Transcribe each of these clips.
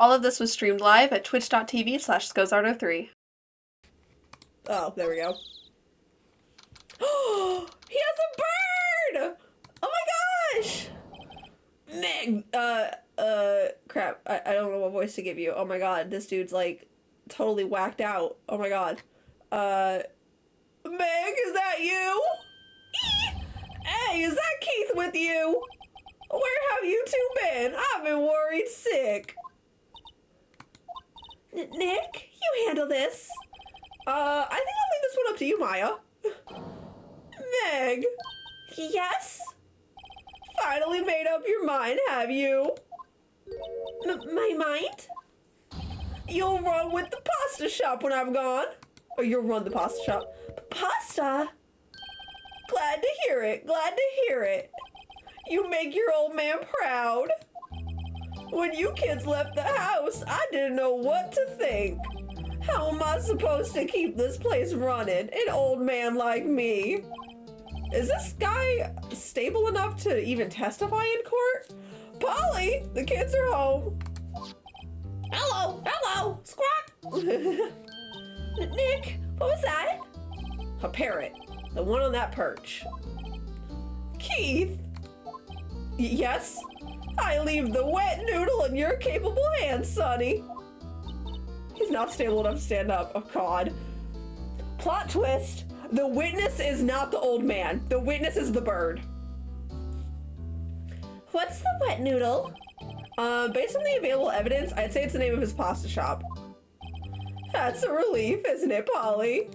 All of this was streamed live at twitch.tv/Scozardo3. Oh, there we go. Oh, he has a bird! Oh my gosh! Meg, crap. I don't know what voice to give you. Oh my god, this dude's like totally whacked out. Oh my god. Meg, is that you? Hey, is that Keith with you? Where have you two been? I've been worried sick. Nick, you handle this. I think I'll leave this one up to you, Maya. Meg. Yes? Finally made up your mind, have you? My mind? You'll run with the pasta shop when I'm gone. Or you'll run the pasta shop. Pasta? Glad to hear it, glad to hear it. You make your old man proud. When you kids left the house, I didn't know what to think. How am I supposed to keep this place running? An old man like me. Is this guy stable enough to even testify in court? Polly, the kids are home. Hello, hello, squawk. Nick, what was that? A parrot, the one on that perch. Keith? Yes? I leave the wet noodle in your capable hands, Sonny. He's not stable enough to stand up. Oh, God. Plot twist. The witness is not the old man. The witness is the bird. What's the wet noodle? Based on the available evidence, I'd say it's the name of his pasta shop. That's a relief, isn't it, Polly?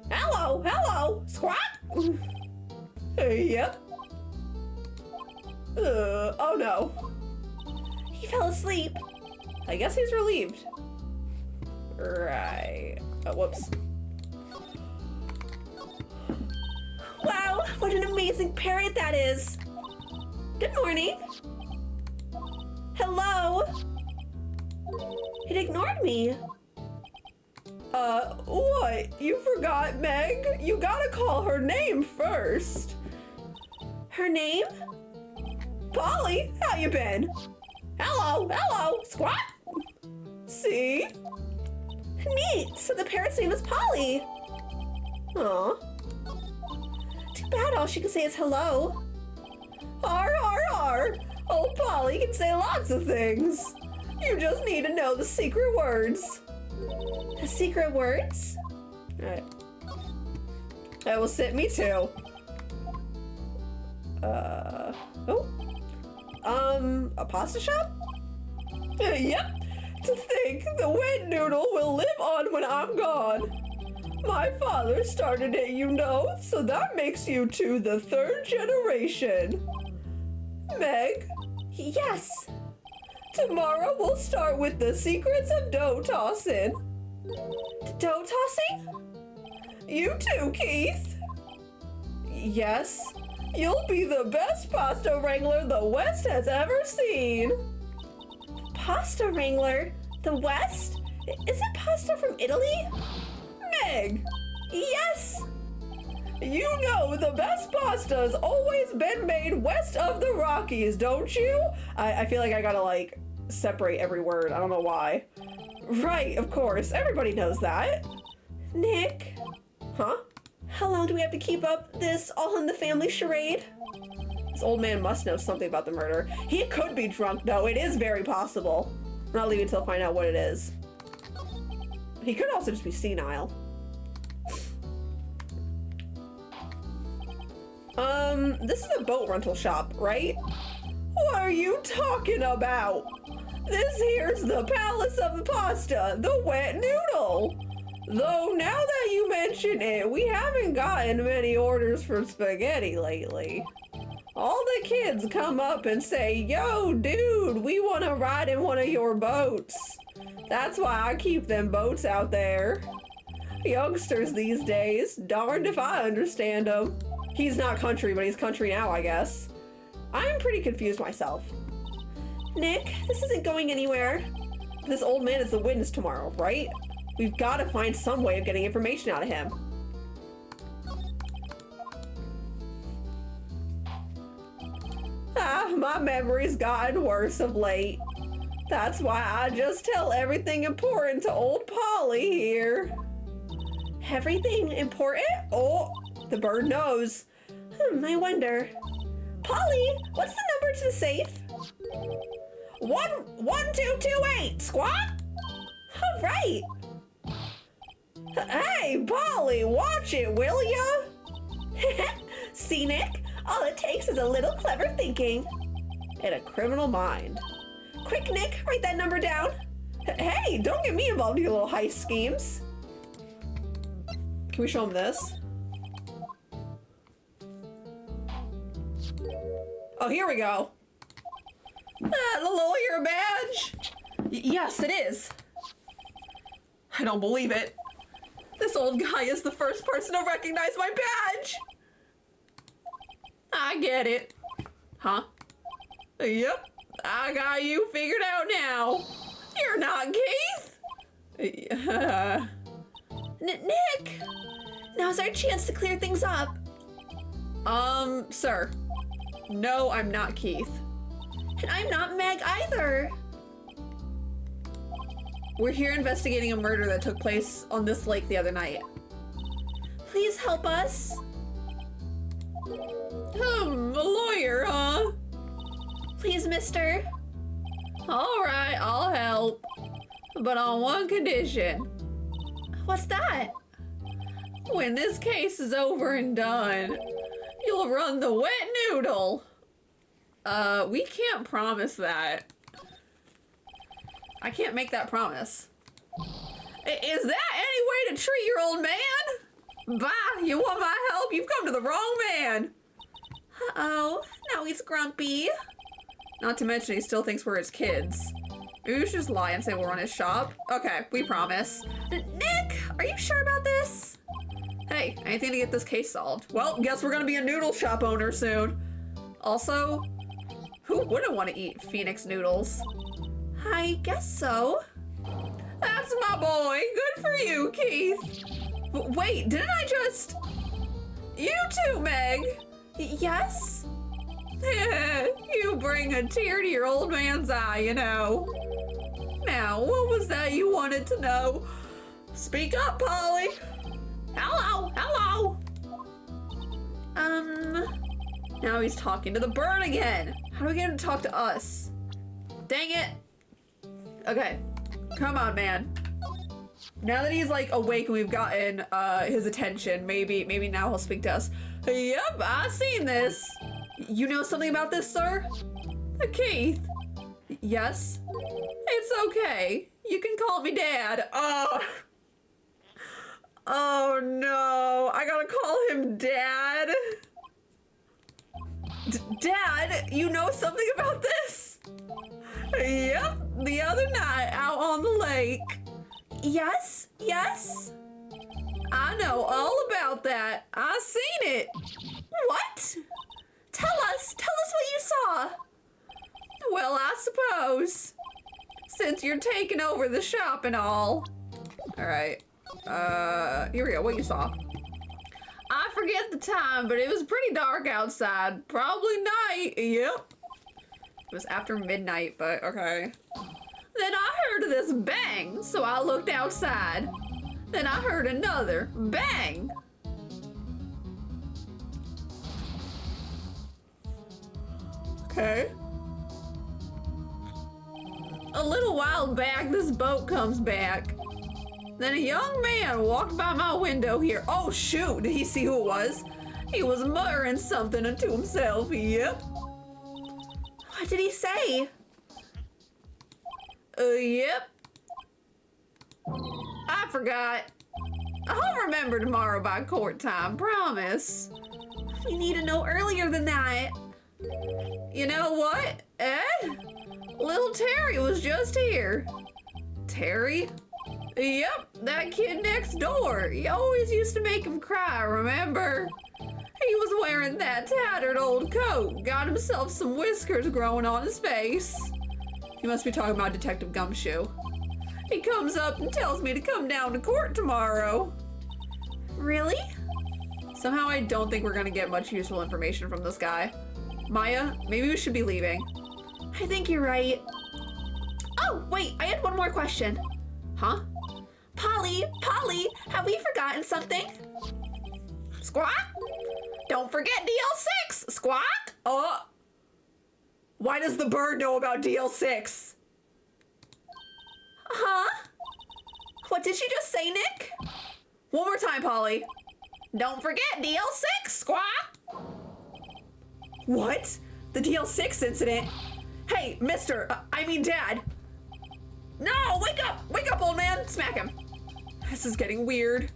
Hello, hello, squawk. Yep. Oh no. He fell asleep. I guess he's relieved. Right. Oh, whoops. Wow, what an amazing parrot that is. Good morning. Hello. It ignored me. What? You forgot, Meg? You gotta call her name first. Her name? Polly, how you been? Hello, hello, squawk. See? Neat, so the parrot's name is Polly. Aw. Too bad all she can say is hello. Ar, ar, ar. Oh, Polly can say lots of things. You just need to know the secret words. The secret words? Alright. That will sit me too. A pasta shop? Yep. To think the wet noodle will live on when I'm gone. My father started it, you know, so that makes you two the third generation. Meg? Yes. Tomorrow we'll start with the secrets of dough tossing. Dough tossing? You too, Keith. Yes. You'll be the best pasta wrangler the West has ever seen. Pasta wrangler? The West? Isn't pasta from Italy? Meg! Yes! You know the best pasta's always been made west of the Rockies, don't you? I feel like I gotta, like, separate every word. I don't know why. Right, of course. Everybody knows that. Nick? Huh? How long do we have to keep up this all-in-the-family charade? This old man must know something about the murder. He could be drunk, though. It is very possible. I'm not leaving until I find out what it is. He could also just be senile. This is a boat rental shop, right? What are you talking about? This here's the Palace of the Pasta, the wet noodle. Though now that you mention it, we haven't gotten many orders for spaghetti lately. All the kids come up and say, yo, dude, we want to ride in one of your boats. That's why I keep them boats out there. Youngsters these days, darned if I understand them. He's not country, but he's country now, I guess. I'm pretty confused myself. Nick, this isn't going anywhere. This old man is the witness tomorrow, right? We've got to find some way of getting information out of him. Ah, my memory's gotten worse of late. That's why I just tell everything important to old Polly here. Everything important? Oh, the bird knows. I wonder. Polly, what's the number to the safe? 11228, squawk? All right. Hey, Polly, watch it, will ya? See, Nick? All it takes is a little clever thinking and a criminal mind. Quick, Nick, write that number down. Hey, don't get me involved in your little heist schemes. Can we show him this? Oh, here we go. The lawyer badge. Yes, it is. I don't believe it. This old guy is the first person to recognize my badge. I get it. Huh? Yep, I got you figured out now. You're not Keith. Nick, now's our chance to clear things up. Sir. No, I'm not Keith. And I'm not Meg either. We're here investigating a murder that took place on this lake the other night. Please help us. A lawyer, huh? Please, mister. All right, I'll help. But on one condition. What's that? When this case is over and done, you'll run the wet noodle. We can't promise that. I can't make that promise. Is that any way to treat your old man? Bah, you want my help? You've come to the wrong man. Uh-oh, now he's grumpy. Not to mention he still thinks we're his kids. Maybe we should just lie and say we'll run his shop. Okay, we promise. Nick, are you sure about this? Hey, anything to get this case solved. Well, guess we're gonna be a noodle shop owner soon. Also, who wouldn't want to eat Phoenix noodles? I guess so. That's my boy. Good for you, Keith. Wait, didn't I just... You too, Meg. Yes? You bring a tear to your old man's eye, you know. Now, what was that you wanted to know? Speak up, Polly. Hello, hello. Now he's talking to the bird again. How do we get him to talk to us? Dang it. Okay, come on, man. Now that he's like awake and we've gotten his attention, maybe now he'll speak to us. Yep, I've seen this. You know something about this, sir? Keith. Yes? It's okay. You can call me Dad. Oh no, I gotta call him Dad. Dad, you know something about this? Yep, the other night out on the lake. Yes, yes. I know all about that. I seen it. What? Tell us what you saw. Well, I suppose. Since you're taking over the shop and all. All right. Here we go. What you saw? I forget the time, but it was pretty dark outside. Probably night. Yep. It was after midnight, but okay. Then I heard this bang, so I looked outside. Then I heard another bang. Okay. A little while back, this boat comes back. Then a young man walked by my window here. Oh shoot, did he see who it was? He was muttering something to himself, yep. What did he say? Yep. I forgot. I'll remember tomorrow by court time, promise. We need to know earlier than that. You know what? Little Terry was just here. Terry? Yep, that kid next door. You always used to make him cry, remember? He was wearing that tattered old coat, got himself some whiskers growing on his face. He must be talking about Detective Gumshoe. He comes up and tells me to come down to court tomorrow. Really? Somehow I don't think we're gonna get much useful information from this guy. Maya, maybe we should be leaving. I think you're right. Oh, wait, I had one more question. Huh? Polly, have we forgotten something? Squawk? Don't forget DL6, Squawk! Why does the bird know about DL6? Huh? What did you just say, Nick? One more time, Polly. Don't forget DL6, Squawk! What? The DL6 incident? Hey, Dad. No, wake up, old man! Smack him. This is getting weird.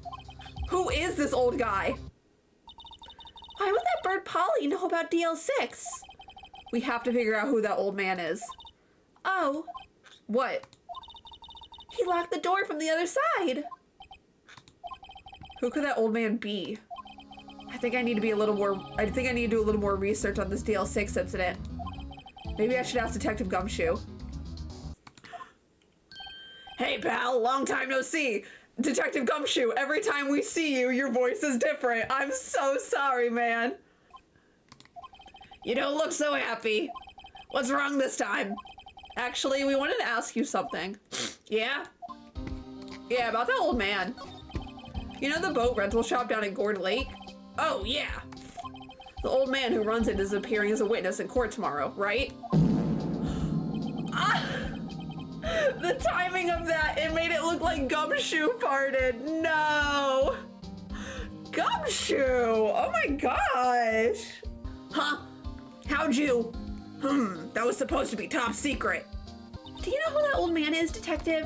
Who is this old guy? Why would that bird Polly know about DL6? We have to figure out who that old man is. Oh, What? he locked the door from the other side. Who could that old man be? I think I need to do a little more research on this DL6 incident. Maybe I should ask Detective Gumshoe. Hey pal, long time no see. Detective Gumshoe, every time we see you, your voice is different. I'm so sorry, man. You don't look so happy. What's wrong this time? Actually, we wanted to ask you something. Yeah? Yeah, about that old man. You know the boat rental shop down at Gourd Lake? Oh, yeah. The old man who runs it is appearing as a witness in court tomorrow, right? The timing of that, it made it look like Gumshoe farted. No! Gumshoe! Oh my gosh! Huh? How'd you? That was supposed to be top secret. Do you know who that old man is, Detective?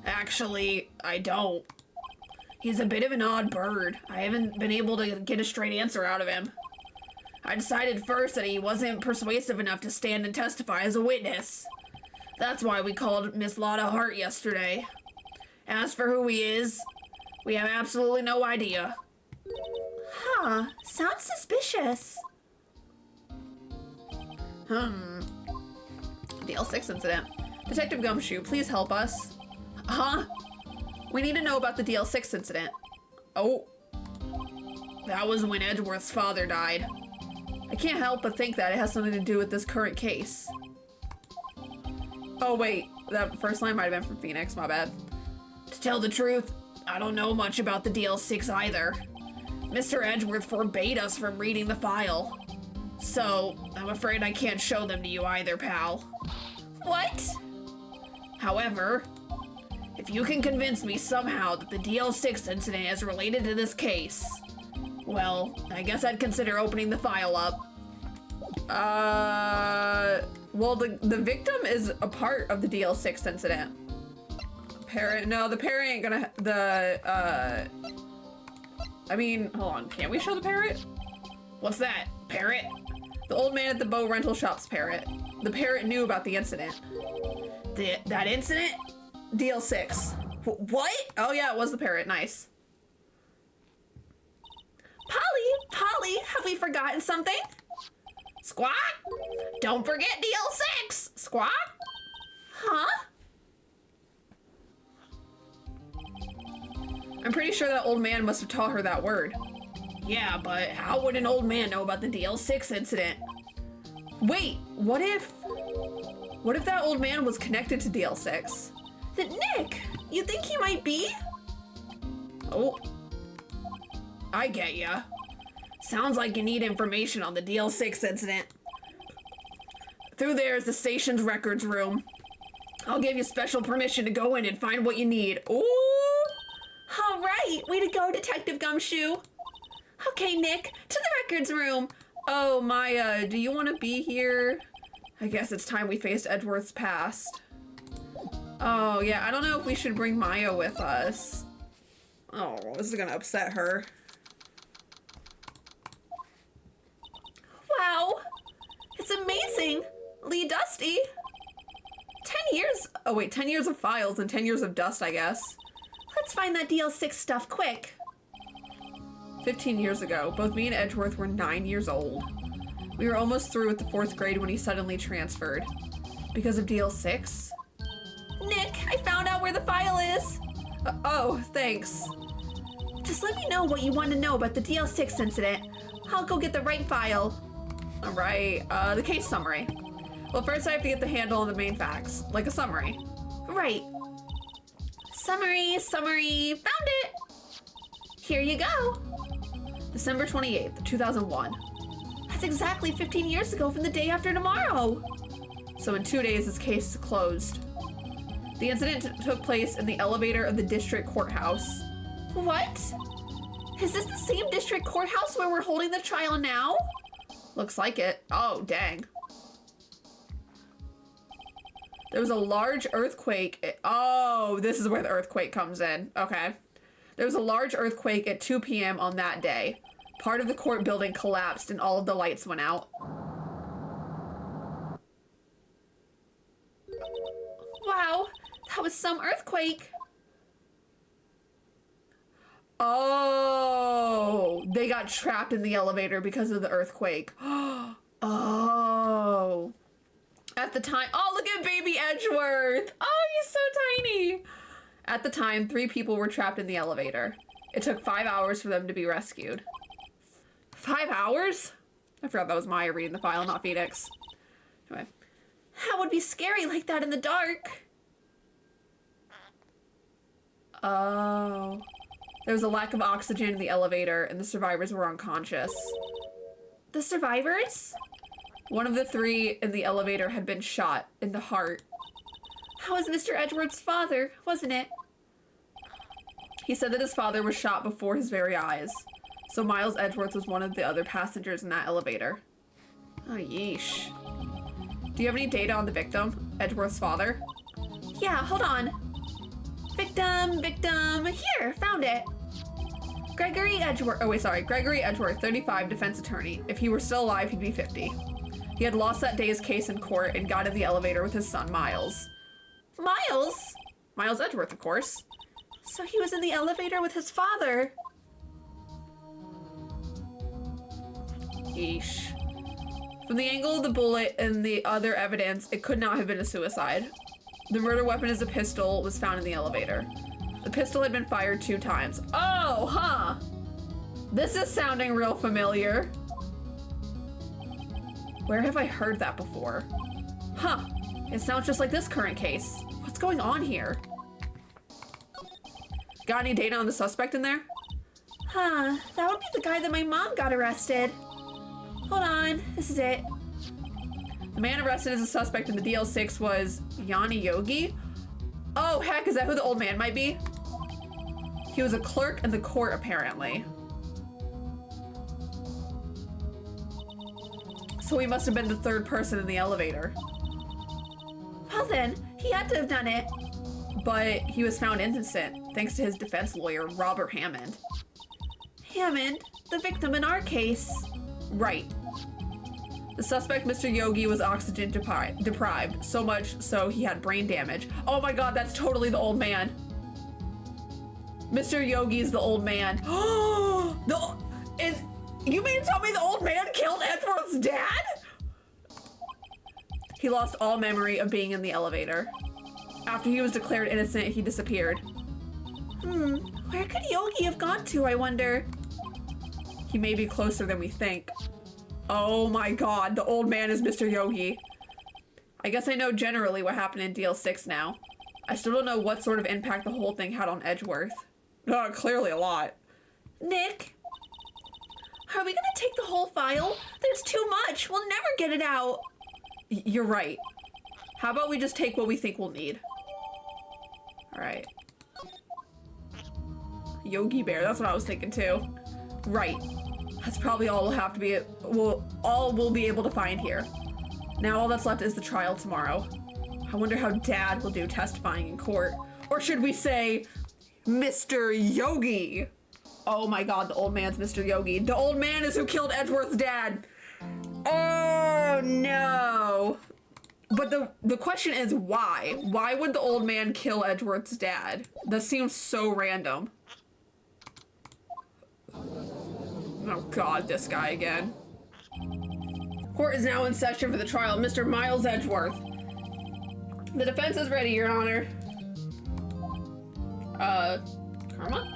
Actually, I don't. He's a bit of an odd bird. I haven't been able to get a straight answer out of him. I decided first that he wasn't persuasive enough to stand and testify as a witness. That's why we called Miss Lotta Hart yesterday. As for who he is, we have absolutely no idea. Huh, sounds suspicious. DL6 incident. Detective Gumshoe, please help us. Huh? We need to know about the DL6 incident. Oh. That was when Edgeworth's father died. I can't help but think that it has something to do with this current case. Oh wait, that first line might have been from Phoenix, my bad. To tell the truth, I don't know much about the DL6 either. Mr. Edgeworth forbade us from reading the file. So, I'm afraid I can't show them to you either, pal. What? However, if you can convince me somehow that the DL6 incident is related to this case, well, I guess I'd consider opening the file up. Well, the victim is a part of the DL6 incident. The parrot ain't gonna, hold on, can't we show the parrot? What's that, parrot? The old man at the bow rental shop's parrot. The parrot knew about the incident. That incident? DL6. What? Oh yeah, it was the parrot, nice. Polly, have we forgotten something? Squawk! Don't forget DL6! Squawk! Huh? I'm pretty sure that old man must have taught her that word. Yeah, but how would an old man know about the DL6 incident? Wait, what if that old man was connected to DL6? Then Nick, you think he might be? Oh, I get ya. Sounds like you need information on the DL6 incident. Through there is the station's records room. I'll give you special permission to go in and find what you need. Ooh! All right, way to go, Detective Gumshoe. Okay, Nick, to the records room. Oh, Maya, do you want to be here? I guess it's time we faced Edgeworth's past. Oh, yeah, I don't know if we should bring Maya with us. Oh, this is gonna upset her. Wow, it's amazing. Lee Dusty. 10 years? Oh wait, 10 years of files and 10 years of dust, I guess. Let's find that DL6 stuff quick. 15 years ago, both me and Edgeworth were 9 years old. We were almost through with the 4th grade when he suddenly transferred. Because of DL6? Nick, I found out where the file is. Oh, thanks. Just let me know what you want to know about the DL6 incident. I'll go get the right file. All right, the case summary. Well, first I have to get the handle on the main facts, like a summary. Right. Summary. Found it. Here you go. December 28th, 2001. That's exactly 15 years ago from the day after tomorrow. So in 2 days, this case is closed. The incident took place in the elevator of the district courthouse. What? Is this the same district courthouse where we're holding the trial now? Looks like it. Oh, dang. There was a large earthquake. Oh, this is where the earthquake comes in. Okay. There was a large earthquake at 2 p.m. on that day. Part of the court building collapsed and all of the lights went out. Wow, that was some earthquake. Oh, they got trapped in the elevator because of the earthquake. Oh. At the time, oh, look at baby Edgeworth. Oh, he's so tiny. At the time, 3 people were trapped in the elevator. It took 5 hours for them to be rescued. 5 hours? I forgot that was Maya reading the file, not Phoenix. Anyway. That would be scary like that in the dark. Oh. There was a lack of oxygen in the elevator and the survivors were unconscious. The survivors? One of the 3 in the elevator had been shot in the heart. That was Mr. Edgeworth's father, wasn't it? He said that his father was shot before his very eyes. So Miles Edgeworth was one of the other passengers in that elevator. Oh, yeesh. Do you have any data on the victim, Edgeworth's father? Yeah, hold on. Victim. Here, found it. Gregory Edgeworth, Gregory Edgeworth, 35, defense attorney. If he were still alive, he'd be 50. He had lost that day's case in court and got in the elevator with his son, Miles. Miles? Miles Edgeworth, of course. So he was in the elevator with his father. Yeesh. From the angle of the bullet and the other evidence, it could not have been a suicide. The murder weapon as a pistol was found in the elevator. The pistol had been fired 2 times. Oh, huh. This is sounding real familiar. Where have I heard that before? Huh. It sounds just like this current case. What's going on here? Got any data on the suspect in there? Huh. That would be the guy that my mom got arrested. Hold on. This is it. The man arrested as a suspect in the DL6 was Yanni Yogi. Oh, heck, is that who the old man might be? He was a clerk in the court, apparently. So he must have been the 3rd person in the elevator. Well then, he had to have done it. But he was found innocent, thanks to his defense lawyer, Robert Hammond. Hammond? The victim in our case? Right. The suspect, Mr. Yogi, was oxygen deprived, so much so he had brain damage. Oh my god, that's totally the old man. Mr. Yogi's the old man. You mean to tell me the old man killed Edgeworth's dad? He lost all memory of being in the elevator. After he was declared innocent, he disappeared. Where could Yogi have gone to, I wonder? He may be closer than we think. Oh my god, the old man is Mr. Yogi. I guess I know generally what happened in DL6 now. I still don't know what sort of impact the whole thing had on Edgeworth. Clearly a lot. Nick? Are we gonna take the whole file? There's too much. We'll never get it out. You're right. How about we just take what we think we'll need? Alright. Yogi Bear, that's what I was thinking too. Right. That's probably all we'll be able to find here. Now all that's left is the trial tomorrow. I wonder how Dad will do testifying in court. Or should we say, Mr. Yogi? Oh my god, the old man's Mr. Yogi. The old man is who killed Edgeworth's dad. Oh no. But the question is why? Why would the old man kill Edgeworth's dad? That seems so random. Oh god, this guy again. Court is now in session for the trial of Mr. Miles Edgeworth. The defense is ready, Your Honor. Karma?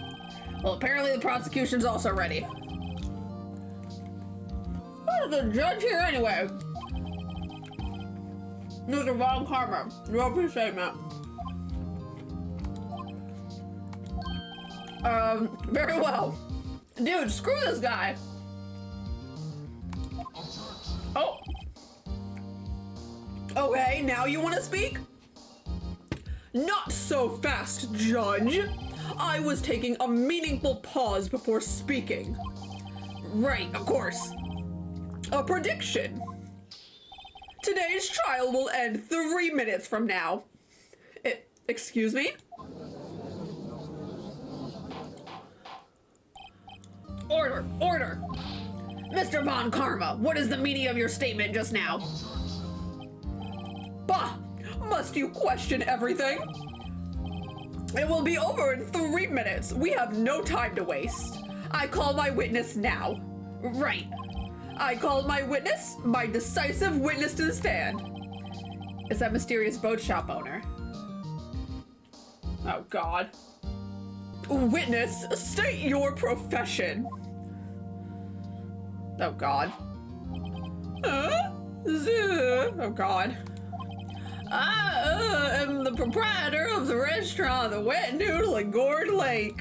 Well, apparently the prosecution's also ready. What is the judge here anyway? Mr. Von Karma, your opening statement. Very well. Dude, screw this guy. Oh. Okay, now you want to speak? Not so fast, Judge. I was taking a meaningful pause before speaking. Right, of course. A prediction. Today's trial will end 3 minutes from now. Excuse me? Order, order. Mr. Von Karma, what is the meaning of your statement just now? Bah! Must you question everything? It will be over in 3 minutes. We have no time to waste. I call my witness now. Right. I call my witness, my decisive witness to the stand. It's that mysterious boat shop owner. Oh, God. Witness, state your profession. Oh, God. Oh, God. I am the proprietor of the restaurant, the Wet Noodle at Gourd Lake.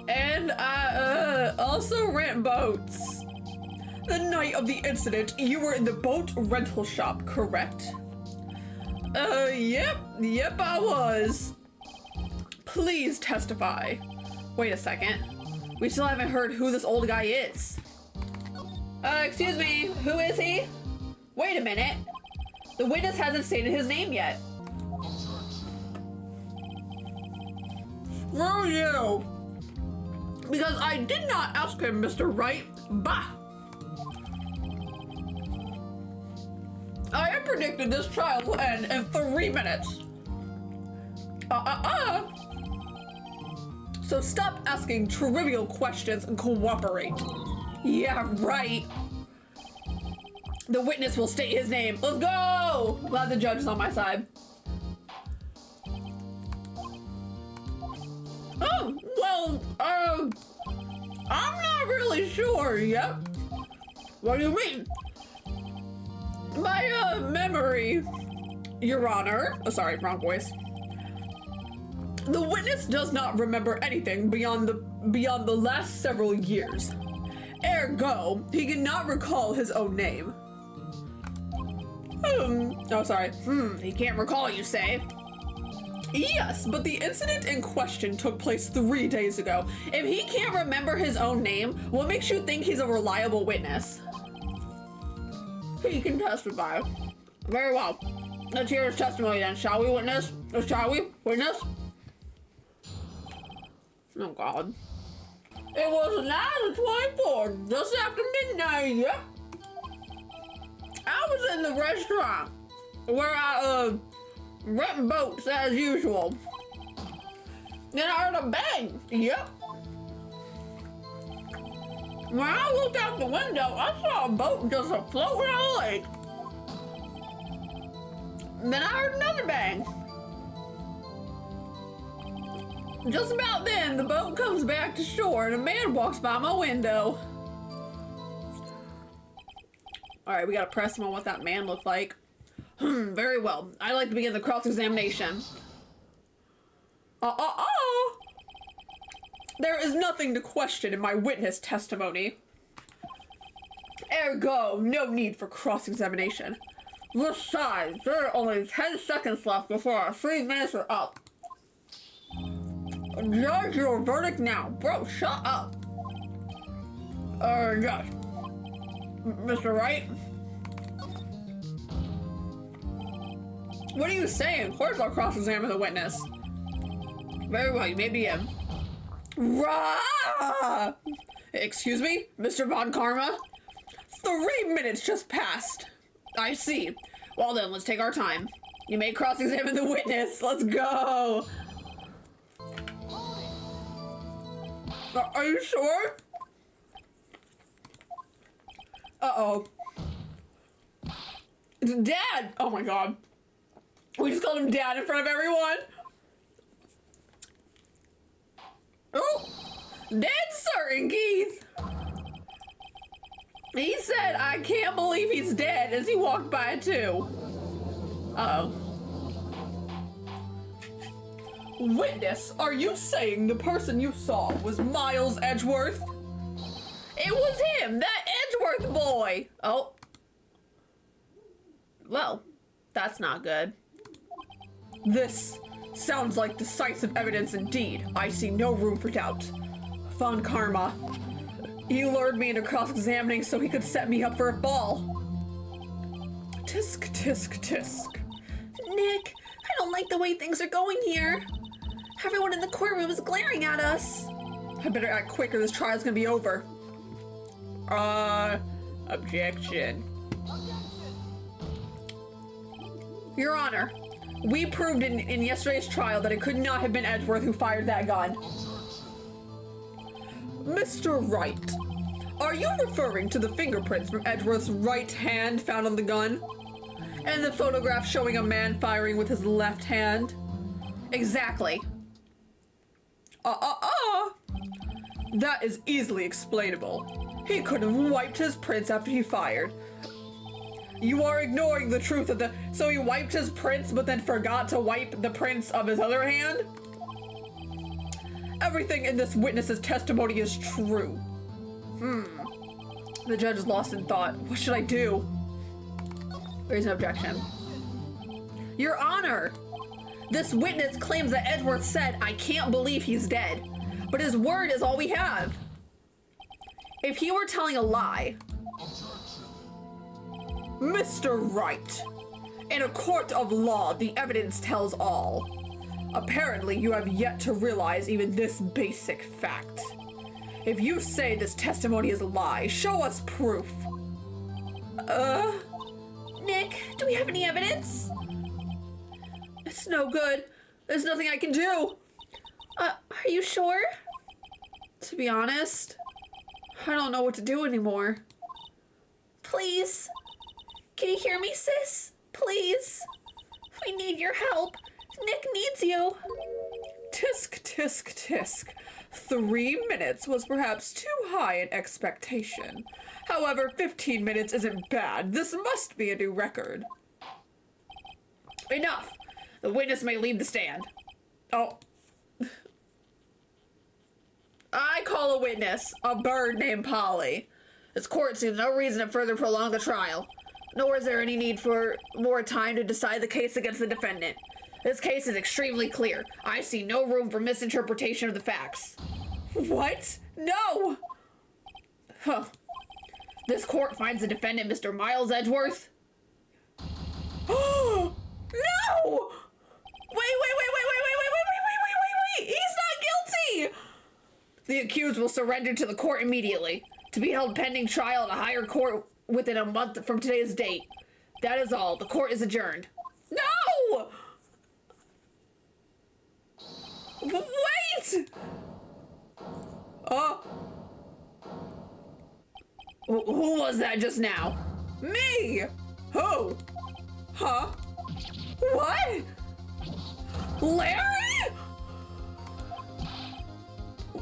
And I also rent boats. The night of the incident, you were in the boat rental shop, correct? Yep, I was. Please testify. Wait a second. We still haven't heard who this old guy is. Excuse me, who is he? Wait a minute. The witness hasn't stated his name yet. Screw you. Because I did not ask him, Mr. Wright. Bah! I have predicted this trial will end in 3 minutes. So stop asking trivial questions and cooperate. Yeah, right. The witness will state his name. Let's go! Glad the judge is on my side. Oh, well, I'm not really sure yet. What do you mean? My, memory, Your Honor. Oh, sorry, wrong voice. The witness does not remember anything beyond the last several years. Ergo, he cannot recall his own name. Oh, sorry. He can't recall, you say? Yes, but the incident in question took place 3 days ago. If he can't remember his own name, what makes you think he's a reliable witness? He can testify. Very well. Let's hear his testimony then, shall we, witness? Shall we, witness? Oh, God. It was night the 24th, just after midnight, yep. I was in the restaurant where I, rent boats as usual. Then I heard a bang. Yep. When I looked out the window, I saw a boat just floating on the lake. Then I heard another bang. Just about then, the boat comes back to shore and a man walks by my window. All right, we gotta press him on what that man looked like. Very well. I'd like to begin the cross-examination. There is nothing to question in my witness testimony. Ergo, no need for cross-examination. Besides, there are only 10 seconds left before our 3 minutes are up. Judge your verdict now. Bro, shut up. Judge. Mr. Wright? What are you saying? Of course I'll cross-examine the witness. Very well, you may begin. Rah! Excuse me, Mr. Von Karma? 3 minutes just passed. I see. Well then, let's take our time. You may cross-examine the witness. Let's go. Are you sure? Uh-oh. Dad! Oh my God. We just called him Dad in front of everyone. Oh, dead certain, Keith. He said, I can't believe he's dead as he walked by too. Uh-oh. Witness, are you saying the person you saw was Miles Edgeworth? It was him, that Edgeworth boy. Oh. Well, that's not good. This sounds like decisive evidence indeed. I see no room for doubt. Von Karma. He lured me into cross-examining so he could set me up for a ball. Tisk, tisk, tisk. Nick, I don't like the way things are going here. Everyone in the courtroom is glaring at us. I better act quick or this trial's gonna be over. Objection. Your Honor, we proved in yesterday's trial that it could not have been Edgeworth who fired that gun. Mr. Wright, are you referring to the fingerprints from Edgeworth's right hand found on the gun? And the photograph showing a man firing with his left hand? Exactly. That is easily explainable. He could have wiped his prints after he fired. You are ignoring the truth of so he wiped his prints but then forgot to wipe the prints of his other hand? Everything in this witness's testimony is true. The judge is lost in thought. What should I do? Raise an objection. Your Honor, this witness claims that Edgeworth said, I can't believe he's dead, but his word is all we have. If he were telling a lie... Mr. Wright, in a court of law, the evidence tells all. Apparently, you have yet to realize even this basic fact. If you say this testimony is a lie, show us proof. Nick, do we have any evidence? It's no good. There's nothing I can do. Are you sure? To be honest, I don't know what to do anymore. Please. Can you hear me, sis? Please. We need your help. Nick needs you. Tisk, tisk, tisk. 3 minutes was perhaps too high an expectation. However, 15 minutes isn't bad. This must be a new record. Enough. The witness may leave the stand. Oh. I call a witness, a bird named Polly. This court sees no reason to further prolong the trial, nor is there any need for more time to decide the case against the defendant. This case is extremely clear. I see no room for misinterpretation of the facts. What? No! Huh. This court finds the defendant Mr. Miles Edgeworth. Oh! No! Wait! He's not guilty! The accused will surrender to the court immediately, to be held pending trial at a higher court within a month from today's date. That is all. The court is adjourned. No! Wait! Who was that just now? Me! Who? Huh? What? Larry?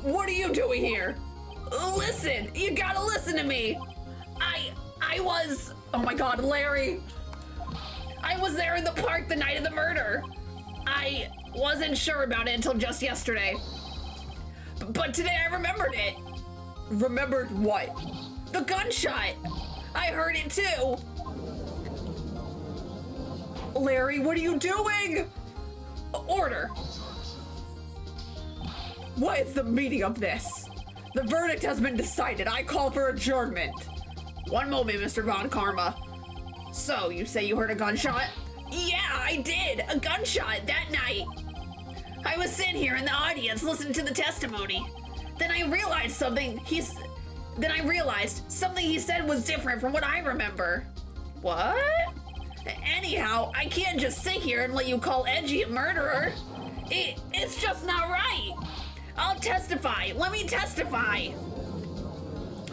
What are you doing here? Listen, you gotta listen to me. I was, oh my God, Larry. I was there in the park the night of the murder. I wasn't sure about it until just yesterday. But today I remembered it. Remembered what? The gunshot. I heard it too. Larry, what are you doing? Order. What is the meaning of this? The verdict has been decided. I call for adjournment. One moment, Mr. Von Karma. So, you say you heard a gunshot? Yeah, I did. A gunshot that night. I was sitting here in the audience listening to the testimony. Then I realized something he said was different from what I remember. What? Anyhow, I can't just sit here and let you call Edgy a murderer. It's just not right. I'll testify. Let me testify.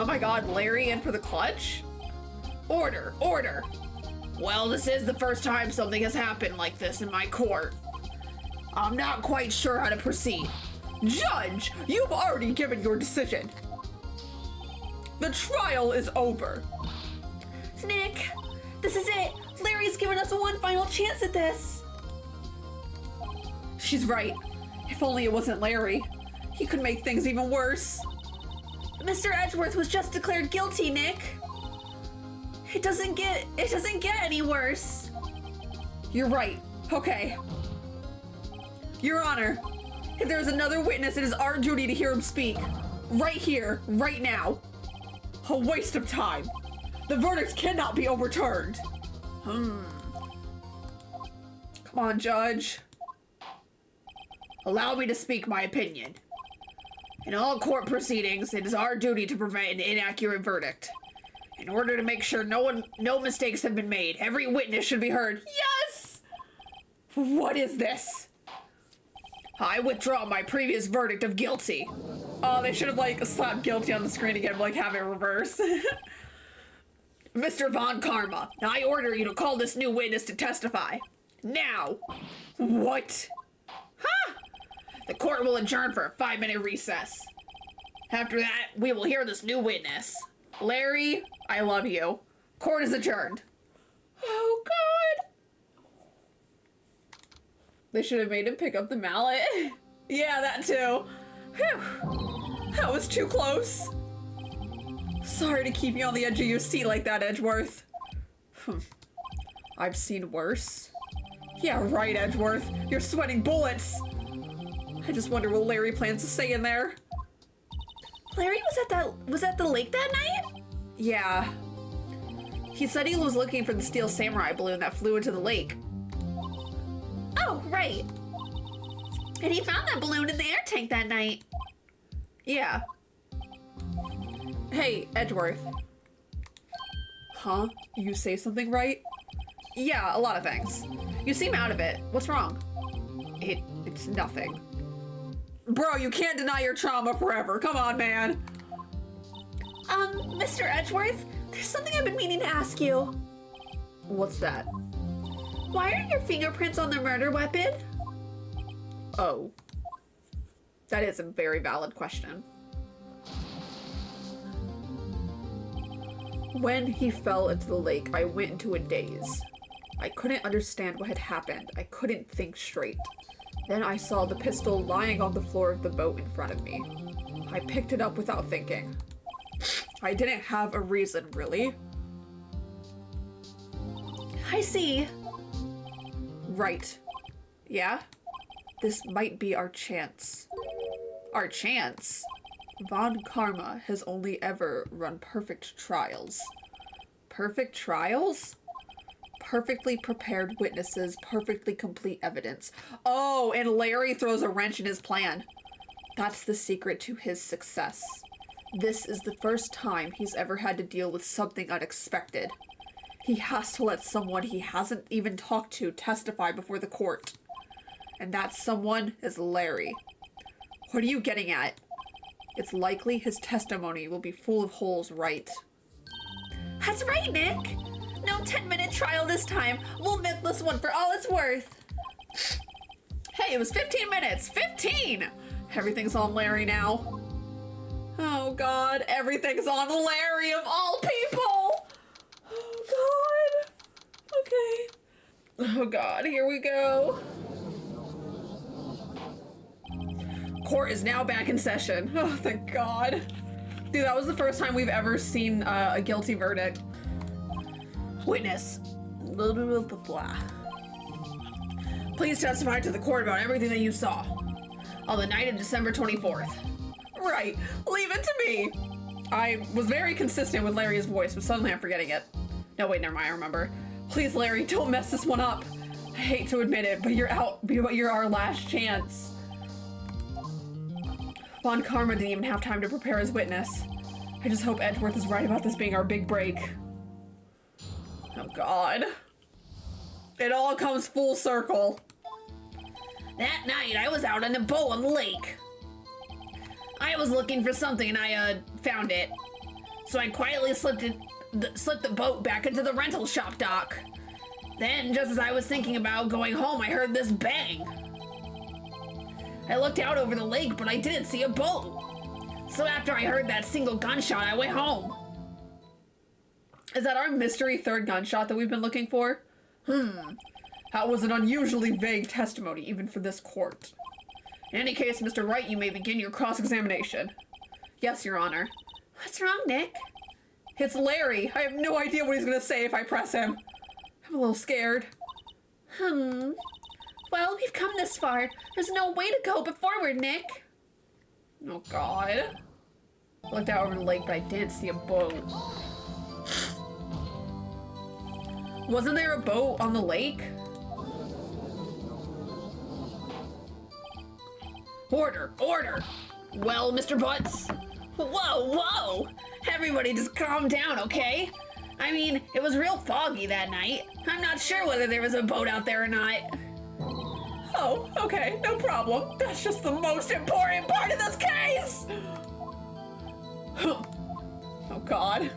Oh my God, Larry in for the clutch? Order. Well, this is the first time something has happened like this in my court. I'm not quite sure how to proceed. Judge, you've already given your decision. The trial is over. Nick, this is it. Larry's given us one final chance at this. She's right. If only it wasn't Larry. He could make things even worse. Mr. Edgeworth was just declared guilty, Nick. It doesn't get any worse. You're right. Okay. Your Honor, if there's another witness, it is our duty to hear him speak. Right here, right now. A waste of time. The verdict cannot be overturned. Come on, Judge. Allow me to speak my opinion. In all court proceedings, it is our duty to prevent an inaccurate verdict. In order to make sure no mistakes have been made, every witness should be heard. Yes! What is this? I withdraw my previous verdict of guilty. Oh, they should have, like, slapped guilty on the screen again, like, have it reverse. Mr. Von Karma, I order you to call this new witness to testify. Now! What? Huh? The court will adjourn for a 5-minute recess. After that, we will hear this new witness. Larry, I love you. Court is adjourned. Oh, God. They should have made him pick up the mallet. Yeah, that too. Whew. That was too close. Sorry to keep you on the edge of your seat like that, Edgeworth. I've seen worse. Yeah, right, Edgeworth. You're sweating bullets. I just wonder what Larry plans to say in there. Larry was at the lake that night? Yeah. He said he was looking for the steel samurai balloon that flew into the lake. Oh, right. And he found that balloon in the air tank that night. Yeah. Hey, Edgeworth. Huh? You say something right? Yeah, a lot of things. You seem out of it. What's wrong? It's nothing. Bro, you can't deny your trauma forever. Come on, man. Mr. Edgeworth, there's something I've been meaning to ask you. What's that? Why are your fingerprints on the murder weapon? Oh. That is a very valid question. When he fell into the lake, I went into a daze. I couldn't understand what had happened. I couldn't think straight. Then I saw the pistol lying on the floor of the boat in front of me. I picked it up without thinking. I didn't have a reason, really. I see. Right. Yeah? This might be our chance. Our chance? Von Karma has only ever run perfect trials. Perfect trials? Perfectly prepared witnesses, perfectly complete evidence. Oh, and Larry throws a wrench in his plan. That's the secret to his success. This is the first time he's ever had to deal with something unexpected. He has to let someone he hasn't even talked to testify before the court. And that someone is Larry. What are you getting at? It's likely his testimony will be full of holes, right? That's right, Nick. No 10-minute trial this time. We'll milk this one for all it's worth. Hey, it was 15 minutes. 15! Everything's on Larry now. Oh, God. Everything's on Larry of all people. Oh, God. Okay. Oh, God. Here we go. Court is now back in session. Oh, thank God. Dude, that was the first time we've ever seen a guilty verdict. Witness. Blah, blah, blah, blah. Please testify to the court about everything that you saw on the night of December 24th. Right. Leave it to me. I was very consistent with Larry's voice, but suddenly I'm forgetting it. No, wait, never mind. I remember. Please, Larry, don't mess this one up. I hate to admit it, but you're our last chance. Von Karma didn't even have time to prepare his witness. I just hope Edgeworth is right about this being our big break. Oh, God. It all comes full circle. That night, I was out on a boat on the lake. I was looking for something and I found it. So I quietly slipped the boat back into the rental shop dock. Then, just as I was thinking about going home, I heard this bang. I looked out over the lake, but I didn't see a boat. So after I heard that single gunshot, I went home. Is that our mystery third gunshot that we've been looking for? That was an unusually vague testimony, even for this court. In any case, Mr. Wright, you may begin your cross-examination. Yes, Your Honor. What's wrong, Nick? It's Larry. I have no idea what he's gonna say if I press him. I'm a little scared. Well, we've come this far. There's no way to go but forward, Nick. Oh, God. I looked out over the lake, but I didn't see a boat. Wasn't there a boat on the lake? Order, order. Well, Mr. Butts. Whoa. Everybody just calm down, okay? I mean, it was real foggy that night. I'm not sure whether there was a boat out there or not. Oh, okay, no problem. That's just the most important part of this case! Oh, God.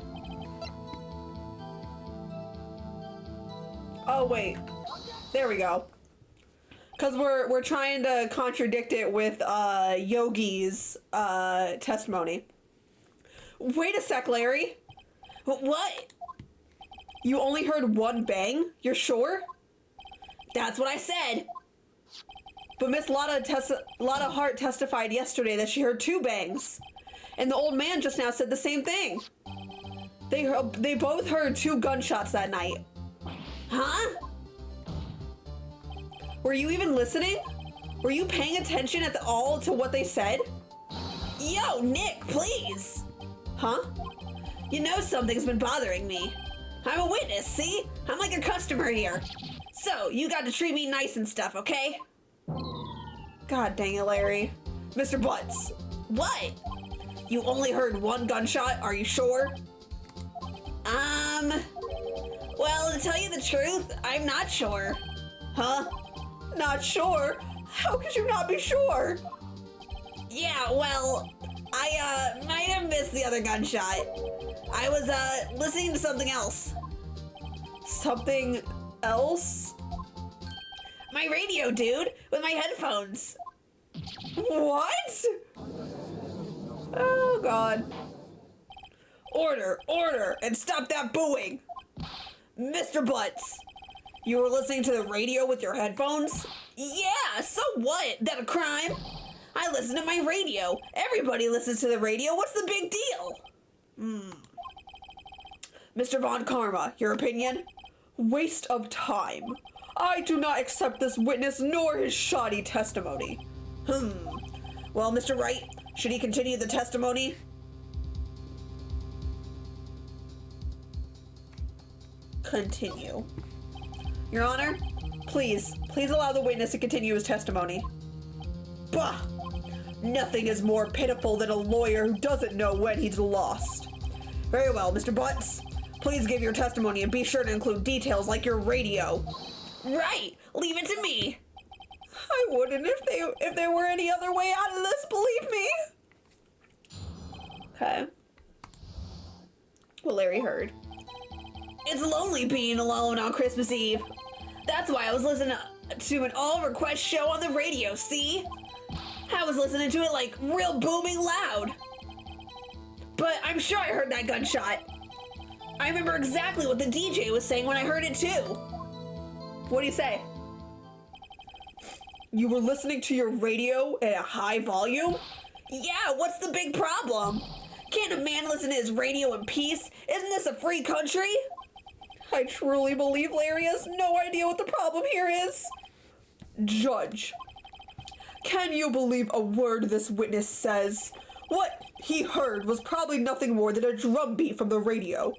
Oh, wait. There we go. Because we're trying to contradict it with Yogi's testimony. Wait a sec, Larry. What? You only heard one bang? You're sure? That's what I said. But Miss Lotta Hart testified yesterday that she heard two bangs. And the old man just now said the same thing. They both heard two gunshots that night. Huh? Were you even listening? Were you paying attention at all to what they said? Yo, Nick, please. Huh? You know something's been bothering me. I'm a witness, see? I'm like a customer here. So, you got to treat me nice and stuff, okay? God dang it, Larry. Mr. Butts. What? You only heard one gunshot, are you sure? Well, to tell you the truth, I'm not sure. Huh? Not sure? How could you not be sure? Yeah, well, I might have missed the other gunshot. I was listening to something else. Something else? My radio, dude, with my headphones. What? Oh, God. Order, and stop that booing. Mr. Butts, you were listening to the radio with your headphones? Yeah, so what? That a crime? I listen to my radio. Everybody listens to the radio. What's the big deal? Mr. Von Karma, your opinion? Waste of time. I do not accept this witness nor his shoddy testimony. Well, Mr. Wright, should he continue the testimony? Continue. Your Honor, please allow the witness to continue his testimony. Bah! Nothing is more pitiful than a lawyer who doesn't know when he's lost. Very well, Mr. Butts. Please give your testimony and be sure to include details like your radio. Right! Leave it to me! I wouldn't if there were any other way out of this, believe me! Okay. Well, Larry heard. It's lonely being alone on Christmas Eve. That's why I was listening to an all-request show on the radio, see? I was listening to it like real booming loud. But I'm sure I heard that gunshot. I remember exactly what the DJ was saying when I heard it too. What do you say? You were listening to your radio at a high volume? Yeah, what's the big problem? Can't a man listen to his radio in peace? Isn't this a free country? I truly believe Larry has no idea what the problem here is. Judge, can you believe a word this witness says? What he heard was probably nothing more than a drum beat from the radio.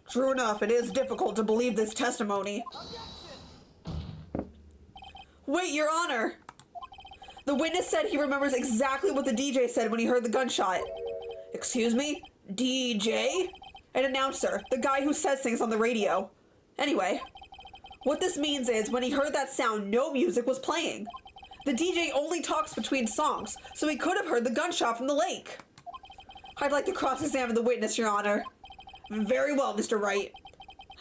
True enough, it is difficult to believe this testimony. Wait, Your Honor. The witness said he remembers exactly what the DJ said when he heard the gunshot. Excuse me? DJ? An announcer, the guy who says things on the radio. Anyway, what this means is when he heard that sound, no music was playing. The DJ only talks between songs, so he could have heard the gunshot from the lake. I'd like to cross-examine the witness, Your Honor. Very well, Mr. Wright.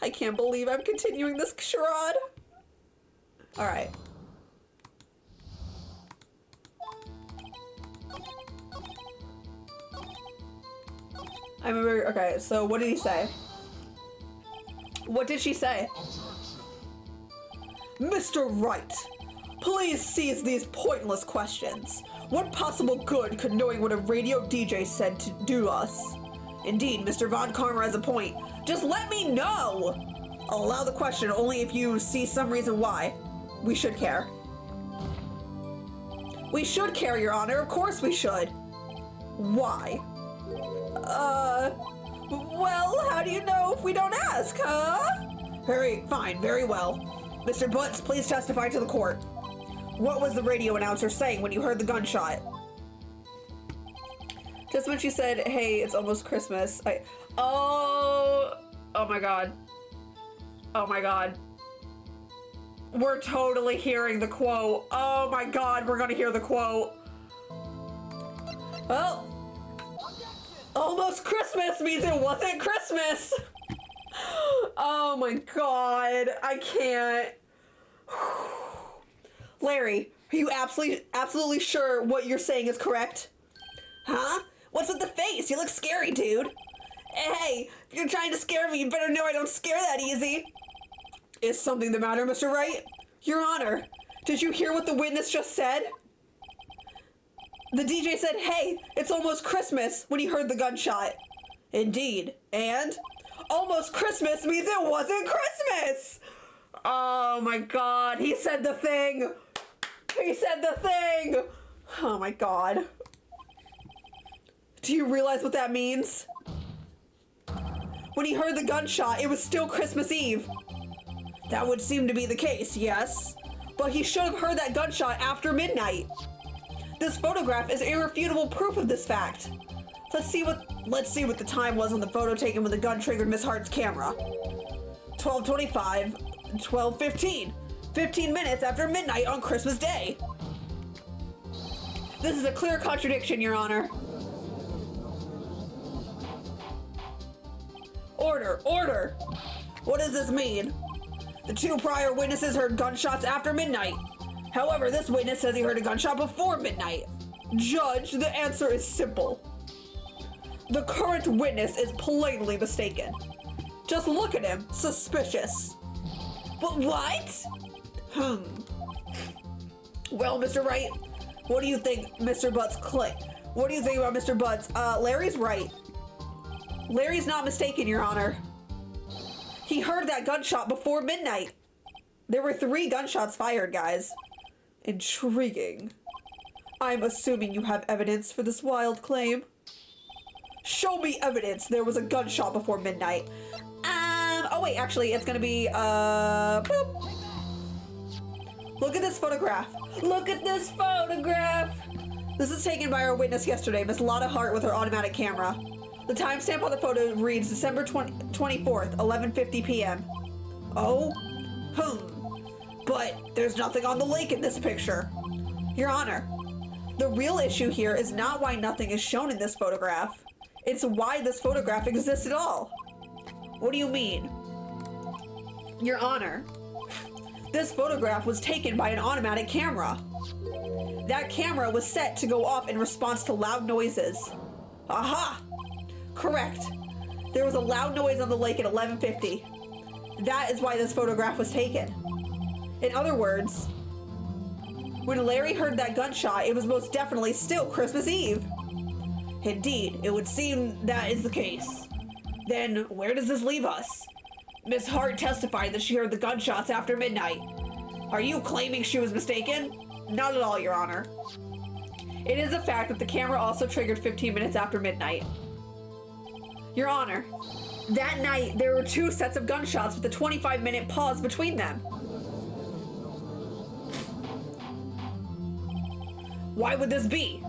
I can't believe I'm continuing this charade. All right. I remember, okay, so what did he say? What did she say? Mr. Wright, please cease these pointless questions. What possible good could knowing what a radio DJ said to do us? Indeed, Mr. Von Karma has a point. Just let me know! I'll allow the question only if you see some reason why. We should care. We should care, Your Honor. Of course we should. Why? Well, how do you know if we don't ask, huh? Fine, very well. Mr. Butts, please testify to the court. What was the radio announcer saying when you heard the gunshot? Just when she said, hey, it's almost Christmas, oh my god. Oh my god. We're totally hearing the quote. Oh my god, we're gonna hear the quote. Well, almost Christmas means it wasn't Christmas. Oh my god, I can't. Larry, are you absolutely sure what you're saying is correct? Huh? What's with the face? You look scary, dude. Hey, if you're trying to scare me, you better know I don't scare that easy. Is something the matter, Mr. Wright? Your Honor, did you hear what the witness just said? The DJ said, hey, it's almost Christmas when he heard the gunshot. Indeed. And? Almost Christmas means it wasn't Christmas! Oh my god, he said the thing! He said the thing! Oh my god. Do you realize what that means? When he heard the gunshot, it was still Christmas Eve. That would seem to be the case, yes. But he should have heard that gunshot after midnight. This photograph is irrefutable proof of this fact. Let's see what the time was on the photo taken when the gun triggered Miss Hart's camera. 12:25, 12:15. 15 minutes after midnight on Christmas Day. This is a clear contradiction, Your Honor. Order! What does this mean? The two prior witnesses heard gunshots after midnight. However, this witness says he heard a gunshot before midnight. Judge, the answer is simple. The current witness is plainly mistaken. Just look at him. Suspicious. But what? Well, Mr. Wright, what do you think Mr. Butts What do you think about Mr. Butts? Larry's right. Larry's not mistaken, Your Honor. He heard that gunshot before midnight. There were 3 gunshots fired, guys. Intriguing. I'm assuming you have evidence for this wild claim. Show me evidence there was a gunshot before midnight. Oh wait, actually, it's gonna be, boop. Look at this photograph. Look at this photograph. This is taken by our witness yesterday, Miss Lotta Hart, with her automatic camera. The timestamp on the photo reads December 24th, 11:50 p.m. Oh? But there's nothing on the lake in this picture. Your Honor, the real issue here is not why nothing is shown in this photograph. It's why this photograph exists at all. What do you mean? Your Honor, this photograph was taken by an automatic camera. That camera was set to go off in response to loud noises. Aha! Correct. There was a loud noise on the lake at 11:50. That is why this photograph was taken. In other words, when Larry heard that gunshot, it was most definitely still Christmas Eve. Indeed, it would seem that is the case. Then, where does this leave us? Miss Hart testified that she heard the gunshots after midnight. Are you claiming she was mistaken? Not at all, Your Honor. It is a fact that the camera also triggered 15 minutes after midnight. Your Honor, that night there were 2 sets of gunshots with a 25-minute pause between them. Why would this be?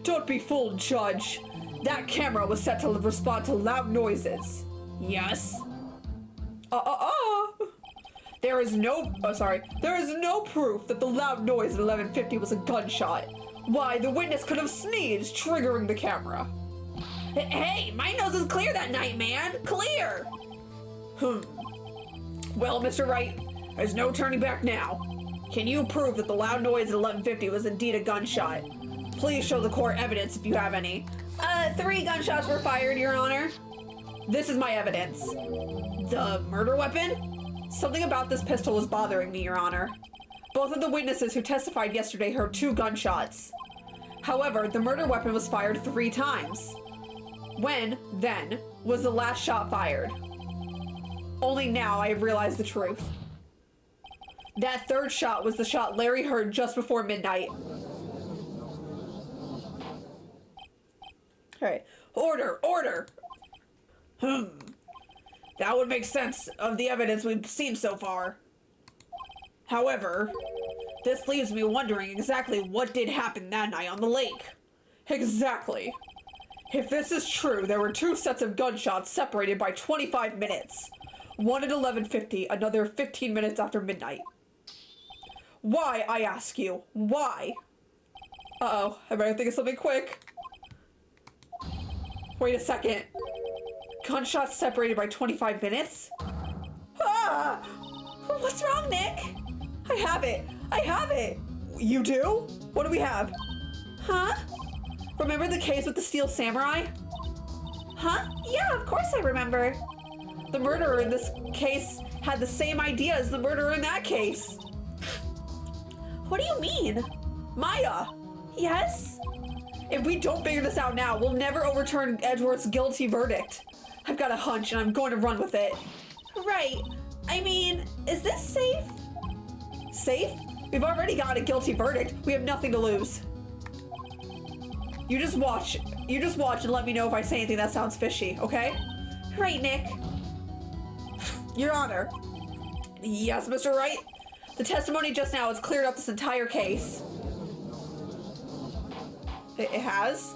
Don't be fooled, Judge. That camera was set to respond to loud noises. Yes? There is no proof that the loud noise at 11:50 was a gunshot. Why, the witness could have sneezed, triggering the camera. Hey, my nose is clear that night, man. Clear. Well, Mr. Wright, there's no turning back now. Can you prove that the loud noise at 11:50 was indeed a gunshot? Please show the court evidence if you have any. 3 gunshots were fired, Your Honor. This is my evidence. The murder weapon? Something about this pistol was bothering me, Your Honor. Both of the witnesses who testified yesterday heard 2 gunshots. However, the murder weapon was fired 3 times. When, then, was the last shot fired? Only now I have realized the truth. That 3rd shot was the shot Larry heard just before midnight. Alright. Order! Order! That would make sense of the evidence we've seen so far. However, this leaves me wondering exactly what did happen that night on the lake. Exactly. If this is true, there were 2 sets of gunshots separated by 25 minutes. One at 11:50, another 15 minutes after midnight. Why, I ask you? Why? Uh-oh, I better think of something quick. Wait a second. Gunshots separated by 25 minutes? Ah! What's wrong, Nick? I have it. I have it. You do? What do we have? Huh? Remember the case with the steel samurai? Huh? Yeah, of course I remember. The murderer in this case had the same idea as the murderer in that case. What do you mean? Maya? Yes? If we don't figure this out now, we'll never overturn Edgeworth's guilty verdict. I've got a hunch and I'm going to run with it. Right. I mean, is this safe? Safe? We've already got a guilty verdict. We have nothing to lose. You just watch. You just watch and let me know if I say anything that sounds fishy, okay? Right, Nick. Your Honor. Yes, Mr. Wright? The testimony just now has cleared up this entire case. It has?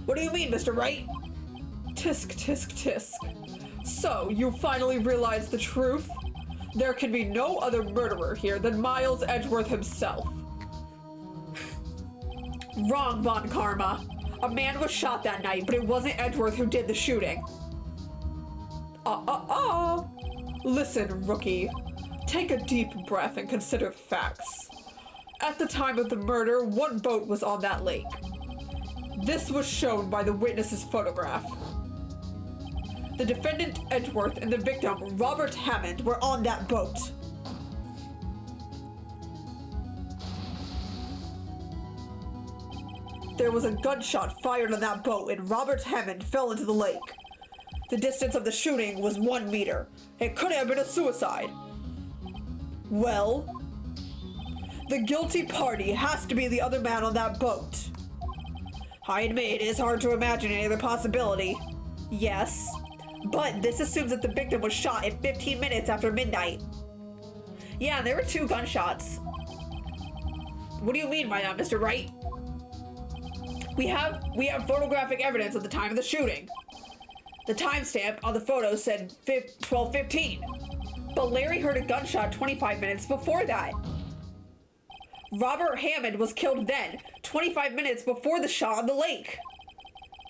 What do you mean, Mr. Wright? Tisk, tisk, tisk. So, you finally realized the truth? There can be no other murderer here than Miles Edgeworth himself. Wrong, Von Karma. A man was shot that night, but it wasn't Edgeworth who did the shooting. Listen, rookie. Take a deep breath and consider the facts. At the time of the murder, 1 boat was on that lake. This was shown by the witness's photograph. The defendant, Edgeworth, and the victim, Robert Hammond, were on that boat. There was a gunshot fired on that boat and Robert Hammond fell into the lake. The distance of the shooting was 1 meter. It couldn't have been a suicide. Well, the guilty party has to be the other man on that boat. I admit it is hard to imagine any other possibility. Yes, but this assumes that the victim was shot at 15 minutes after midnight. Yeah, there were 2 gunshots. What do you mean by that, Mr. Wright? We have photographic evidence of the time of the shooting. The timestamp on the photo said 12:15, but Larry heard a gunshot 25 minutes before that. Robert Hammond was killed then, 25 minutes before the shot on the lake.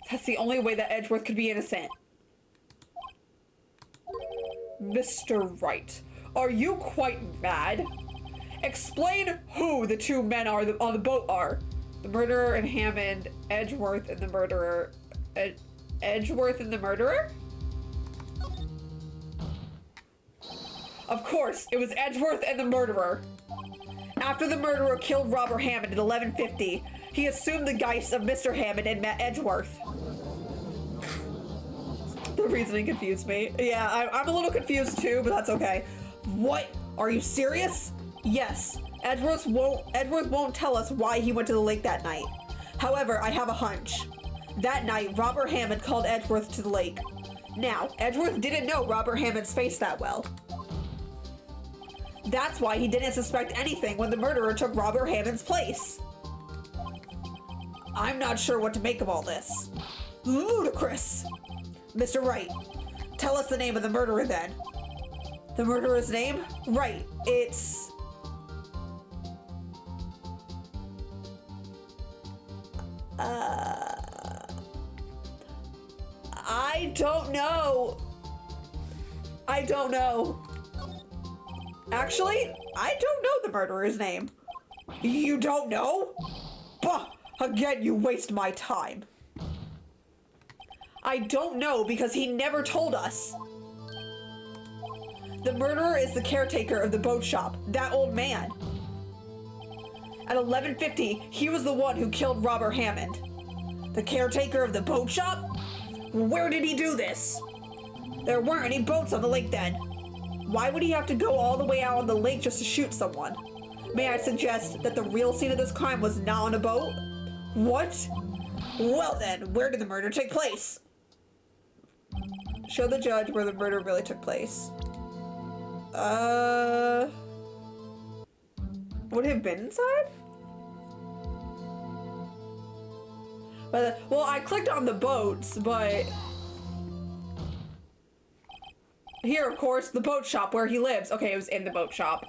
That's the only way that Edgeworth could be innocent. Mr. Wright, are you quite mad? Explain who the 2 men are on the boat are. The murderer and Hammond, Edgeworth and the murderer. Edgeworth and the murderer? Of course, it was Edgeworth and the murderer. After the murderer killed Robert Hammond at 11:50, he assumed the geist of Mr. Hammond and met Edgeworth. The reasoning confused me. Yeah, I'm a little confused too, but that's okay. What? Are you serious? Yes. Edgeworth won't tell us why he went to the lake that night. However, I have a hunch. That night, Robert Hammond called Edgeworth to the lake. Now, Edgeworth didn't know Robert Hammond's face that well. That's why he didn't suspect anything when the murderer took Robert Hammond's place. I'm not sure what to make of all this. Ludicrous! Mr. Wright, tell us the name of the murderer then. The murderer's name? Right, it's... I don't know. I don't know. Actually, I don't know the murderer's name. You don't know? Bah! Again, you waste my time. I don't know because he never told us. The murderer is the caretaker of the boat shop, that old man. At 11:50, he was the one who killed Robert Hammond. The caretaker of the boat shop? Where did he do this? There weren't any boats on the lake then. Why would he have to go all the way out on the lake just to shoot someone? May I suggest that the real scene of this crime was not on a boat? What? Well then, where did the murder take place? Show the judge where the murder really took place. Would it have been inside? Well, I clicked on the boats, but... Here, of course, the boat shop where he lives. Okay, it was in the boat shop.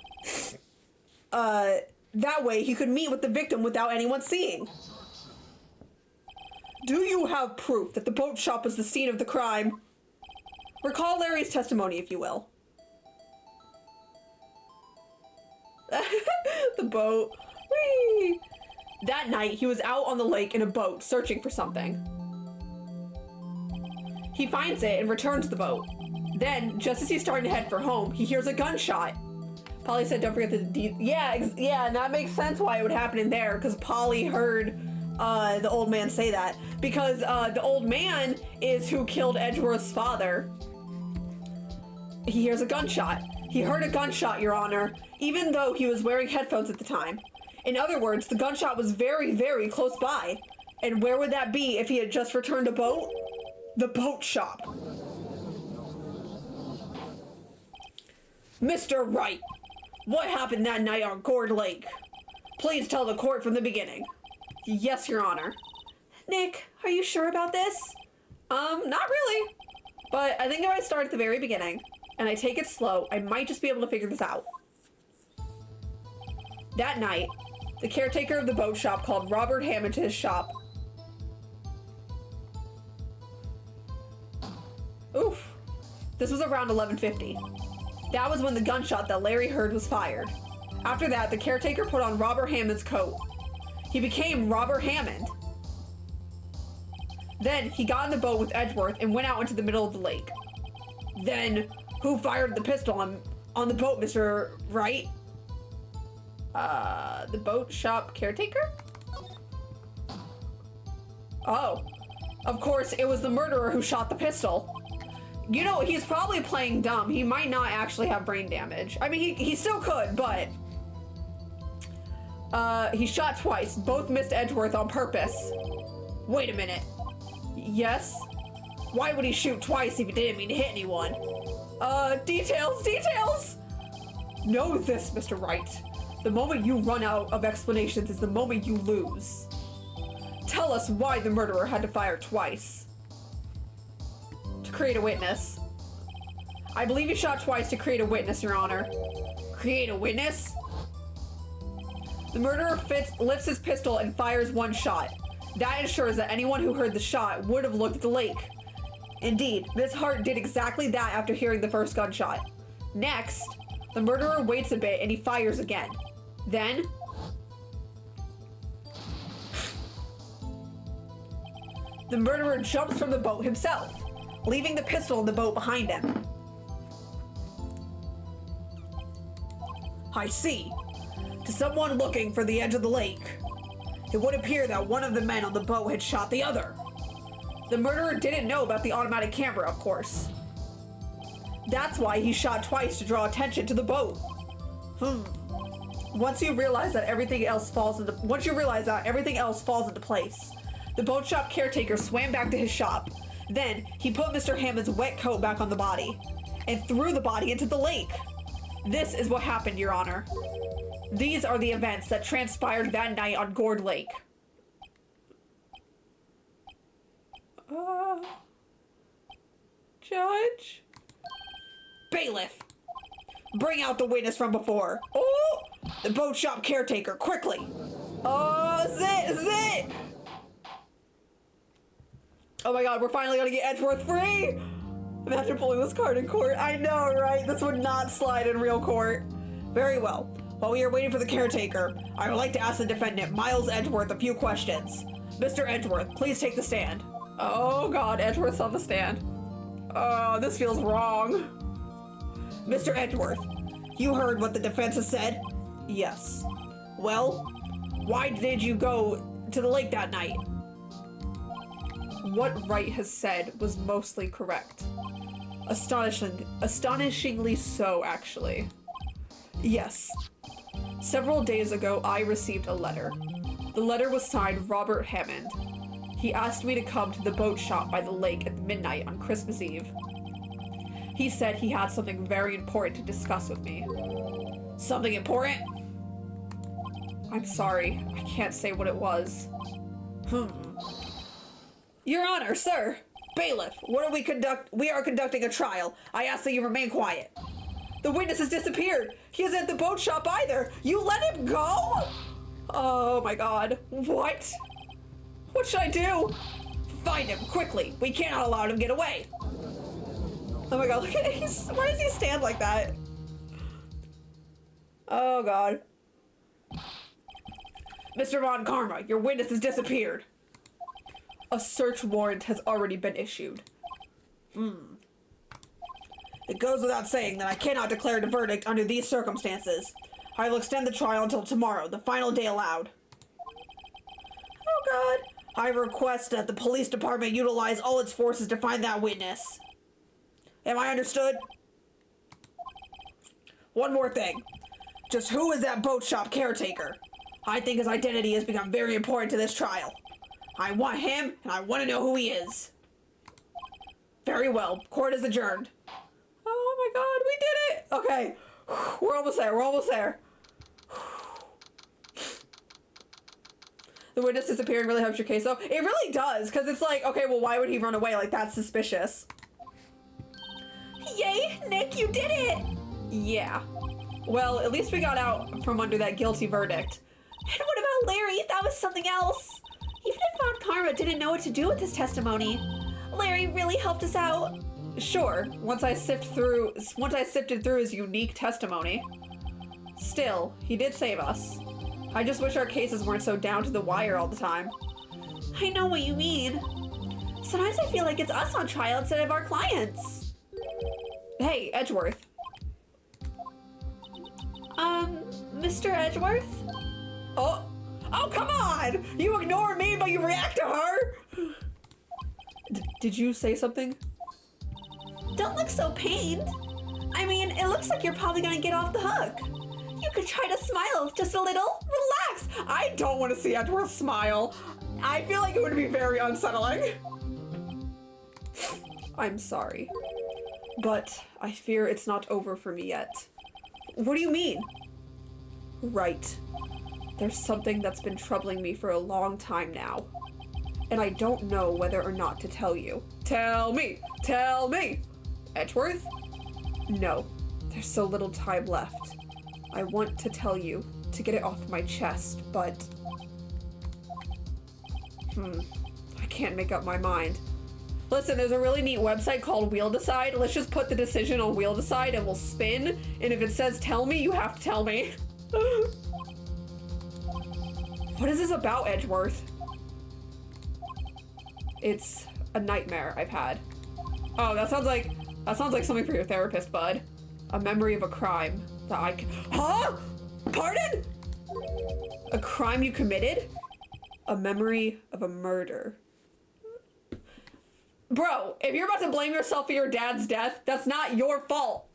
That way he could meet with the victim without anyone seeing. Do you have proof that the boat shop was the scene of the crime? Recall Larry's testimony, if you will. The boat. Whee! That night, he was out on the lake in a boat, searching for something. He finds it and returns the boat. Then, just as he's starting to head for home, he hears a gunshot. Polly said, don't forget the yeah, and that makes sense why it would happen in there, because Polly heard the old man say that. Because the old man is who killed Edgeworth's father. He hears a gunshot. He heard a gunshot, Your Honor, even though he was wearing headphones at the time. In other words, the gunshot was very, very close by. And where would that be if he had just returned a boat? The boat shop. Mr. Wright, what happened that night on Gourd Lake? Please tell the court from the beginning. Yes, Your Honor. Nick, are you sure about this? Not really. But I think if I start at the very beginning, and I take it slow, I might just be able to figure this out. That night, the caretaker of the boat shop called Robert Hammond to his shop. Oof. This was around 11:50. That was when the gunshot that Larry heard was fired. After that, the caretaker put on Robert Hammond's coat. He became Robert Hammond. Then, he got in the boat with Edgeworth and went out into the middle of the lake. Then, who fired the pistol on the boat, Mr. Wright? The boat shop caretaker? Oh. Of course, it was the murderer who shot the pistol. You know, he's probably playing dumb. He might not actually have brain damage. I mean, he still could, but... he shot twice. Both missed Edgeworth on purpose. Wait a minute. Yes? Why would he shoot twice if he didn't mean to hit anyone? Details! Know this, Mr. Wright. The moment you run out of explanations is the moment you lose. Tell us why the murderer had to fire twice. To create a witness. I believe he shot twice to create a witness, Your Honor. Create a witness? The murderer lifts his pistol and fires one shot. That ensures that anyone who heard the shot would have looked at the lake. Indeed, Miss Hart did exactly that after hearing the first gunshot. Next, the murderer waits a bit and he fires again. Then, the murderer jumps from the boat himself, leaving the pistol in the boat behind him. I see. To someone looking for the edge of the lake, it would appear that one of the men on the boat had shot the other. The murderer didn't know about the automatic camera, of course. That's why he shot twice to draw attention to the boat. Once you realize that everything else falls into place, the boat shop caretaker swam back to his shop. Then he put Mr. Hammond's wet coat back on the body and threw the body into the lake. This is what happened, Your Honor. These are the events that transpired that night on Gourd Lake. Judge? Bailiff! Bring out the witness from before. Oh! The boat shop caretaker, quickly! Oh, zit! Oh my god, we're finally gonna get Edgeworth free! Imagine pulling this card in court. I know, right? This would not slide in real court. Very well. While we are waiting for the caretaker, I would like to ask the defendant, Miles Edgeworth, a few questions. Mr. Edgeworth, please take the stand. Oh God, Edgeworth's on the stand. Oh, this feels wrong. Mr. Edgeworth, you heard what the defense has said? Yes. Well, why did you go to the lake that night? What Wright has said was mostly correct. Astonishingly so, actually. Yes. Several days ago, I received a letter. The letter was signed Robert Hammond. He asked me to come to the boat shop by the lake at midnight on Christmas Eve. He said he had something very important to discuss with me. Something important? I'm sorry, I can't say what it was. Your Honor, sir. Bailiff, we are conducting a trial. I ask that you remain quiet. The witness has disappeared. He isn't at the boat shop either. You let him go? Oh my God, what? What should I do? Find him, quickly. We cannot allow him to get away. Oh my God, look at him. Why does he stand like that? Oh God. Mr. Von Karma, your witness has disappeared. A search warrant has already been issued. It goes without saying that I cannot declare the verdict under these circumstances. I will extend the trial until tomorrow, the final day allowed. Oh God. I request that the police department utilize all its forces to find that witness. Am I understood? One more thing. Just who is that boat shop caretaker? I think his identity has become very important to this trial. I want him, and I want to know who he is. Very well. Court is adjourned. Oh my God, we did it! Okay, we're almost there, we're almost there. The witness disappearing really helps your case, though. It really does, because it's like, okay, well, why would he run away? Like, that's suspicious. Yay, Nick, you did it! Yeah. Well, at least we got out from under that guilty verdict. And what about Larry? That was something else. Even if Von Karma didn't know what to do with his testimony, Larry really helped us out. Sure, once I sifted through his unique testimony. Still, he did save us. I just wish our cases weren't so down to the wire all the time. I know what you mean. Sometimes I feel like it's us on trial instead of our clients. Hey, Edgeworth. Mr. Edgeworth? Oh, come on! You ignore me, but you react to her! Did you say something? Don't look so pained. I mean, it looks like you're probably gonna get off the hook. You could try to smile just a little. Relax. I don't want to see Edgeworth smile. I feel like it would be very unsettling. I'm sorry, but I fear it's not over for me yet. What do you mean? Right. There's something that's been troubling me for a long time now, and I don't know whether or not to tell you. Tell me! Tell me! Edgeworth? No, there's so little time left. I want to tell you, to get it off my chest, but... I can't make up my mind. Listen, there's a really neat website called Wheel Decide. Let's just put the decision on Wheel Decide and we'll spin, and if it says tell me, you have to tell me. What is this about, Edgeworth? It's a nightmare I've had. Oh, that sounds like something for your therapist, bud. A memory of a crime that I can— Huh? Pardon? A crime you committed? A memory of a murder. Bro, if you're about to blame yourself for your dad's death, that's not your fault.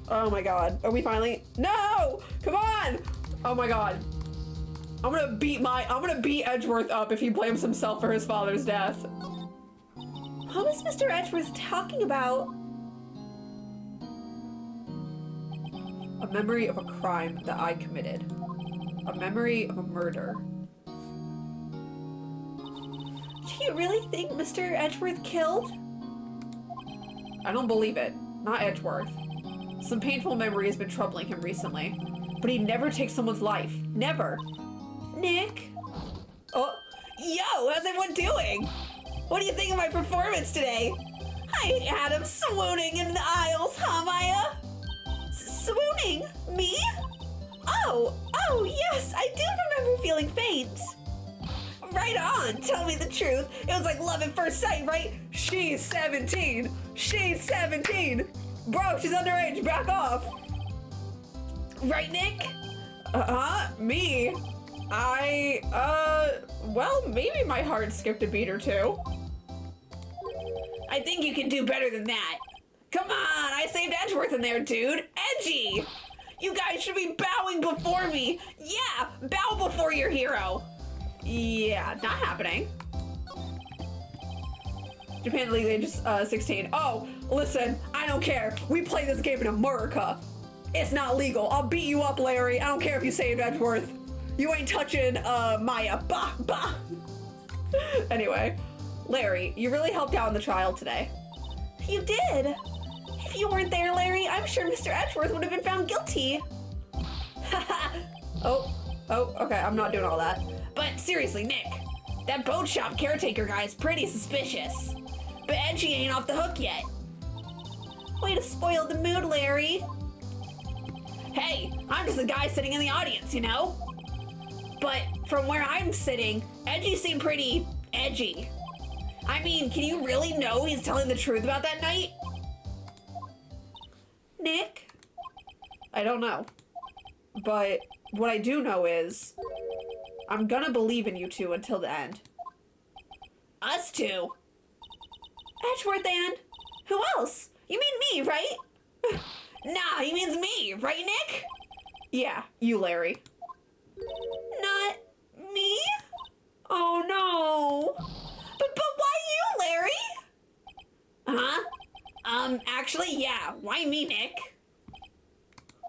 Oh my God, are we finally— No! Come on! Oh my God. I'm gonna beat Edgeworth up if he blames himself for his father's death. What was Mr. Edgeworth talking about? A memory of a crime that I committed. A memory of a murder. Do you really think Mr. Edgeworth killed? I don't believe it. Not Edgeworth. Some painful memory has been troubling him recently, but he'd never take someone's life. Never. Nick? Oh, yo, how's everyone doing? What do you think of my performance today? I had him swooning in the aisles, huh, Maya? Swooning? Me? Oh, yes, I do remember feeling faint. Right on. Tell me the truth. It was like love at first sight, right? She's 17. She's 17. Bro, she's underage. Back off. Right, Nick? Me? Well, maybe my heart skipped a beat or two. I think you can do better than that. Come on, I saved Edgeworth in there, dude. Edgy! You guys should be bowing before me. Yeah, bow before your hero. Yeah, not happening. Japan legal age 16. Oh, listen, I don't care. We play this game in America. It's not legal. I'll beat you up, Larry. I don't care if you saved Edgeworth. You ain't touching Maya. Bah, bah. Anyway, Larry, you really helped out in the trial today. You did. If you weren't there, Larry, I'm sure Mr. Edgeworth would have been found guilty. Oh, okay, I'm not doing all that. But seriously, Nick, that boat shop caretaker guy is pretty suspicious. But Edgy ain't off the hook yet. Way to spoil the mood, Larry. Hey, I'm just a guy sitting in the audience, you know? But from where I'm sitting, Edgy seemed pretty edgy. I mean, can you really know he's telling the truth about that night? Nick? I don't know. But what I do know is I'm gonna believe in you two until the end. Us two? Edgeworth and? Who else? You mean me, right? Nah, he means me, right, Nick? Yeah, you, Larry. Not me? Oh no. But why you, Larry? Huh? Actually, yeah. Why me, Nick?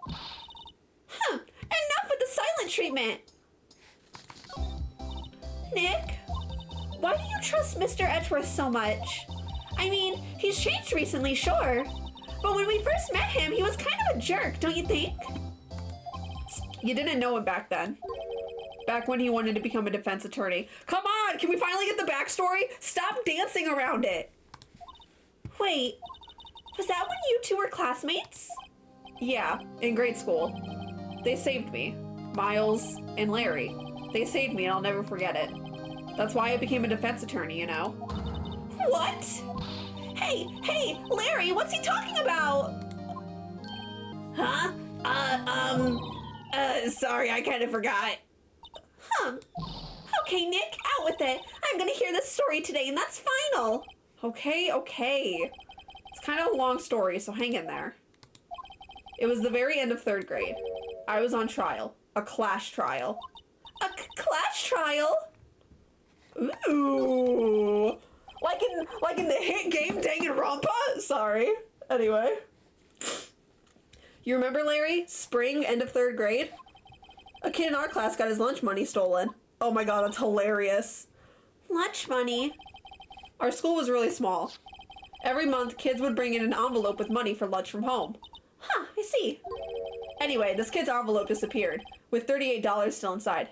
Huh. Enough with the silent treatment. Nick, why do you trust Mr. Edgeworth so much? I mean, he's changed recently, sure. But when we first met him, he was kind of a jerk, don't you think? You didn't know him back then. Back when he wanted to become a defense attorney. Come on, can we finally get the backstory? Stop dancing around it. Wait, was that when you two were classmates? Yeah, in grade school. They saved me. Miles and Larry. They saved me and I'll never forget it. That's why I became a defense attorney, you know? What? Hey, Larry, what's he talking about? Huh? Sorry, I kind of forgot. Huh. Okay, Nick, out with it. I'm gonna hear this story today, and that's final. Okay. It's kind of a long story, so hang in there. It was the very end of 3rd grade. I was on trial. A clash trial. A clash trial? Ooh. Like in the hit game Danganronpa? Sorry. Anyway. You remember, Larry? Spring, end of 3rd grade? A kid in our class got his lunch money stolen. Oh my god, that's hilarious. Lunch money? Our school was really small. Every month, kids would bring in an envelope with money for lunch from home. Huh, I see. Anyway, this kid's envelope disappeared, with $38 still inside.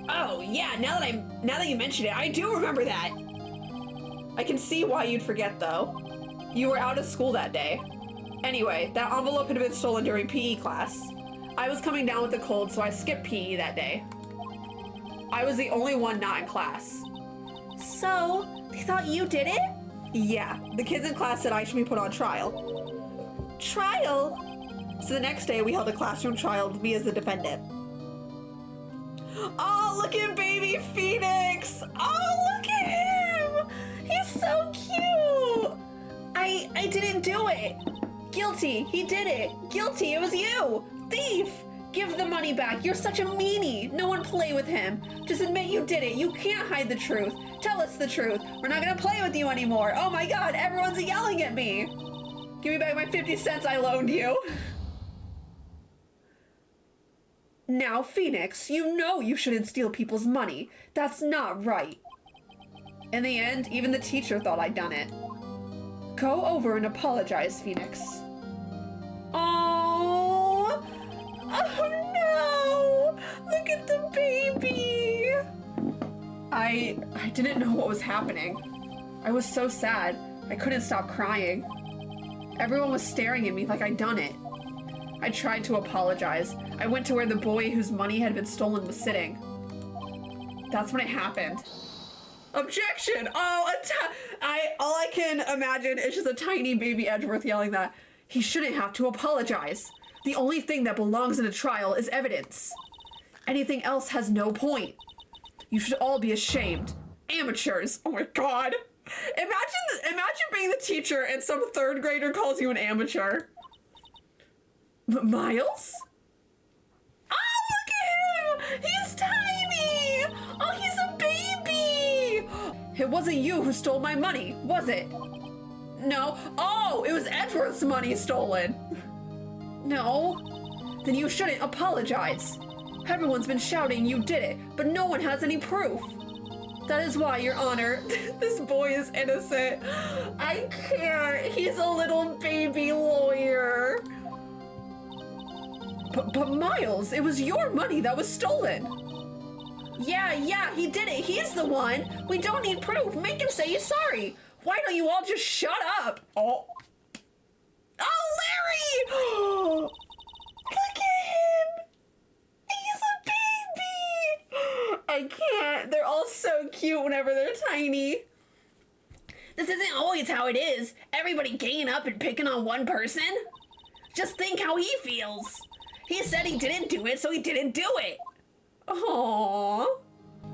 Oh, yeah, now that you mention it, I do remember that. I can see why you'd forget, though. You were out of school that day. Anyway, that envelope had been stolen during PE class. I was coming down with a cold, so I skipped PE that day. I was the only one not in class. So, they thought you did it? Yeah, the kids in class said I should be put on trial. Trial? So the next day, we held a classroom trial with me as the defendant. Oh, look at baby Phoenix! Oh, look at him! He's so cute! I didn't do it! Guilty, he did it! Guilty, it was you! Thief! Give the money back, you're such a meanie! No one play with him! Just admit you did it, you can't hide the truth! Tell us the truth! We're not gonna play with you anymore! Oh my god, everyone's yelling at me! Give me back my 50 cents I loaned you! Now, Phoenix, you know you shouldn't steal people's money. That's not right. In the end, even the teacher thought I'd done it. Go over and apologize, Phoenix. Oh! Oh no! Look at the baby! I didn't know what was happening. I was so sad, I couldn't stop crying. Everyone was staring at me like I'd done it. I tried to apologize. I went to where the boy whose money had been stolen was sitting. That's when it happened. Objection! Oh, all I can imagine is just a tiny baby Edgeworth yelling that. He shouldn't have to apologize. The only thing that belongs in a trial is evidence. Anything else has no point. You should all be ashamed. Amateurs. Oh my god. Imagine being the teacher and some third grader calls you an amateur. Miles? Oh, look at him! He's tiny! Oh, he's a baby! It wasn't you who stole my money, was it? No. Oh, it was Edgeworth's money stolen. No. Then you shouldn't apologize. Everyone's been shouting you did it, but no one has any proof. That is why, Your Honor, this boy is innocent. I can't. He's a little baby lawyer. But Miles, it was your money that was stolen. Yeah, he did it. He's the one. We don't need proof. Make him say he's sorry. Why don't you all just shut up? Oh, Larry! Look at him. He's a baby. I can't. They're all so cute whenever they're tiny. This isn't always how it is. Everybody ganging up and picking on one person. Just think how he feels. He said he didn't do it, so he didn't do it. Aww.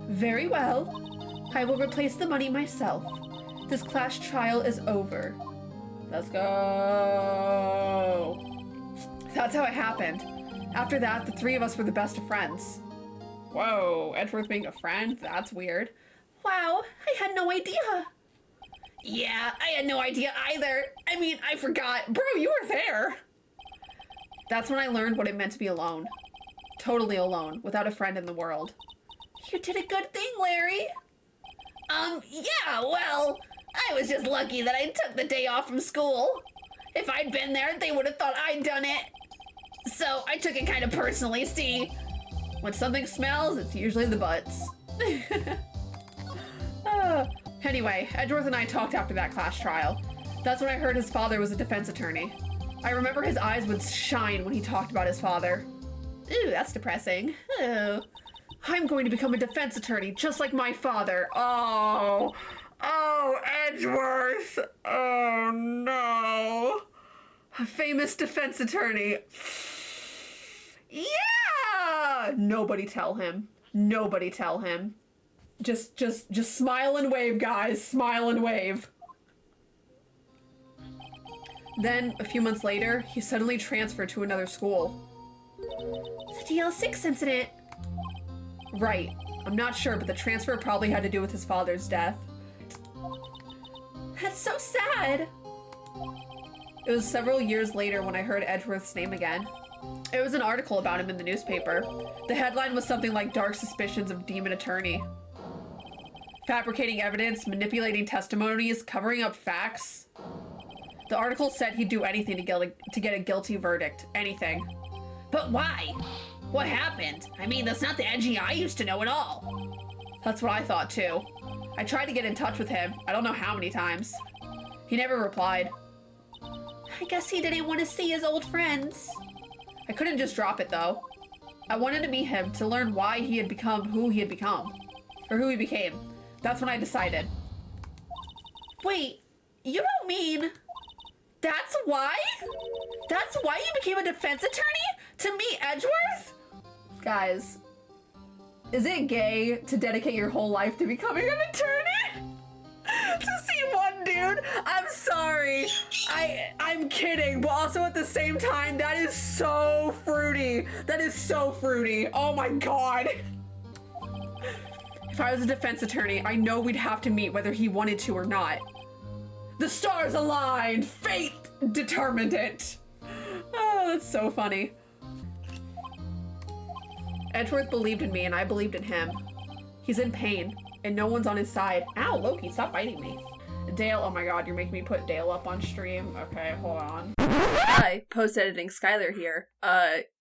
Very well. I will replace the money myself. This class trial is over. Let's go. That's how it happened. After that, the three of us were the best of friends. Whoa, Edgeworth being a friend? That's weird. Wow, I had no idea. Yeah, I had no idea either. I mean, I forgot. Bro, you were there. That's when I learned what it meant to be alone. Totally alone, without a friend in the world. You did a good thing, Larry. Yeah, well, I was just lucky that I took the day off from school. If I'd been there, they would have thought I'd done it. So I took it kind of personally, see? When something smells, it's usually the butts. Anyway, Edgeworth and I talked after that class trial. That's when I heard his father was a defense attorney. I remember his eyes would shine when he talked about his father. Ooh, that's depressing. Ooh. I'm going to become a defense attorney, just like my father. Oh, Edgeworth. Oh, no. A famous defense attorney. Yeah! Nobody tell him. Nobody tell him. Just smile and wave, guys. Smile and wave. Then, a few months later, he suddenly transferred to another school. The DL6 incident. Right. I'm not sure, but the transfer probably had to do with his father's death. That's so sad. It was several years later when I heard Edgeworth's name again. It was an article about him in the newspaper. The headline was something like Dark Suspicions of Demon Attorney. Fabricating evidence, manipulating testimonies, covering up facts. The article said he'd do anything to get a guilty verdict. Anything. But why? What happened? I mean, that's not the Edgy I used to know at all. That's what I thought too. I tried to get in touch with him. I don't know how many times. He never replied. I guess he didn't want to see his old friends. I couldn't just drop it though. I wanted to meet him to learn why he had become who he had become. Or who he became. That's when I decided. Wait, you don't mean... That's why? That's why you became a defense attorney? To meet Edgeworth? Guys, is it gay to dedicate your whole life to becoming an attorney? To see one dude? I'm sorry. I'm kidding, but also at the same time, that is so fruity. That is so fruity. Oh my god. If I was a defense attorney, I know we'd have to meet whether he wanted to or not. The stars aligned! Fate determined it! Oh, that's so funny. Edgeworth believed in me and I believed in him. He's in pain and no one's on his side. Ow, Loki, stop biting me. Dale, oh my god, you're making me put Dale up on stream. Okay, hold on. Hi, post-editing Skylar here.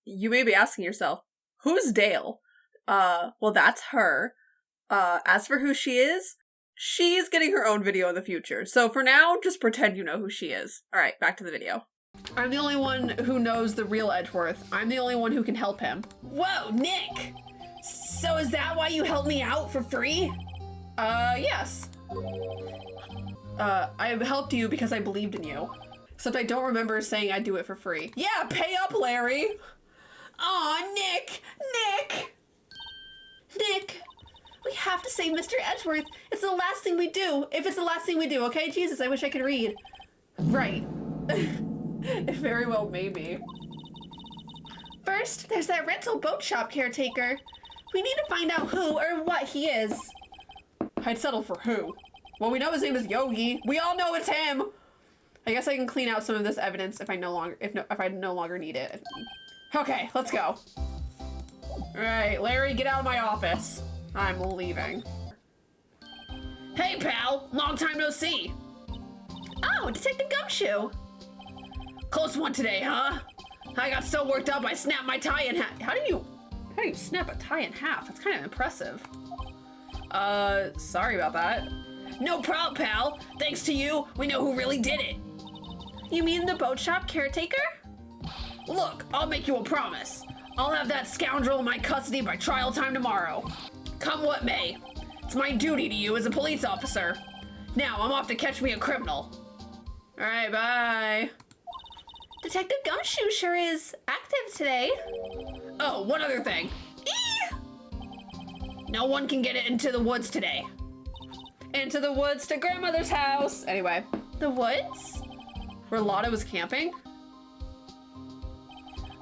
You may be asking yourself, who's Dale? Well, that's her. As for who she is, she's getting her own video in the future. So for now, just pretend you know who she is. Alright, back to the video. I'm the only one who knows the real Edgeworth. I'm the only one who can help him. Whoa, Nick! So is that why you helped me out for free? Yes. I helped you because I believed in you. Except I don't remember saying I'd do it for free. Yeah, pay up, Larry! Aw, Nick! Nick, we have to save Mr. Edgeworth. It's the last thing we do. If it's the last thing we do, okay? Jesus, I wish I could read. Right. It very well may be. First, there's that rental boat shop caretaker. We need to find out who or what he is. I'd settle for who. Well, we know his name is Yogi. We all know it's him. I guess I can clean out some of this evidence if I no longer need it. Okay, let's go. All right, Larry, get out of my office. I'm leaving. Hey, pal! Long time no see! Oh, Detective Gumshoe. Close one today, huh? I got so worked up I snapped my tie in half. How do you snap a tie in half? That's kind of impressive. Sorry about that. No problem, pal. Thanks to you, we know who really did it. You mean the boat shop caretaker? Look, I'll make you a promise. I'll have that scoundrel in my custody by trial time tomorrow. Come what may. It's my duty to you as a police officer. Now, I'm off to catch me a criminal. All right, bye. Detective Gumshoe sure is active today. Oh, one other thing. No one can get it into the woods today. Into the woods to grandmother's house. Anyway, the woods? Where Lotta was camping?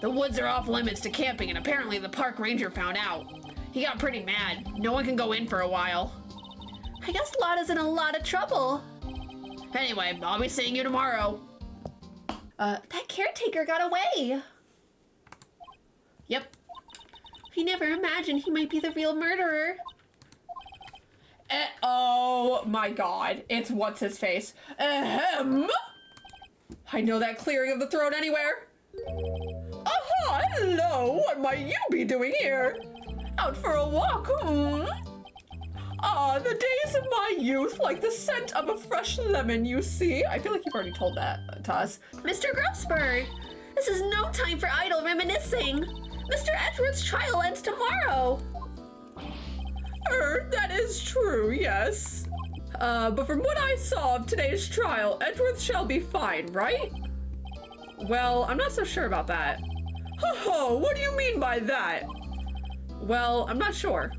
The woods are off limits to camping, and apparently the park ranger found out. He got pretty mad. No one can go in for a while. I guess Lotta's in a lot of trouble. Anyway, I'll be seeing you tomorrow. That caretaker got away. Yep. He never imagined he might be the real murderer. Oh my god, it's what's his face. Ahem. I know that clearing of the throat anywhere. Aha, hello, what might you be doing here? Out for a walk, Ah, the days of my youth, like the scent of a fresh lemon, you see. I feel like you've already told that to us. Mr. Grossberg, this is no time for idle reminiscing. Mr. Edgeworth's trial ends tomorrow. That is true, yes. But from what I saw of today's trial, Edgeworth shall be fine, right? Well, I'm not so sure about that. Ho-ho, what do you mean by that? Well, I'm not sure.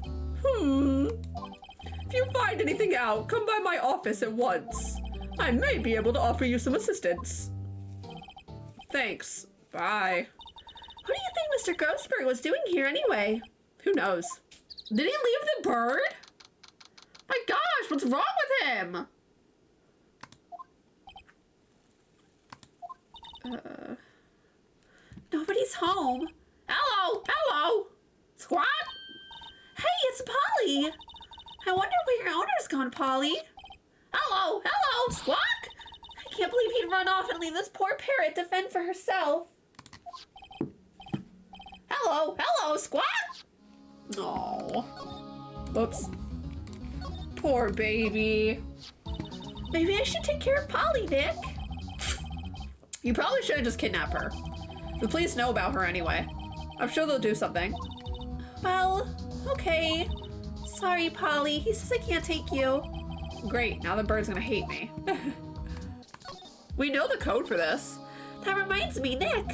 If you find anything out, come by my office at once. I may be able to offer you some assistance. Thanks. Bye. What do you think Mr. Grossberg was doing here anyway? Who knows? Did he leave the bird? My gosh, what's wrong with him? Nobody's home. Hello. Squat? Hey, it's Polly. I wonder where your owner's gone, Polly. Hello, Squawk! I can't believe he'd run off and leave this poor parrot to fend for herself. hello, Squat. No. Whoops. Poor baby. Maybe I should take care of Polly, Nick. You probably should have just kidnapped her. The police know about her anyway. I'm sure they'll do something. Well, okay. Sorry, Polly. He says I can't take you. Great, now the bird's gonna hate me. We know the code for this. That reminds me, Nick.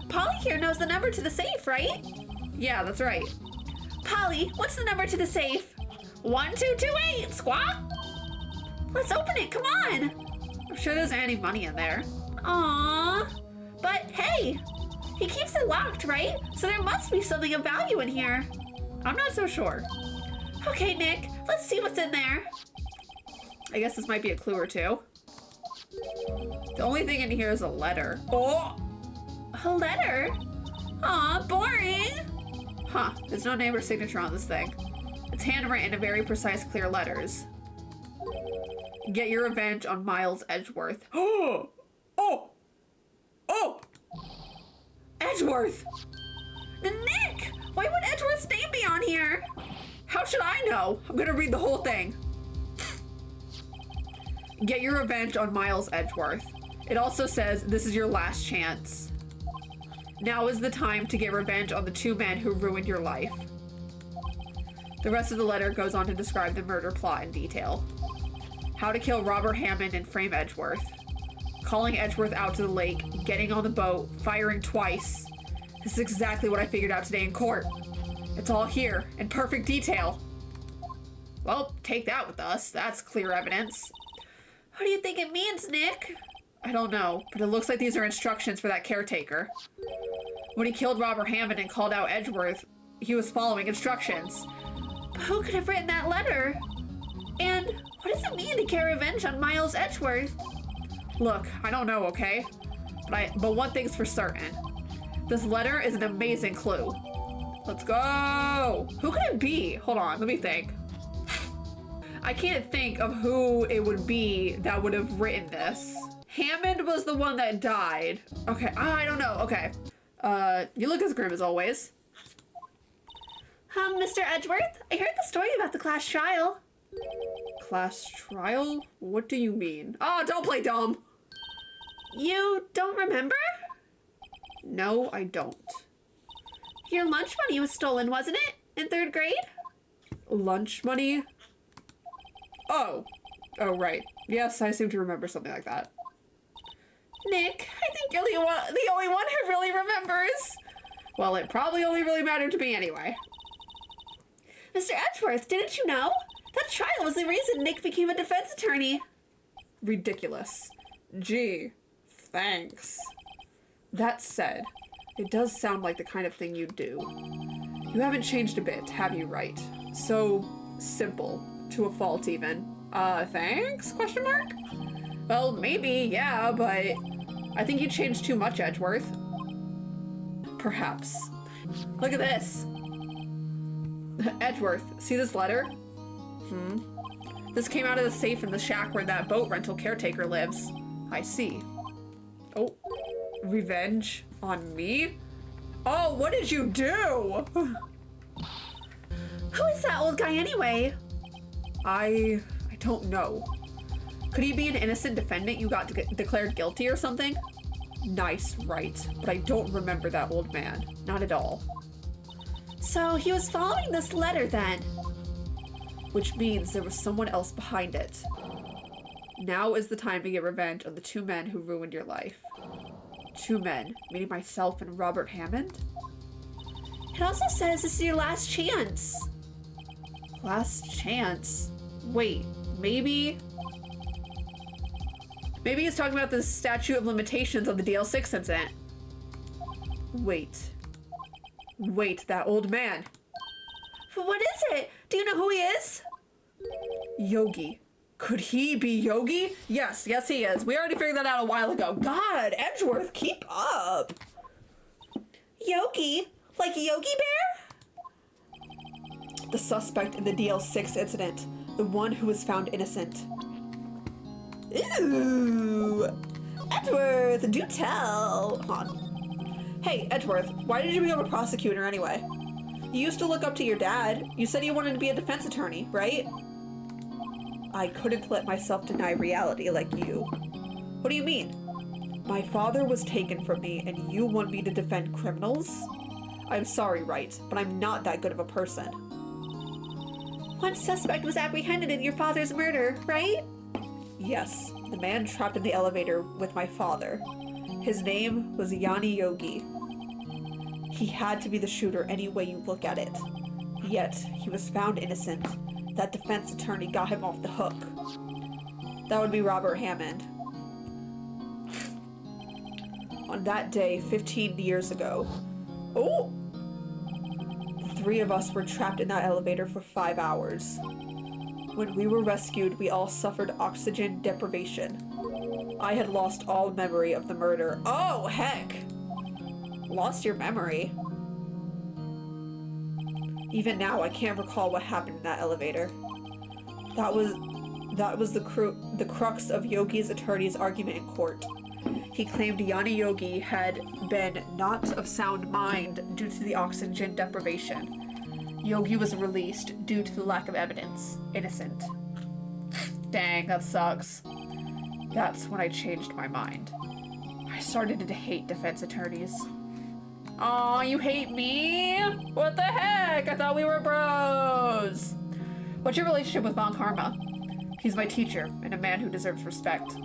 Polly here knows the number to the safe, right? Yeah, that's right. Polly, what's the number to the safe? 1228, Squawk! Let's open it, come on. I'm sure there's any money in there. Aww. But hey, he keeps it locked, right? So there must be something of value in here. I'm not so sure. Okay, Nick, let's see what's in there. I guess this might be a clue or two. The only thing in here is a letter. Oh! A letter? Aw, boring. Huh, there's no name or signature on this thing. It's handwritten in very precise, clear letters. Get your revenge on Miles Edgeworth. Oh! Edgeworth! Nick! Why would Edgeworth's name be on here? How should I know? I'm gonna read the whole thing. Get your revenge on Miles Edgeworth. It also says this is your last chance. Now is the time to get revenge on the two men who ruined your life. The rest of the letter goes on to describe the murder plot in detail. How to kill Robert Hammond and frame Edgeworth. Calling Edgeworth out to the lake, getting on the boat, firing twice. This is exactly what I figured out today in court. It's all here, in perfect detail. Well, take that with us. That's clear evidence. What do you think it means, Nick? I don't know, but it looks like these are instructions for that caretaker. When he killed Robert Hammond and called out Edgeworth, he was following instructions. But who could have written that letter? And what does it mean to get revenge on Miles Edgeworth? Look, I don't know, okay? But one thing's for certain. This letter is an amazing clue. Let's go! Who could it be? Hold on, let me think. I can't think of who it would be that would have written this. Hammond was the one that died. Okay, I don't know, okay. You look as grim as always. Mr. Edgeworth, I heard the story about the class trial. Class trial? What do you mean? Oh, don't play dumb! You don't remember? No, I don't. Your lunch money was stolen, wasn't it? In 3rd grade? Lunch money? Oh, right. Yes, I seem to remember something like that. Nick, I think you're the only one who really remembers. Well, it probably only really mattered to me anyway. Mr. Edgeworth, didn't you know? That trial was the reason Nick became a defense attorney. Ridiculous. Gee, thanks. That said, it does sound like the kind of thing you'd do. You haven't changed a bit, have you, right? So simple, to a fault even. Thanks? Question mark? Well, maybe, yeah, but I think you changed too much, Edgeworth. Perhaps. Look at this. Edgeworth, see this letter? This came out of the safe in the shack where that boat rental caretaker lives. I see. Oh, revenge on me? Oh, what did you do? Who is that old guy anyway? I don't know. Could he be an innocent defendant you got declared guilty or something? Nice, right. But I don't remember that old man. Not at all. So he was following this letter then? Which means there was someone else behind it. Now is the time to get revenge on the 2 men who ruined your life. 2 men, meaning myself and Robert Hammond? It also says this is your last chance. Last chance? Wait, maybe he's talking about the statute of limitations of the DL6 incident. Wait, that old man. What is it? Do you know who he is? Yogi. Could he be Yogi? Yes, he is. We already figured that out a while ago. God, Edgeworth, keep up. Yogi? Like Yogi Bear? The suspect in the DL6 incident. The one who was found innocent. Ooh. Edgeworth, do tell. Hold on. Hey, Edgeworth, why did you become a prosecutor anyway? You used to look up to your dad. You said you wanted to be a defense attorney, right? I couldn't let myself deny reality like you. What do you mean? My father was taken from me and you want me to defend criminals? I'm sorry, right, but I'm not that good of a person. One suspect was apprehended in your father's murder, right? Yes, the man trapped in the elevator with my father. His name was Yanni Yogi. He had to be the shooter any way you look at it. Yet, he was found innocent. That defense attorney got him off the hook. That would be Robert Hammond. On that day, 15 years ago. Oh! The 3 of us were trapped in that elevator for 5 hours. When we were rescued, we all suffered oxygen deprivation. I had lost all memory of the murder. Oh, heck! Lost your memory? Even now, I can't recall what happened in that elevator. That was the crux of Yogi's attorney's argument in court. He claimed Yanni Yogi had been not of sound mind due to the oxygen deprivation. Yogi was released due to the lack of evidence. Innocent. Dang, that sucks. That's when I changed my mind. I started to hate defense attorneys. Aw, you hate me? What the heck? I thought we were bros. What's your relationship with Von Karma? He's my teacher and a man who deserves respect.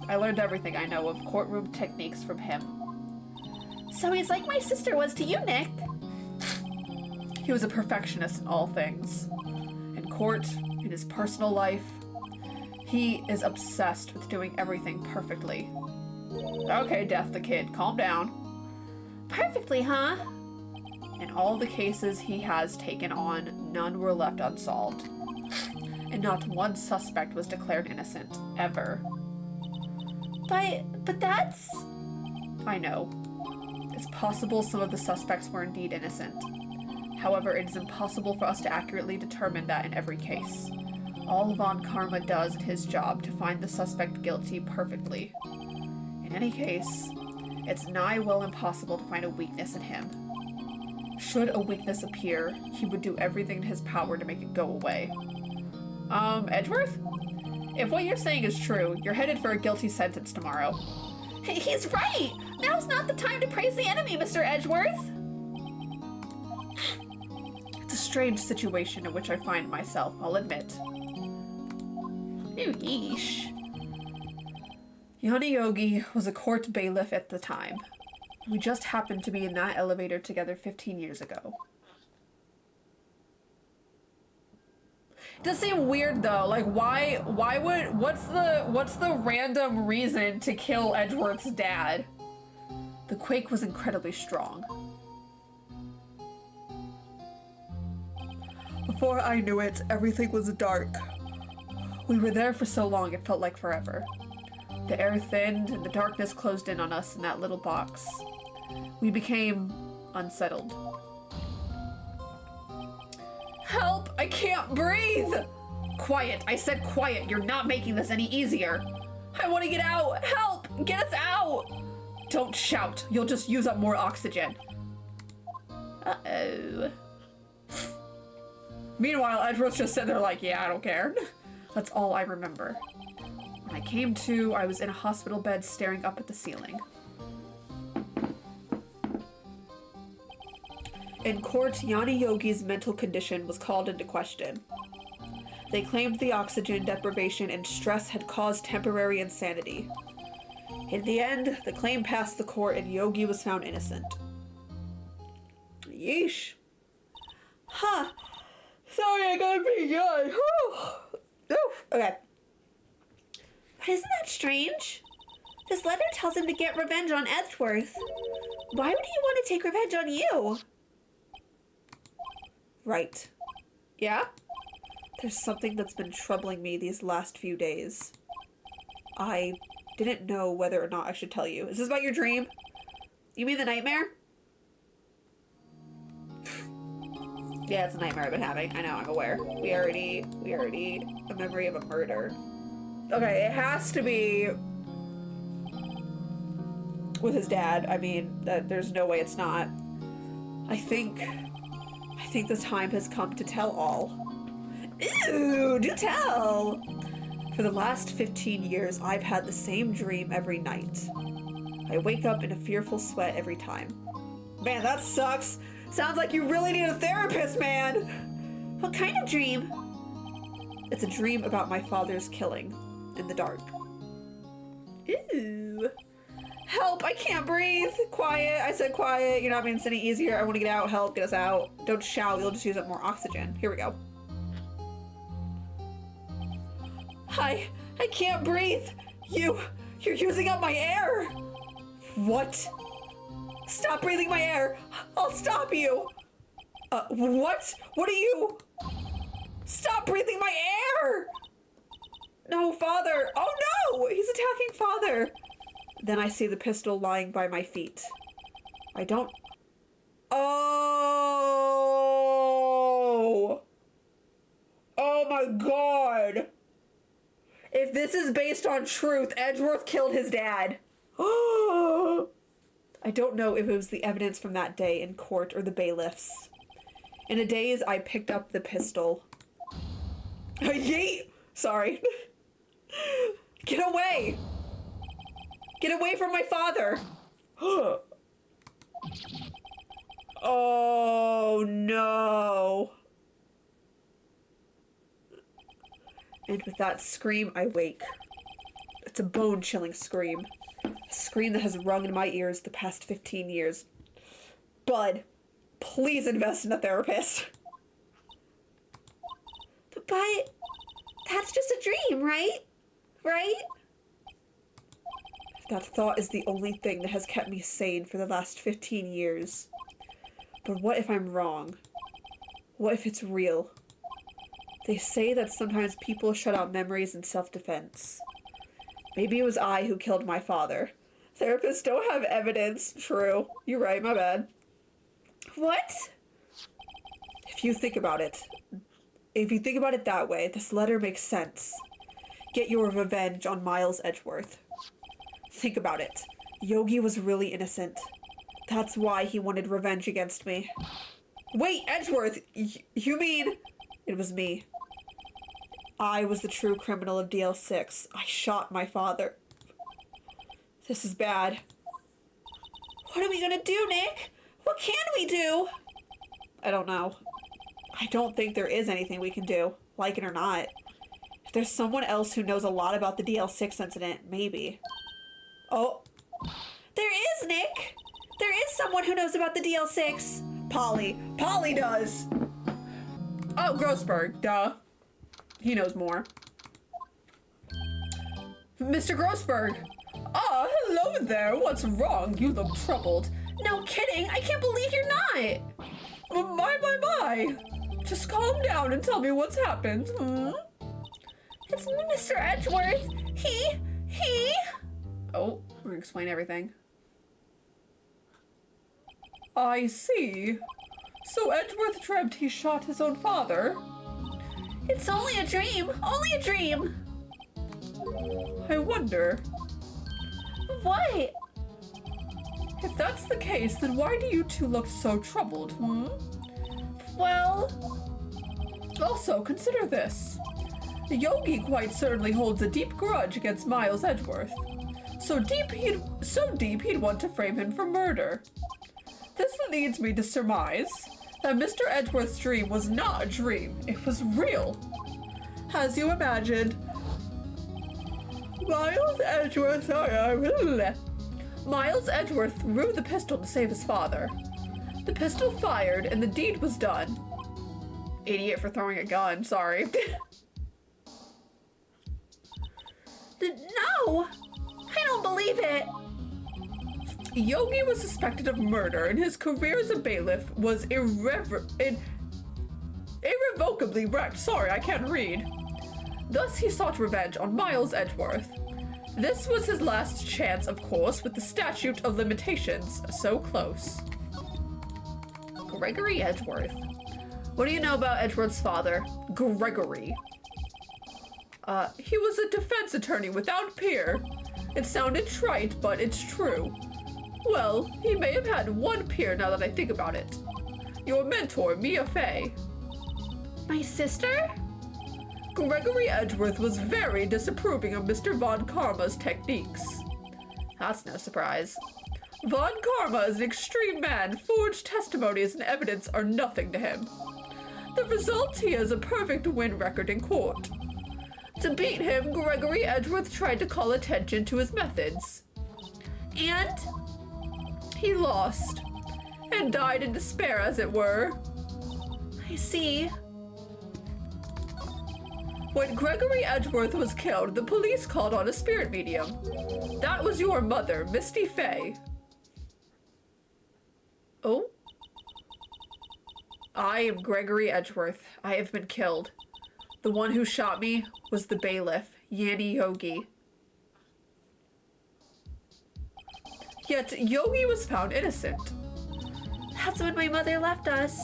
I learned everything I know of courtroom techniques from him. So he's like my sister was to you, Nick. He was a perfectionist in all things. In court, in his personal life, he is obsessed with doing everything perfectly. Okay, Death the Kid, calm down. Perfectly, huh? In all the cases he has taken on, none were left unsolved. And not one suspect was declared innocent, ever. But that's... I know. It's possible some of the suspects were indeed innocent. However, it is impossible for us to accurately determine that in every case. All Von Karma does in his job to find the suspect guilty perfectly. In any case, it's nigh well impossible to find a weakness in him. Should a weakness appear, he would do everything in his power to make it go away. Edgeworth? If what you're saying is true, you're headed for a guilty sentence tomorrow. He's right! Now's not the time to praise the enemy, Mr. Edgeworth! It's a strange situation in which I find myself, I'll admit. Ew, yeesh. Yanni Yogi was a court bailiff at the time. We just happened to be in that elevator together 15 years ago. It does seem weird though, like what's the random reason to kill Edgeworth's dad? The quake was incredibly strong. Before I knew it, everything was dark. We were there for so long it felt like forever. The air thinned and the darkness closed in on us in that little box. We became unsettled. Help! I can't breathe! Quiet, I said quiet. You're not making this any easier. I want to get out! Help! Get us out! Don't shout. You'll just use up more oxygen. Uh-oh. Meanwhile, Edgeworth's just sitting there like, yeah, I don't care. That's all I remember. When I came to, I was in a hospital bed staring up at the ceiling. In court, Yanni Yogi's mental condition was called into question. They claimed the oxygen deprivation and stress had caused temporary insanity. In the end, the claim passed the court and Yogi was found innocent. Yeesh. Huh. Sorry, I gotta be good. Oof. Okay. But isn't that strange? This letter tells him to get revenge on Edgeworth. Why would he want to take revenge on you? Right. Yeah? There's something that's been troubling me these last few days. I didn't know whether or not I should tell you. Is this about your dream? You mean the nightmare? Yeah, it's a nightmare I've been having. I know, I'm aware. We already a memory of a murder. Okay, it has to be with his dad. I mean, there's no way it's not. I think the time has come to tell all. Ew, do tell! For the last 15 years, I've had the same dream every night. I wake up in a fearful sweat every time. Man, that sucks! Sounds like you really need a therapist, man! What kind of dream? It's a dream about my father's killing in the dark. Ew. Help, I can't breathe! Quiet, I said quiet. You're not making this any easier. I want to get out. Help, get us out. Don't shout, you'll just use up more oxygen. Here we go. I can't breathe. You're using up my air. What? Stop breathing my air. I'll stop you. What? What are you? Stop breathing my air. No, father. Oh no, he's attacking father. Then I see the pistol lying by my feet. I don't... Oh! Oh my god! If this is based on truth, Edgeworth killed his dad. I don't know if it was the evidence from that day in court or the bailiffs. In a daze, I picked up the pistol. Yeet! Sorry. Get away! Get away from my father! Oh no. And with that scream, I wake. It's a bone-chilling scream. A scream that has rung in my ears the past 15 years. Bud, please invest in a therapist. But that's just a dream, right? Right? That thought is the only thing that has kept me sane for the last 15 years. But what if I'm wrong? What if it's real? They say that sometimes people shut out memories in self-defense. Maybe it was I who killed my father. Therapists don't have evidence. True. You're right, my bad. What? If you think about it that way, this letter makes sense. Get your revenge on Miles Edgeworth. Think about it. Yogi was really innocent. That's why he wanted revenge against me. Wait, Edgeworth! You mean... It was me. I was the true criminal of DL6. I shot my father. This is bad. What are we gonna do, Nick? What can we do? I don't know. I don't think there is anything we can do, like it or not. If there's someone else who knows a lot about the DL6 incident, maybe. Oh. There is, Nick! There is someone who knows about the DL6. Polly. Polly does! Oh, Grossberg, duh. He knows more. Mr. Grossberg! Ah, hello there. What's wrong? You look troubled. No kidding, I can't believe you're not! My. Just calm down and tell me what's happened. It's Mr. Edgeworth. He... Oh, we're gonna explain everything. I see. So Edgeworth dreamt he shot his own father? It's only a dream. Only a dream. I wonder. What? If that's the case, then why do you two look so troubled, Well... Also, consider this. Yogi quite certainly holds a deep grudge against Miles Edgeworth. So deep he'd want to frame him for murder. This leads me to surmise that Mr. Edgeworth's dream was not a dream, it was real. As you imagined, Miles Edgeworth threw the pistol to save his father. The pistol fired and the deed was done. Idiot for throwing a gun, sorry. No! I don't believe it! Yogi was suspected of murder and his career as a bailiff was irrevocably wrecked. Sorry, I can't read. Thus he sought revenge on Miles Edgeworth. This was his last chance, of course, with the statute of limitations so close. Gregory Edgeworth. What do you know about Edgeworth's father, Gregory? He was a defense attorney without peer. It sounded trite, but it's true. Well, he may have had one peer now that I think about it. Your mentor, Mia Fey. My sister? Gregory Edgeworth was very disapproving of Mr. Von Karma's techniques. That's no surprise. Von Karma is an extreme man. Forged testimonies and evidence are nothing to him. The result, he has a perfect win record in court. To beat him, Gregory Edgeworth tried to call attention to his methods. And? He lost, and died in despair, as it were. I see. When Gregory Edgeworth was killed, the police called on a spirit medium. That was your mother, Misty Fey. Oh? I am Gregory Edgeworth. I have been killed. The one who shot me was the bailiff, Yanni Yogi. Yet Yogi was found innocent. That's when my mother left us.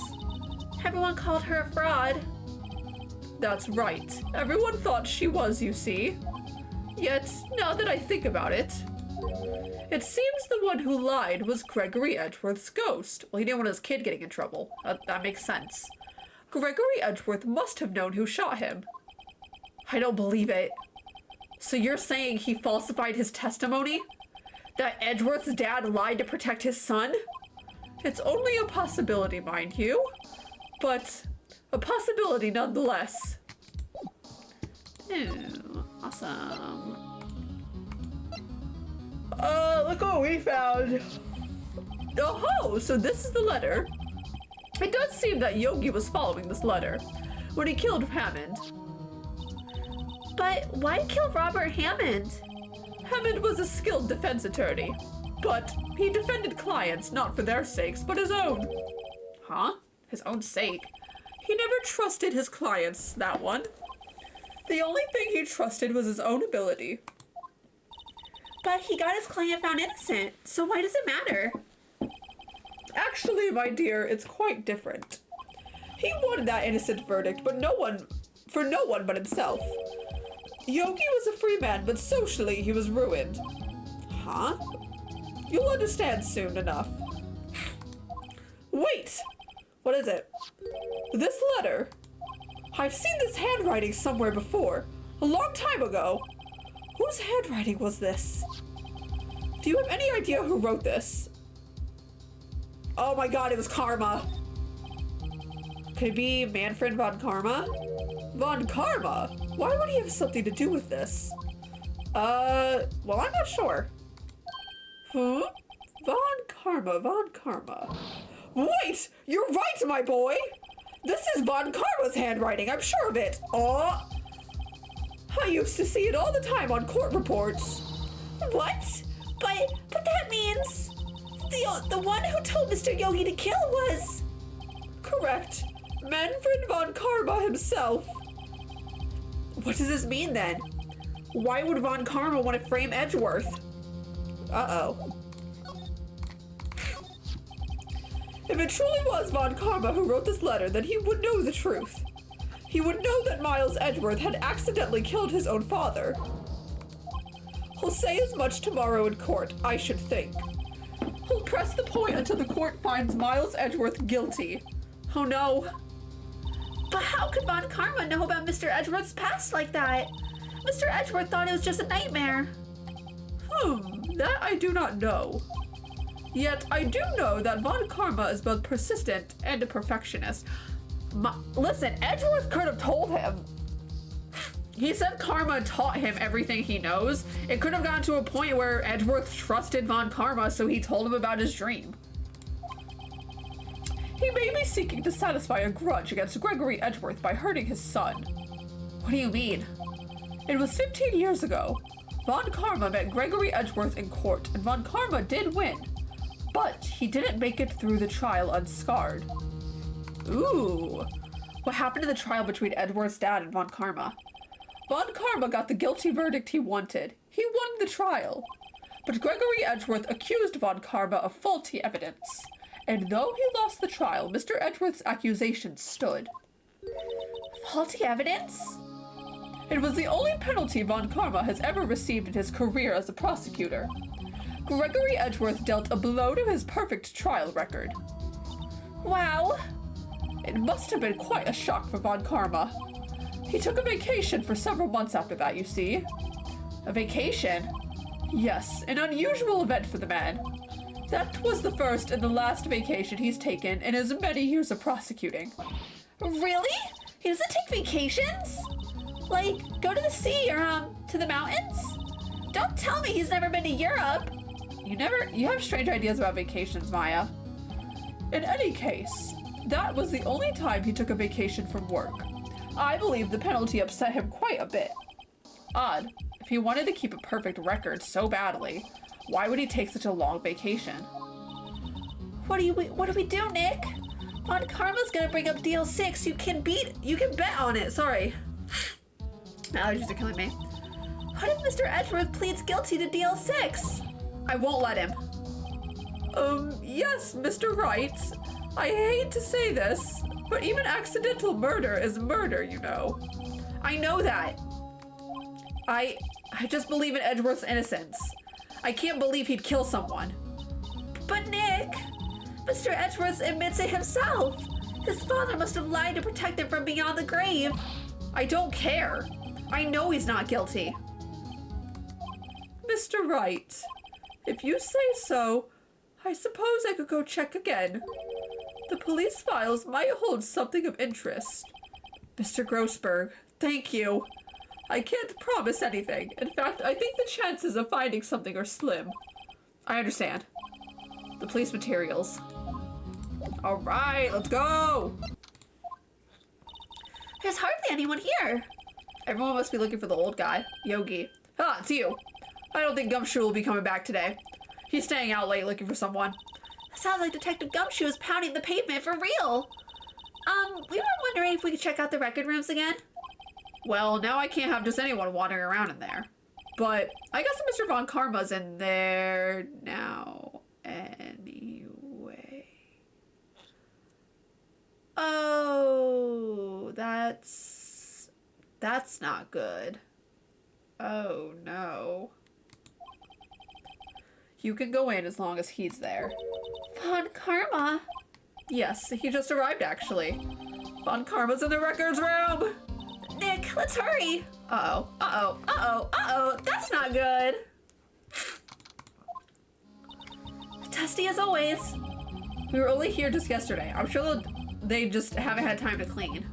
Everyone called her a fraud. That's right. Everyone thought she was, you see. Yet, now that I think about it, it seems the one who lied was Gregory Edgeworth's ghost. Well, he didn't want his kid getting in trouble. That makes sense. Gregory Edgeworth must have known who shot him. I don't believe it. So you're saying he falsified his testimony? That Edgeworth's dad lied to protect his son? It's only a possibility, mind you, but a possibility nonetheless. Ooh, awesome. Look what we found. Oh, so this is the letter. It does seem that Yogi was following this letter when he killed Hammond. But why kill Robert Hammond? Hammond was a skilled defense attorney, but he defended clients not for their sakes, but his own. Huh? His own sake? He never trusted his clients, that one. The only thing he trusted was his own ability. But he got his client found innocent, so why does it matter? Actually, my dear, it's quite different. He wanted that innocent verdict, but no one but himself. Yogi was a free man, but socially he was ruined. Huh? You'll understand soon enough. Wait! What is it? This letter. I've seen this handwriting somewhere before, a long time ago. Whose handwriting was this? Do you have any idea who wrote this? Oh my god, it was Karma. Could it be Manfred von Karma? Von Karma? Why would he have something to do with this? Well, I'm not sure. Huh? Von Karma. Wait! You're right, my boy! This is Von Karma's handwriting, I'm sure of it! Oh! I used to see it all the time on court reports. What? But that means... The one who told Mr. Yogi to kill was... Correct. Manfred von Karma himself. What does this mean then? Why would Von Karma want to frame Edgeworth? Uh-oh. If it truly was Von Karma who wrote this letter, then he would know the truth. He would know that Miles Edgeworth had accidentally killed his own father. He'll say as much tomorrow in court, I should think. He'll press the point until the court finds Miles Edgeworth guilty. Oh no. But how could Von Karma know about Mr. Edgeworth's past like that? Mr. Edgeworth thought it was just a nightmare. That I do not know. Yet I do know that Von Karma is both persistent and a perfectionist. Listen, Edgeworth could have told him. He said Karma taught him everything he knows. It could have gotten to a point where Edgeworth trusted Von Karma, so he told him about his dream. He may be seeking to satisfy a grudge against Gregory Edgeworth by hurting his son. What do you mean? It was 15 years ago. Von Karma met Gregory Edgeworth in court, and Von Karma did win. But he didn't make it through the trial unscarred. Ooh. What happened to the trial between Edgeworth's dad and Von Karma? Von Karma got the guilty verdict he wanted. He won the trial. But Gregory Edgeworth accused Von Karma of faulty evidence. And though he lost the trial, Mr. Edgeworth's accusations stood. Faulty evidence? It was the only penalty Von Karma has ever received in his career as a prosecutor. Gregory Edgeworth dealt a blow to his perfect trial record. Wow. It must have been quite a shock for Von Karma. He took a vacation for several months after that, you see. A vacation? Yes, an unusual event for the man. That was the first and the last vacation he's taken in his many years of prosecuting. Really? He doesn't take vacations? Like, go to the sea or, to the mountains? Don't tell me he's never been to Europe. You have strange ideas about vacations, Maya. In any case, that was the only time he took a vacation from work. I believe the penalty upset him quite a bit. Odd. If he wanted to keep a perfect record so badly, why would he take such a long vacation? What do we do, Nick? Von Karma's gonna bring up deal 6. You can bet on it. Sorry. Allergies are killing me. What if Mr. Edgeworth pleads guilty to deal 6? I won't let him. Yes, Mr. Wright. I hate to say this, but even accidental murder is murder, you know. I know that. I just believe in Edgeworth's innocence. I can't believe he'd kill someone. But Nick, Mr. Edgeworth admits it himself. His father must have lied to protect him from beyond the grave. I don't care. I know he's not guilty. Mr. Wright, if you say so, I suppose I could go check again. The police files might hold something of interest. Mr. Grossberg, thank you. I can't promise anything. In fact, I think the chances of finding something are slim. I understand. The police materials. All right, let's go. There's hardly anyone here. Everyone must be looking for the old guy, Yogi. Ah, it's you. I don't think Gumshoe will be coming back today. He's staying out late looking for someone. Sounds like Detective Gumshoe is pounding the pavement for real. We were wondering if we could check out the record rooms again. Well, now I can't have just anyone wandering around in there. But I guess Mr. Von Karma's in there now anyway. Oh, that's not good. Oh no. You can go in as long as he's there. Von Karma? Yes, he just arrived actually. Von Karma's in the records room! Nick, let's hurry! Uh-oh, uh-oh, uh-oh, uh-oh, that's not good! Dusty as always. We were only here just yesterday. I'm sure they just haven't had time to clean.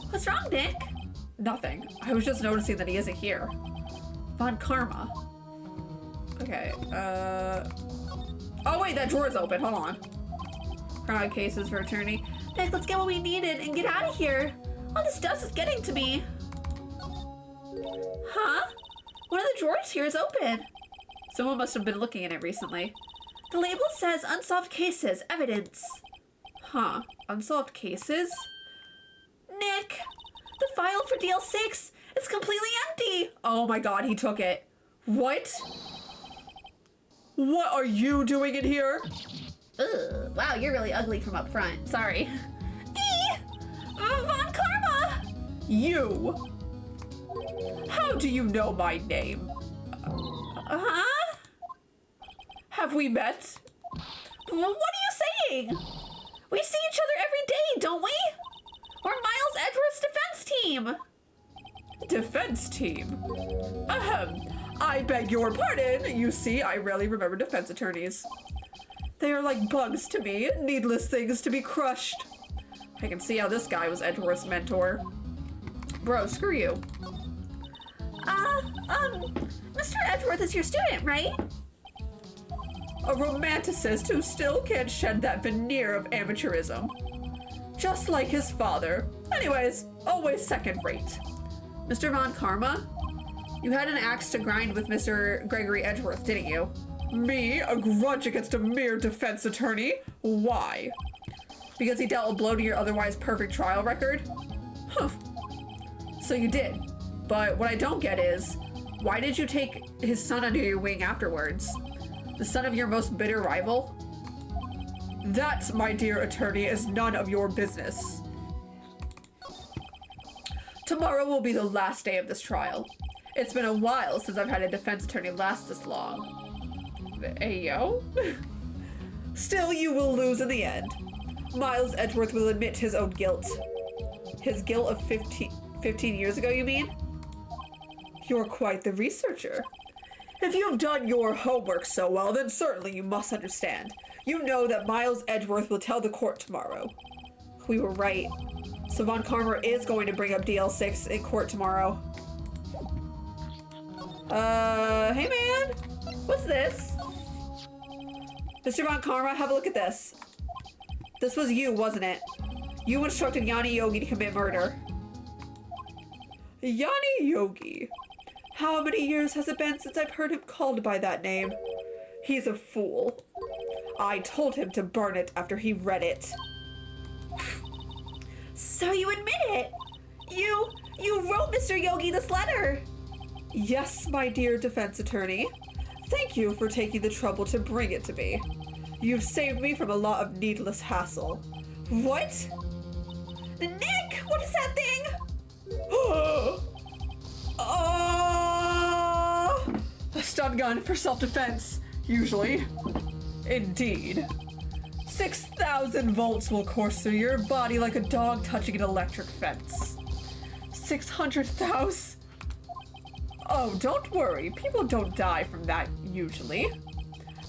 What's wrong, Nick? Nothing. I was just noticing that he isn't here. Von Karma. Okay, oh wait, that drawer's open, hold on. Crowd cases for attorney. Nick, let's get what we needed and get out of here. All this dust is getting to me. Huh? One of the drawers here is open. Someone must have been looking in it recently. The label says unsolved cases, evidence. Huh, unsolved cases? Nick, the file for DL6 is completely empty. Oh my god, he took it. What? What are you doing in here? Ugh, wow, you're really ugly from up front. Sorry. Von Karma! You! How do you know my name? Huh? Have we met? What are you saying? We see each other every day, don't we? We're Miles Edgeworth's defense team. Defense team? Ahem. I beg your pardon. You see, I rarely remember defense attorneys. They are like bugs to me, needless things to be crushed. I can see how this guy was Edgeworth's mentor. Bro, screw you. Mr. Edgeworth is your student, right? A romanticist who still can't shed that veneer of amateurism. Just like his father. Anyways, always second rate. Mr. Von Karma? You had an axe to grind with Mr. Gregory Edgeworth, didn't you? Me? A grudge against a mere defense attorney? Why? Because he dealt a blow to your otherwise perfect trial record? Huh. So you did. But what I don't get is, why did you take his son under your wing afterwards? The son of your most bitter rival? That, my dear attorney, is none of your business. Tomorrow will be the last day of this trial. It's been a while since I've had a defense attorney last this long. Ayo? Still, you will lose in the end. Miles Edgeworth will admit his own guilt. His guilt of 15 years ago, you mean? You're quite the researcher. If you've done your homework so well, then certainly you must understand. You know that Miles Edgeworth will tell the court tomorrow. We were right. So Von Karma is going to bring up DL6 in court tomorrow. Hey man, what's this? Mr. Von Karma, have a look at this. This was you, wasn't it? You instructed Yanni Yogi to commit murder. Yanni Yogi? How many years has it been since I've heard him called by that name? He's a fool. I told him to burn it after he read it. So you admit it? You wrote Mr. Yogi this letter? Yes, my dear defense attorney. Thank you for taking the trouble to bring it to me. You've saved me from a lot of needless hassle. What? Nick, what is that thing? A stun gun for self-defense, usually. Indeed. 6,000 volts will course through your body like a dog touching an electric fence. 600,000? Oh, don't worry. People don't die from that, usually.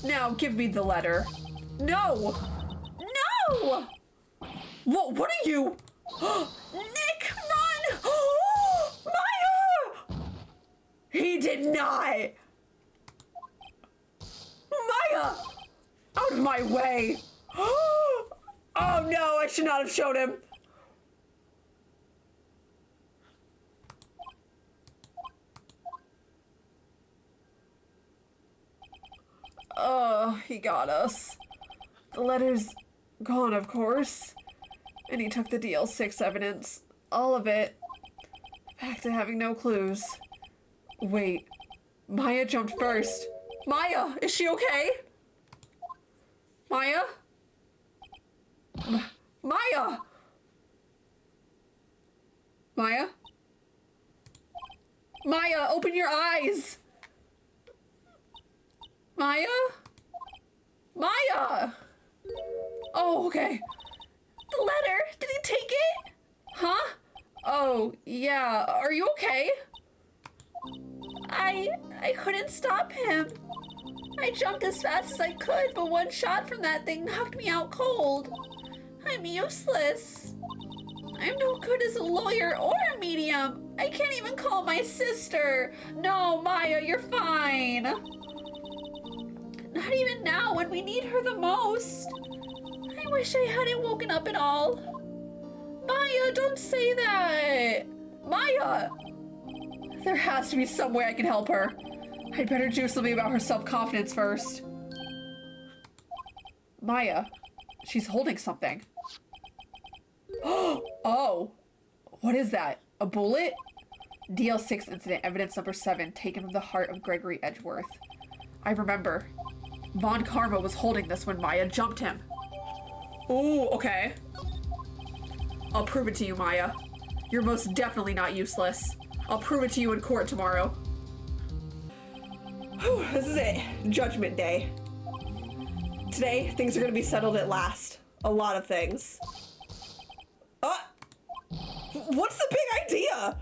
Now give me the letter. No! No! What are you? Nick, run! Maya! He did not! Maya! Out of my way! Oh no, I should not have shown him. Oh, he got us. The letter's gone, of course. And he took the DL6 evidence. All of it. Back to having no clues. Wait. Maya jumped first. Maya, is she okay? Maya? Maya! Maya? Maya, open your eyes! Maya? Maya! Oh, okay. The letter? Did he take it? Huh? Oh, yeah. Are you okay? I couldn't stop him. I jumped as fast as I could, but one shot from that thing knocked me out cold. I'm useless. I'm no good as a lawyer or a medium. I can't even call my sister. No, Maya, you're fine. Not even now when we need her the most. I wish I hadn't woken up at all. Maya, don't say that. Maya! There has to be some way I can help her. I'd better do something about her self-confidence first. Maya, she's holding something. Oh, what is that? A bullet? DL6 incident, evidence number 7, taken from the heart of Gregory Edgeworth. I remember. Von Karma was holding this when Maya jumped him. Ooh, okay. I'll prove it to you, Maya. You're most definitely not useless. I'll prove it to you in court tomorrow. Whew, this is it. Judgment Day. Today, things are gonna be settled at last. A lot of things. What's the big idea?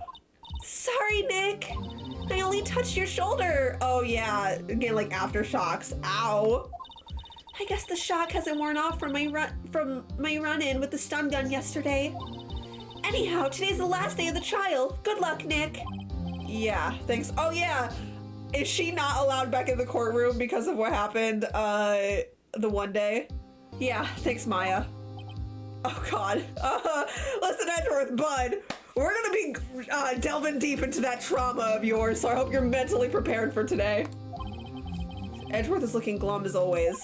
Sorry, Nick. I only touched your shoulder. Oh yeah, again, like aftershocks. Ow. I guess the shock hasn't worn off from my run-in with the stun gun yesterday. Anyhow, today's the last day of the trial. Good luck, Nick. Yeah, thanks. Oh yeah, is she not allowed back in the courtroom because of what happened the one day? Yeah, thanks, Maya. Oh god. Listen, Edgeworth, bud. We're gonna be delving deep into that trauma of yours, so I hope you're mentally prepared for today. Edgeworth is looking glum as always.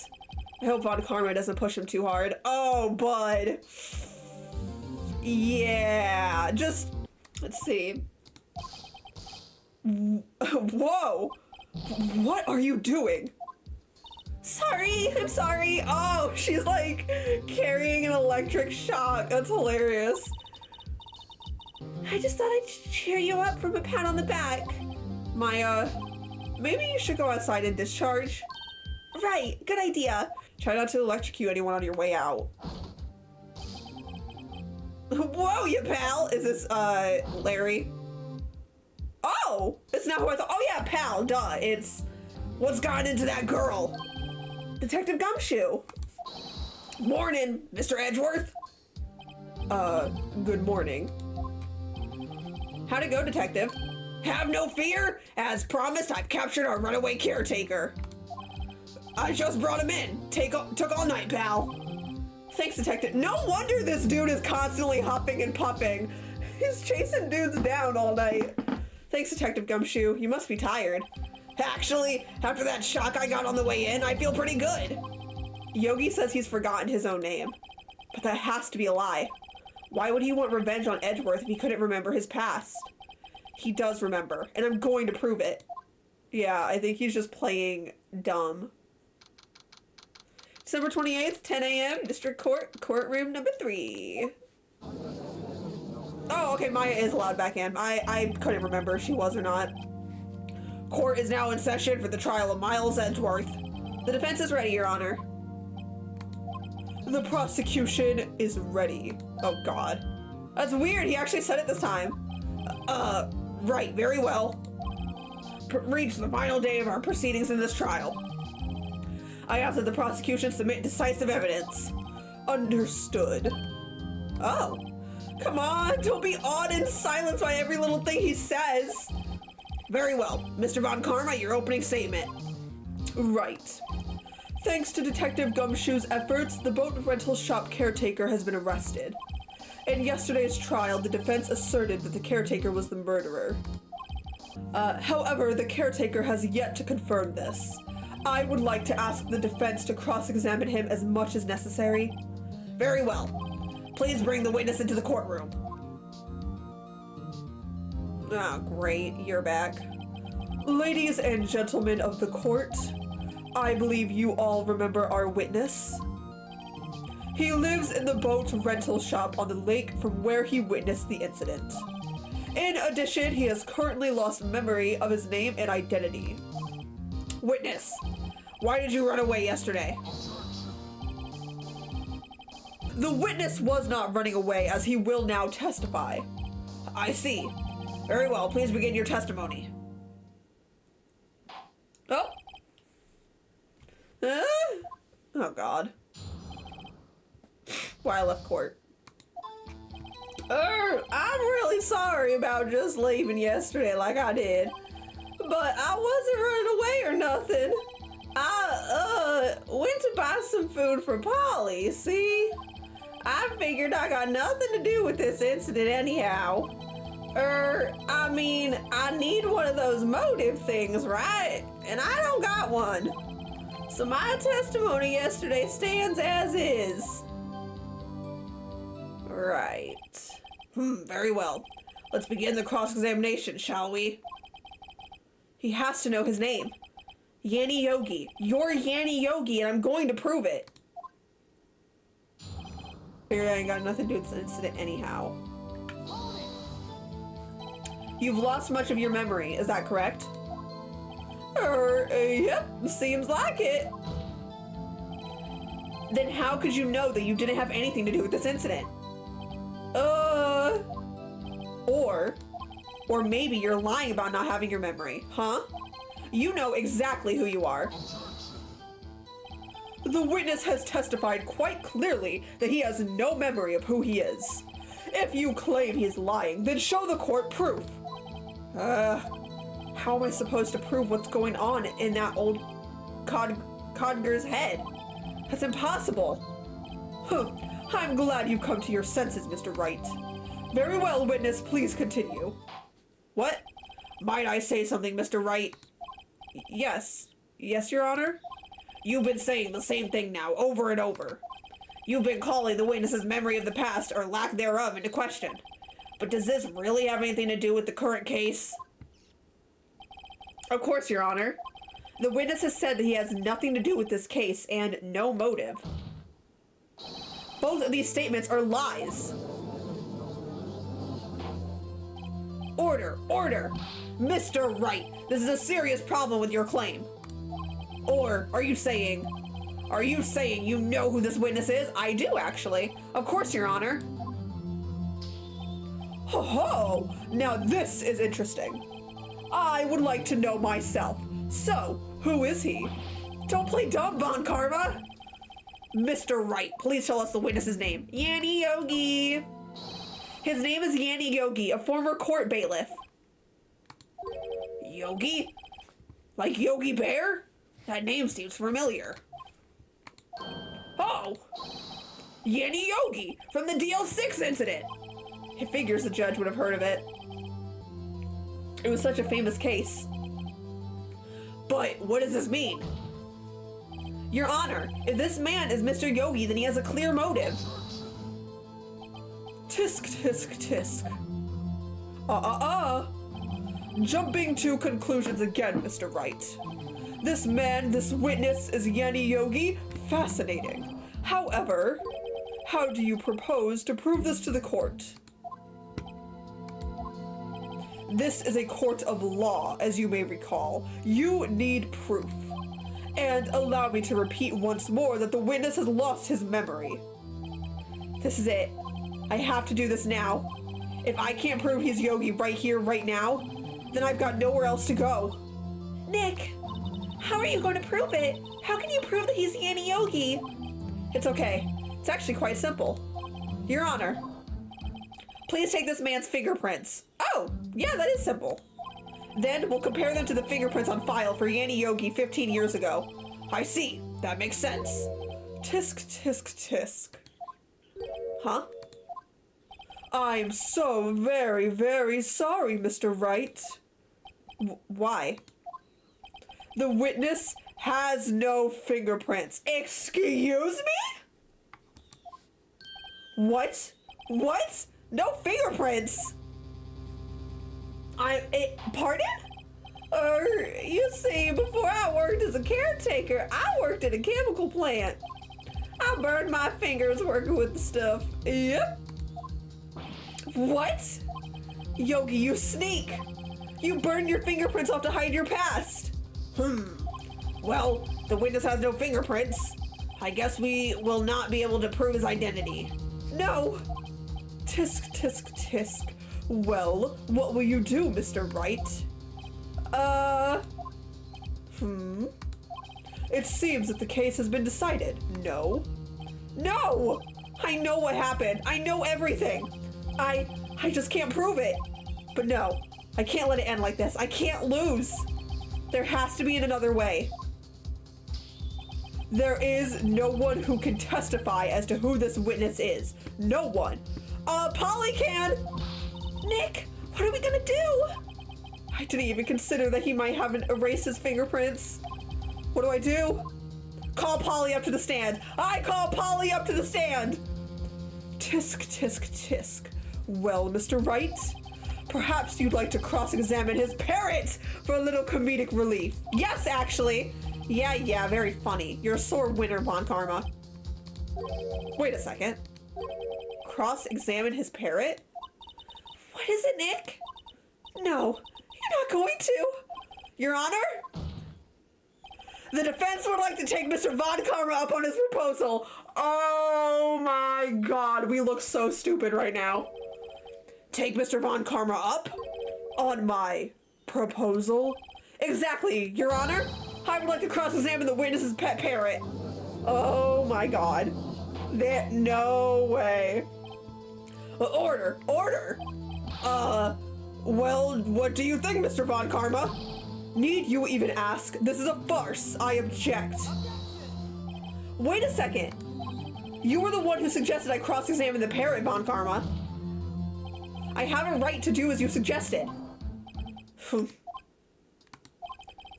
I hope Von Karma doesn't push him too hard. Oh, bud. Yeah, just, let's see. Whoa. What are you doing? Sorry, I'm sorry. Oh, she's like carrying an electric shock. That's hilarious. I just thought I'd cheer you up from a pat on the back. Maya, maybe you should go outside and discharge. Right, good idea. Try not to electrocute anyone on your way out. Whoa, you pal. Is this, Larry? Oh, it's not who I thought. Oh yeah, pal, duh. It's what's gotten into that girl. Detective Gumshoe. Morning, Mr. Edgeworth. Good morning. How'd it go, Detective? Have no fear. As promised, I've captured our runaway caretaker. I just brought him in. Took all night, pal. Thanks, Detective. No wonder this dude is constantly huffing and puffing. He's chasing dudes down all night. Thanks, Detective Gumshoe. You must be tired. Actually, after that shock I got on the way in, I feel pretty good. Yogi says he's forgotten his own name. But that has to be a lie. Why would he want revenge on Edgeworth if he couldn't remember his past? He does remember, and I'm going to prove it. Yeah, I think he's just playing dumb. December 28th, 10 a.m., District Court, courtroom number 3. Oh, okay, Maya is allowed back in. I couldn't remember if she was or not. Court is now in session for the trial of Miles Edgeworth. The defense is ready, Your Honor. The prosecution is ready. Oh, God. That's weird. He actually said it this time. Right. Very well. Reached the final day of our proceedings in this trial. I ask that the prosecution submit decisive evidence. Understood. Oh. Come on, don't be awed and silenced by every little thing he says. Very well. Mr. Von Karma, your opening statement. Right. Thanks to Detective Gumshoe's efforts, the boat rental shop caretaker has been arrested. In yesterday's trial, the defense asserted that the caretaker was the murderer. However, the caretaker has yet to confirm this. I would like to ask the defense to cross-examine him as much as necessary. Very well. Please bring the witness into the courtroom. Ah, great. You're back. Ladies and gentlemen of the court, I believe you all remember our witness. He lives in the boat rental shop on the lake from where he witnessed the incident. In addition, he has currently lost memory of his name and identity. Witness, why did you run away yesterday? The witness was not running away, as he will now testify. I see. Very well, please begin your testimony. Oh. Oh God. Why I left court. I'm really sorry about just leaving yesterday like I did. But I wasn't running away or nothing. I, went to buy some food for Polly, see? I figured I got nothing to do with this incident anyhow. I mean, I need one of those motive things, right? And I don't got one. So my testimony yesterday stands as is. Right. Very well. Let's begin the cross-examination, shall we? He has to know his name. Yanni Yogi. You're Yanni Yogi, and I'm going to prove it. Figured I ain't got nothing to do with this incident anyhow. You've lost much of your memory, is that correct? Yep, seems like it. Then how could you know that you didn't have anything to do with this incident? Or maybe you're lying about not having your memory, huh? You know exactly who you are. The witness has testified quite clearly that he has no memory of who he is. If you claim he's lying, then show the court proof. How am I supposed to prove what's going on in that old codger's head? That's impossible. I'm glad you've come to your senses, Mr. Wright. Very well, witness, please continue. What? Might I say something, Mr. Wright? Yes. Yes, Your Honor? You've been saying the same thing now, over and over. You've been calling the witness's memory of the past, or lack thereof, into question. But does this really have anything to do with the current case? Of course, Your Honor. The witness has said that he has nothing to do with this case, and no motive. Both of these statements are lies. Order, order! Mr. Wright, this is a serious problem with your claim. Or, are you saying you know who this witness is? I do, actually. Of course, Your Honor. Ho ho! Now this is interesting. I would like to know myself. So, who is he? Don't play dumb, Von Karma! Mr. Wright, please tell us the witness's name. Yanni Yogi! His name is Yanni Yogi, a former court bailiff. Yogi? Like Yogi Bear? That name seems familiar. Oh! Yanni Yogi, from the DL6 incident! It figures the judge would have heard of it. It was such a famous case. But what does this mean? Your Honor, if this man is Mr. Yogi, then he has a clear motive. Tisk, tisk, tisk. Jumping to conclusions again, Mr. Wright. This man, this witness, is Yanni Yogi. Fascinating. However, how do you propose to prove this to the court? This is a court of law, as you may recall. You need proof. And allow me to repeat once more that the witness has lost his memory. This is it. I have to do this now. If I can't prove he's Yogi right here, right now, then I've got nowhere else to go. Nick, How are you going to prove it? How can you prove that he's Yanni Yogi? It's okay. It's actually quite simple. Your Honor, please take this man's fingerprints. Oh, yeah, that is simple. Then we'll compare them to the fingerprints on file for Yanni Yogi 15 years ago. I see. That makes sense. Tisk, tisk, tisk. Huh? I'm so very, very sorry, Mr. Wright. Why? The witness has no fingerprints. Excuse me? What? What? No fingerprints? Pardon? You see, before I worked as a caretaker, I worked at a chemical plant. I burned my fingers working with the stuff. Yep. What? Yogi, you sneak! You burned your fingerprints off to hide your past. Well, the witness has no fingerprints. I guess we will not be able to prove his identity. No. Tisk, tisk, tisk. Well, what will you do, Mr. Wright? It seems that the case has been decided. No. No! I know what happened. I know everything. I just can't prove it. But no, I can't let it end like this. I can't lose. There has to be another way. There is no one who can testify as to who this witness is. No one. Polly can! Nick, what are we gonna do? I didn't even consider that he might have erased his fingerprints. What do I do? Call Polly up to the stand. I call Polly up to the stand. Tisk, tisk, tisk. Well, Mr. Wright, perhaps you'd like to cross-examine his parrot for a little comedic relief. Yes, actually. Yeah, very funny. You're a sore winner, Von Karma. Wait a second. Cross-examine his parrot? What is it, Nick? No, you're not going to. Your Honor? The defense would like to take Mr. Von Karma up on his proposal. Oh my god, we look so stupid right now. Take Mr. Von Karma up on my proposal? Exactly, Your Honor. I would like to cross-examine the witness's pet parrot. Oh my god. No way. Order. Well, what do you think, Mr. Von Karma? Need you even ask? This is a farce. I object. Wait a second. You were the one who suggested I cross-examine the parrot, Von Karma. I have a right to do as you suggested.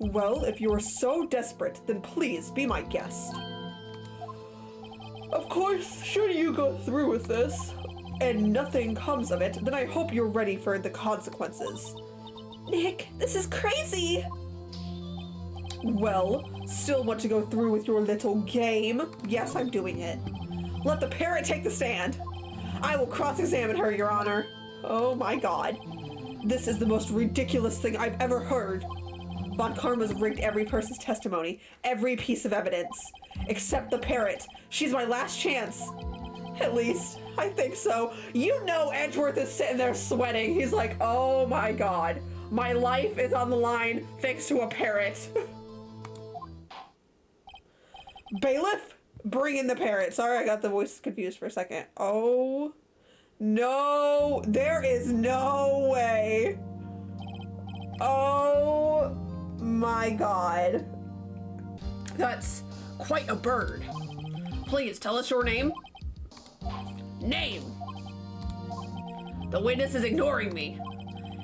Well, if you are so desperate, then please be my guest. Of course, should you go through with this, and nothing comes of it, then I hope you're ready for the consequences. Nick, this is crazy! Well, still want to go through with your little game? Yes, I'm doing it. Let the parrot take the stand. I will cross-examine her, Your Honor. Oh my god. This is the most ridiculous thing I've ever heard. Von Karma's rigged every person's testimony, every piece of evidence, except the parrot. She's my last chance. At least, I think so. You know Edgeworth is sitting there sweating. He's like, oh my god. My life is on the line thanks to a parrot. Bailiff, bring in the parrot. Sorry, I got the voice confused for a second. Oh, no. There is no way. Oh my god. That's quite a bird. Please tell us your name. Name. The witness is ignoring me.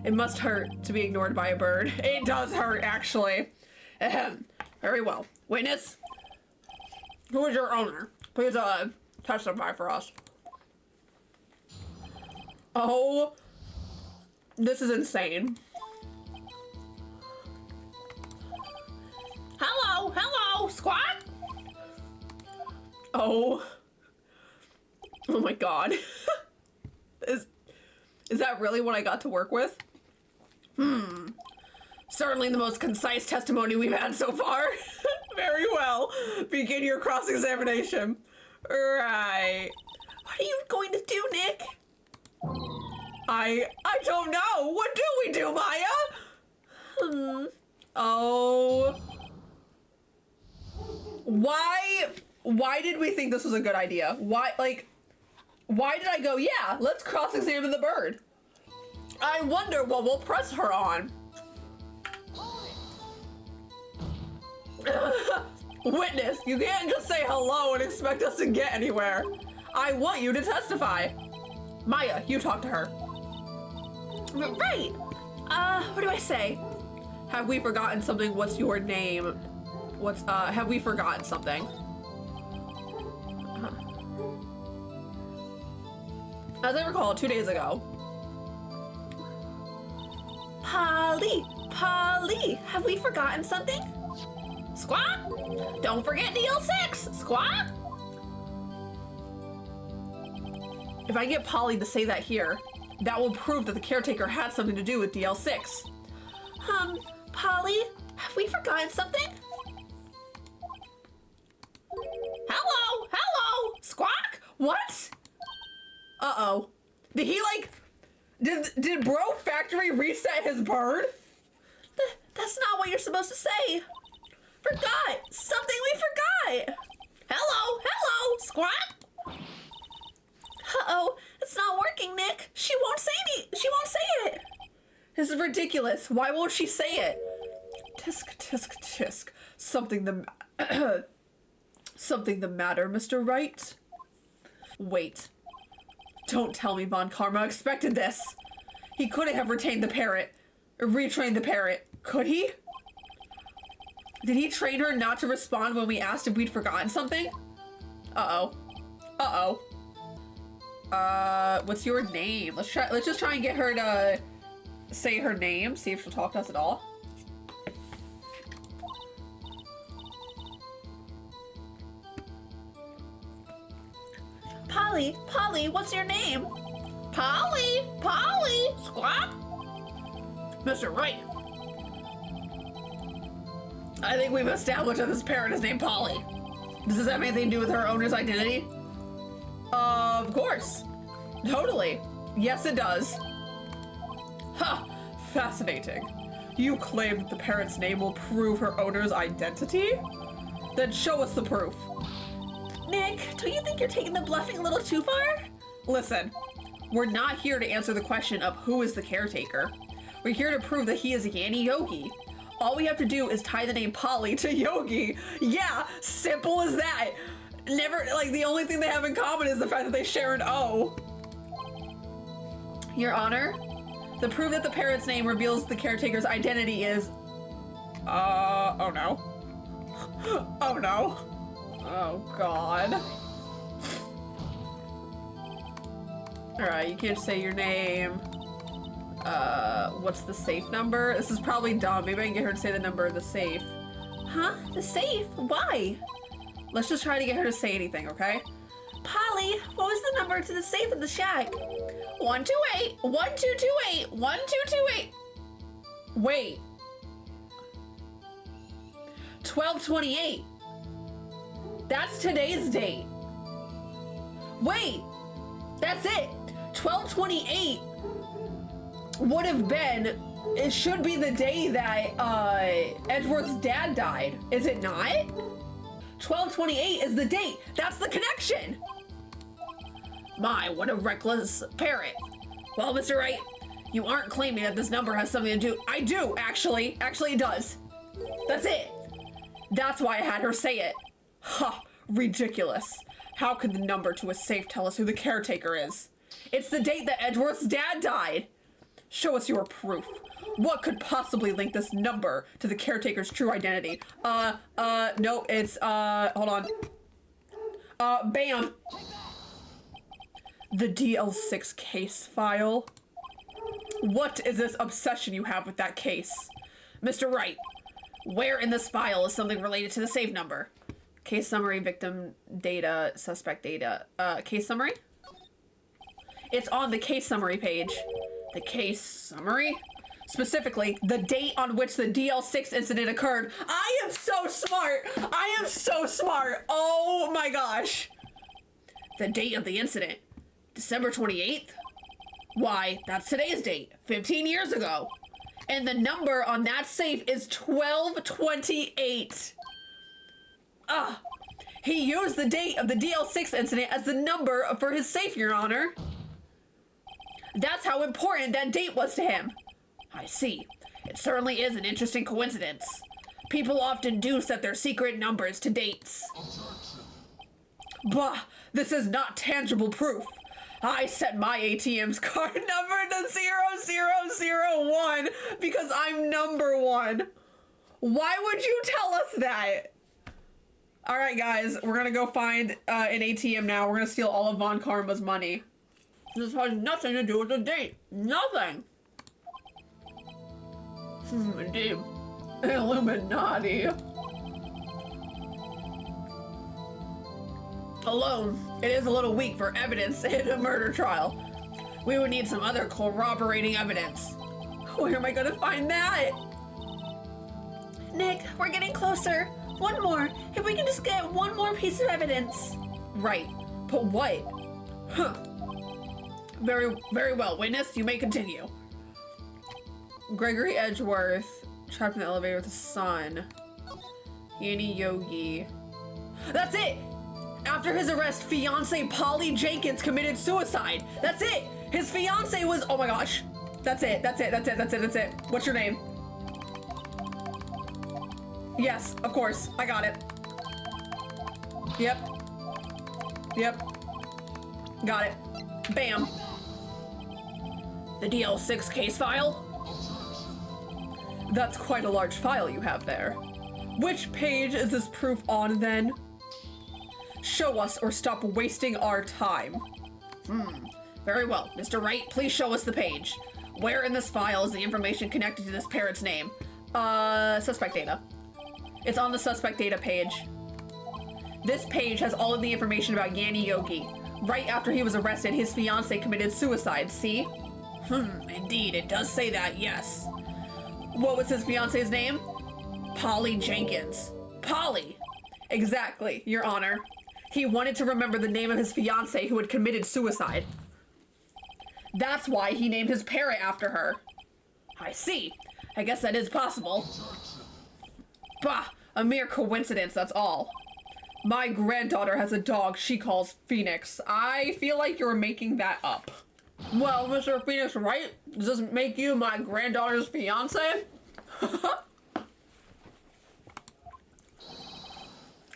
It must hurt to be ignored by a bird. It does hurt, actually. Ahem. Very well. Witness, Who is your owner? Please, testify for us. Oh, this is insane. Hello, squad. Oh my god. Is that really what I got to work with? Certainly the most concise testimony we've had so far. Very well. Begin your cross-examination. Right. What are you going to do, Nick? I don't know. What do we do, Maya? Oh Why did we think this was a good idea? Why did I go, yeah, let's cross-examine the bird? I wonder what we'll press her on. Witness, you can't just say hello and expect us to get anywhere. I want you to testify. Maya, you talk to her. Right. What do I say? Have we forgotten something? What's your name? Have we forgotten something? As I recall, 2 days ago. Polly, have we forgotten something? Squawk! Don't forget DL6! Squawk! If I get Polly to say that here, that will prove that the caretaker had something to do with DL6. Polly, have we forgotten something? Hello! Squawk! What? Uh-oh. Did he, did Bro Factory reset his bird? That's not what you're supposed to say. Forgot. Something we forgot. Hello, Squawk. Uh-oh, it's not working, Nick. She won't say it. This is ridiculous. Why won't she say it? Tisk. Something the matter, Mr. Wright? Wait. Don't tell me Von Karma expected this. He couldn't have retained the parrot. Or retrained the parrot. Could he? Did he train her not to respond when we asked if we'd forgotten something? Uh-oh. What's your name? Let's just try and get her to say her name, see if she'll talk to us at all. Polly, what's your name? Polly, Squawk. Mr. Wright. I think we've established that this parrot is named Polly. Does this have anything to do with her owner's identity? Of course. Totally. Yes, it does. Ha! Fascinating. You claim that the parrot's name will prove her owner's identity? Then show us the proof. Nick, don't you think you're taking the bluffing a little too far? Listen, we're not here to answer the question of who is the caretaker. We're here to prove that he is Yanni Yogi. All we have to do is tie the name Polly to Yogi. Yeah, simple as that. The only thing they have in common is the fact that they share an O. Your Honor, the proof that the parrot's name reveals the caretaker's identity is... oh no. Oh no. Oh God. Alright, you can't say your name. What's the safe number? This is probably dumb. Maybe I can get her to say the number of the safe. Huh? The safe? Why? Let's just try to get her to say anything, okay? Polly, what was the number to the safe in the shack? 128, 1228, 1228. Wait. 1228. That's today's date. Wait. That's it. 1228 would have been, it should be the day that Edgeworth's dad died. Is it not? 1228 is the date. That's the connection. My, what a reckless parrot. Well, Mr. Wright, you aren't claiming that this number has something to do. I do, actually. Actually, it does. That's it. That's why I had her say it. Ha, ridiculous. How could the number to a safe tell us who the caretaker is? It's the date that Edgeworth's dad died. Show us your proof. What could possibly link this number to the caretaker's true identity? No, it's, hold on. Bam. The DL6 case file. What is this obsession you have with that case? Mr. Wright, where in this file is something related to the safe number? Case summary, victim data, suspect data. Case summary? It's on the case summary page. The case summary? Specifically, the date on which the DL6 incident occurred. I am so smart! I am so smart! Oh my gosh! The date of the incident. December 28th? Why, that's today's date. 15 years ago. And the number on that safe is 1228. He used the date of the DL6 incident as the number for his safe, Your Honor. That's how important that date was to him. I see. It certainly is an interesting coincidence. People often do set their secret numbers to dates. Bah, this is not tangible proof. I set my ATM's card number to 0001 because I'm number one. Why would you tell us that? All right, guys, we're gonna go find an ATM now. We're gonna steal all of Von Karma's money. This has nothing to do with the date. Nothing. Indeed. Illuminati. Alone, it is a little weak for evidence in a murder trial. We would need some other corroborating evidence. Where am I gonna find that? Nick, we're getting closer. One more. If we can just get one more piece of evidence. Right, but what? Huh. Very well. Witness, you may continue. Gregory Edgeworth, trapped in the elevator with his son. Yanni Yogi. That's it! After his arrest, fiance Polly Jenkins committed suicide. That's it! His fiance was, oh my gosh. That's it. What's your name? Yes, of course. I got it. Yep. Got it. Bam. The DL6 case file? That's quite a large file you have there. Which page is this proof on, then? Show us or stop wasting our time. Very well. Mr. Wright, please show us the page. Where in this file is the information connected to this parrot's name? Suspect data. It's on the suspect data page. This page has all of the information about Yanni Yogi. Right after he was arrested, his fiance committed suicide, see? Indeed, it does say that, yes. What was his fiance's name? Polly Jenkins. Polly! Exactly, Your Honor. He wanted to remember the name of his fiance who had committed suicide. That's why he named his parrot after her. I see. I guess that is possible. Bah, a mere coincidence, that's all. My granddaughter has a dog she calls Phoenix. I feel like you're making that up. Well, Mr. Phoenix Wright, does this make you my granddaughter's fiance?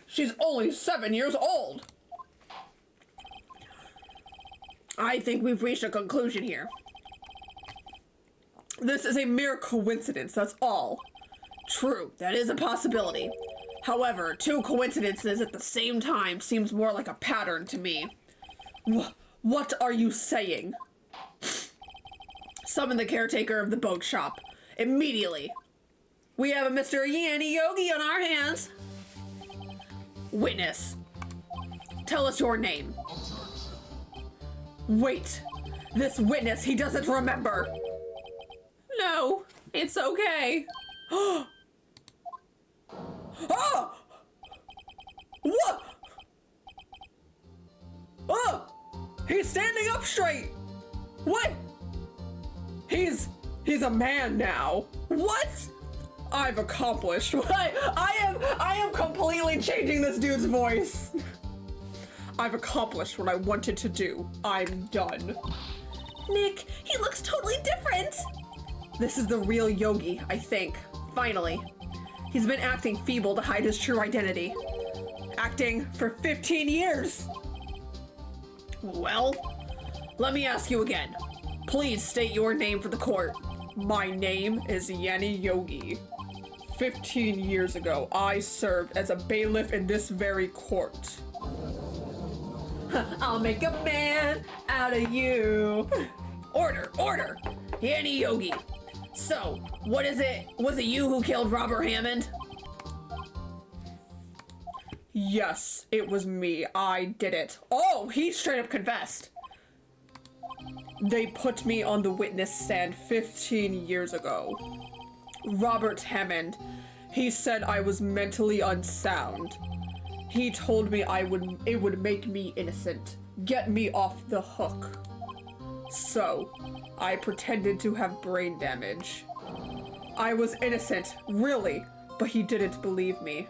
She's only 7 years old. I think we've reached a conclusion here. This is a mere coincidence, that's all. True, that is a possibility. However, two coincidences at the same time seems more like a pattern to me. What are you saying? Summon the caretaker of the boat shop. Immediately. We have a Mr. Yanni Yogi on our hands. Witness. Tell us your name. Wait. This witness, he doesn't remember. No, it's okay. Oh! What? Oh! He's standing up straight. What? He's a man now. What? I've accomplished what I am completely changing this dude's voice. I've accomplished what I wanted to do. I'm done. Nick, he looks totally different. This is the real Yogi, I think. Finally. He's been acting feeble to hide his true identity. Acting for 15 years. Well, let me ask you again. Please state your name for the court. My name is Yanni Yogi. 15 years ago, I served as a bailiff in this very court. I'll make a man out of you. Order! Yanni Yogi. So, what is it? Was it you who killed Robert Hammond? Yes, it was me. I did it. Oh, he straight up confessed. They put me on the witness stand 15 years ago. Robert Hammond, he said I was mentally unsound. He told me it would make me innocent, get me off the hook. So, I pretended to have brain damage. I was innocent, really, but he didn't believe me.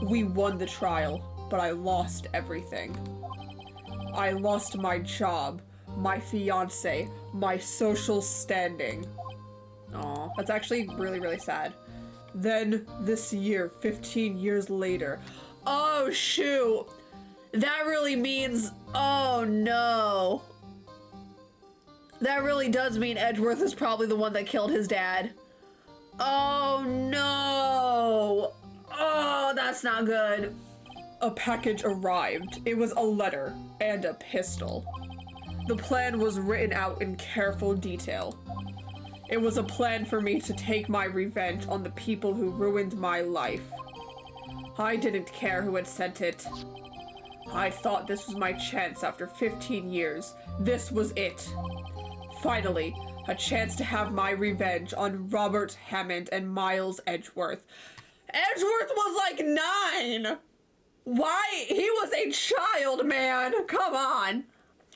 We won the trial, but I lost everything. I lost my job, my fiance, my social standing. Aw, that's actually really, really sad. Then, this year, 15 years later. Oh, shoot! That really means... Oh, no. That really does mean Edgeworth is probably the one that killed his dad. Oh, no! Oh, that's not good. A package arrived. It was a letter and a pistol. The plan was written out in careful detail. It was a plan for me to take my revenge on the people who ruined my life. I didn't care who had sent it. I thought this was my chance after 15 years. This was it. Finally, a chance to have my revenge on Robert Hammond and Miles Edgeworth. Edgeworth was like 9! Why? He was a child, man! Come on!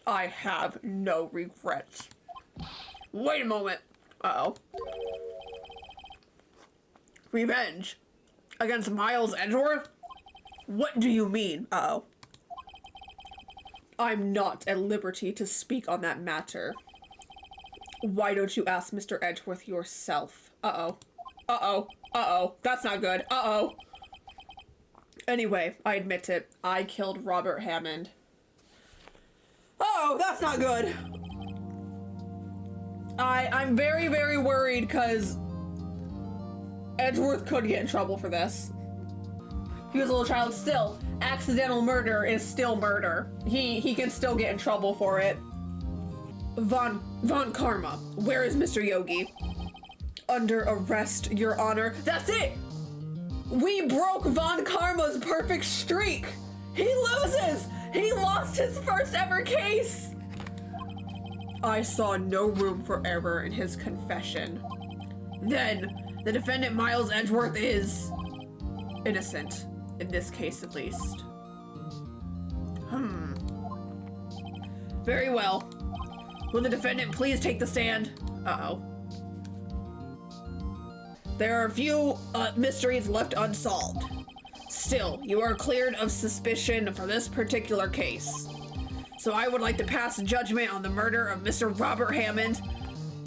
I have no regrets. Wait a moment. Uh-oh. Revenge? Against Miles Edgeworth? What do you mean? Uh-oh. I'm not at liberty to speak on that matter. Why don't you ask Mr. Edgeworth yourself? Uh-oh. Uh-oh. Uh-oh. That's not good. Uh-oh. Anyway, I admit it. I killed Robert Hammond. Oh, that's not good. I'm very, very worried because Edgeworth could get in trouble for this. He was a little child still. Accidental murder is still murder. He can still get in trouble for it. Von Karma, where is Mr. Yogi? Under arrest, Your Honor. That's it! We broke Von Karma's perfect streak! He loses! He lost his first ever case! I saw no room for error in his confession. Then, the defendant Miles Edgeworth is innocent, in this case at least. Very well. Will the defendant please take the stand? Uh-oh. There are a few mysteries left unsolved. Still, you are cleared of suspicion for this particular case. So I would like to pass judgment on the murder of Mr. Robert Hammond.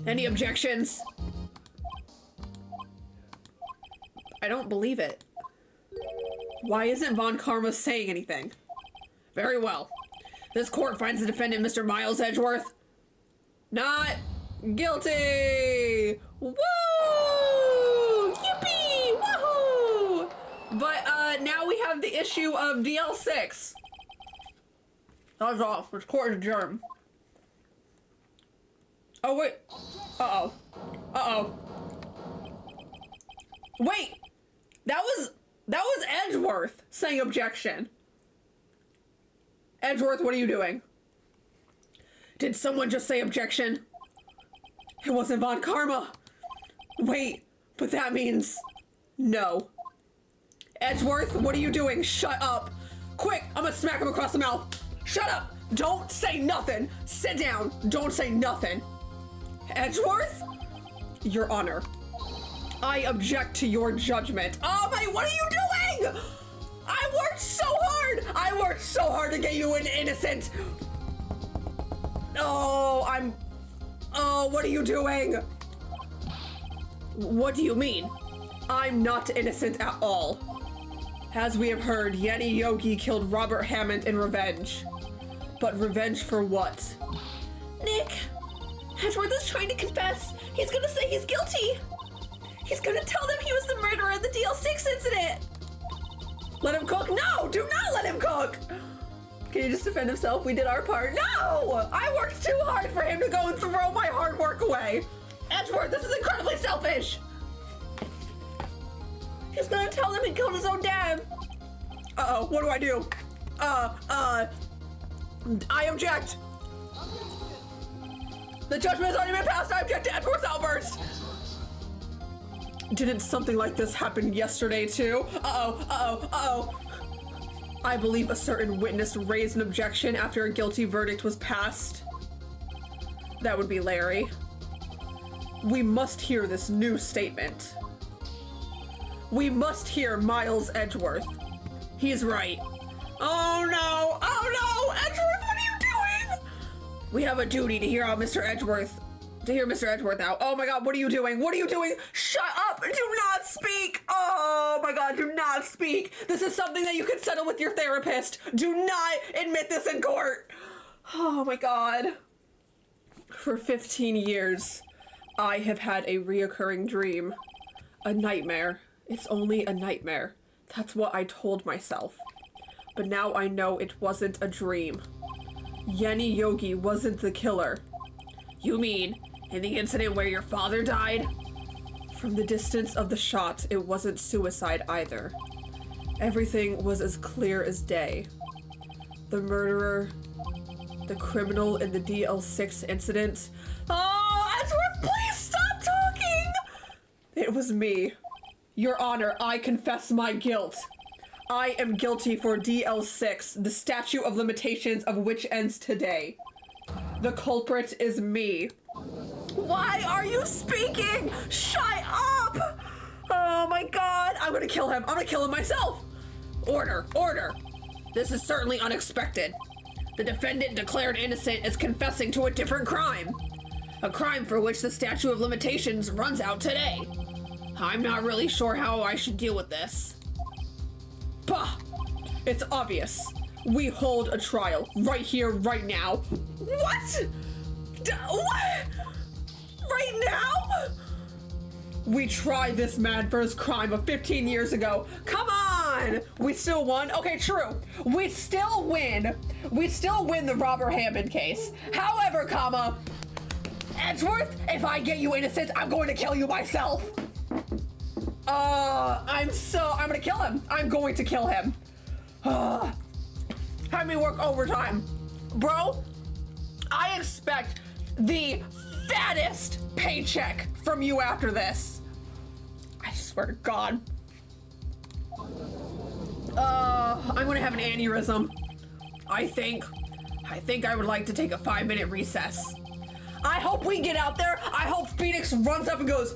Any objections? I don't believe it. Why isn't Von Karma saying anything? Very well. This court finds the defendant, Mr. Miles Edgeworth, not guilty! Woo! Yippee! Woohoo! But now we have the issue of DL6. That's all. This court is adjourned. Oh wait. Uh-oh. Uh-oh. Wait! That was Edgeworth saying objection. Edgeworth, what are you doing? Did someone just say objection? It wasn't Von Karma. Wait, but that means no. Edgeworth, what are you doing? Shut up. Quick, I'm gonna smack him across the mouth. Shut up. Don't say nothing. Sit down. Don't say nothing. Edgeworth? Your Honor, I object to your judgment. Oh my, what are you doing? I worked so hard. I worked so hard to get you an innocent. Oh, what are you doing? What do you mean? I'm not innocent at all. As we have heard, Yanni Yogi killed Robert Hammond in revenge. But revenge for what? Nick, Edgeworth is trying to confess. He's gonna say he's guilty. He's gonna tell them he was the murderer in the DL6 incident. Let him cook? No, do not let him cook. Can he just defend himself? We did our part. No! I worked too hard for him to go and throw my hard work away. Edgeworth, this is incredibly selfish. He's gonna tell them he killed his own dad. Uh-oh, what do I do? I object. The judgment has already been passed. I object to Edgeworth's outburst. Didn't something like this happen yesterday too? Uh-oh. I believe a certain witness raised an objection after a guilty verdict was passed. That would be Larry. We must hear this new statement. We must hear Miles Edgeworth. He's right. Oh no! Oh no! Edgeworth, what are you doing? We have a duty to hear out Mr. Edgeworth. To hear Mr. Edgeworth out. Oh my god, what are you doing? What are you doing? Shut up! Do not speak! Oh my god, do not speak! This is something that you can settle with your therapist. Do not admit this in court! Oh my god. For 15 years, I have had a reoccurring dream. A nightmare. It's only a nightmare. That's what I told myself. But now I know it wasn't a dream. Yenny Yogi wasn't the killer. You mean in the incident where your father died? From the distance of the shot, it wasn't suicide either. Everything was as clear as day. The murderer, the criminal in the DL6 incident. Oh, Edgeworth, please stop talking! It was me. Your Honor, I confess my guilt. I am guilty for DL6, the statute of limitations of which ends today. The culprit is me. Why are you speaking? Shut up! Oh my god, I'm gonna kill him. I'm gonna kill him myself. Order, order. This is certainly unexpected. The defendant declared innocent is confessing to a different crime. A crime for which the statute of limitations runs out today. I'm not really sure how I should deal with this. Bah! It's obvious. We hold a trial right here, right now. What? What? Right now? We tried this man for his crime of 15 years ago. Come on! We still won? Okay, true. We still win. We still win the Robert Hammond case. However, comma, Edgeworth, if I get you innocent, I'm going to kill you myself. I'm gonna kill him. I'm going to kill him. Have me work overtime. Bro, I expect the fattest paycheck from you after this. I swear to God. I'm gonna have an aneurysm. I think I would like to take a 5-minute recess. I hope we get out there. I hope Phoenix runs up and goes,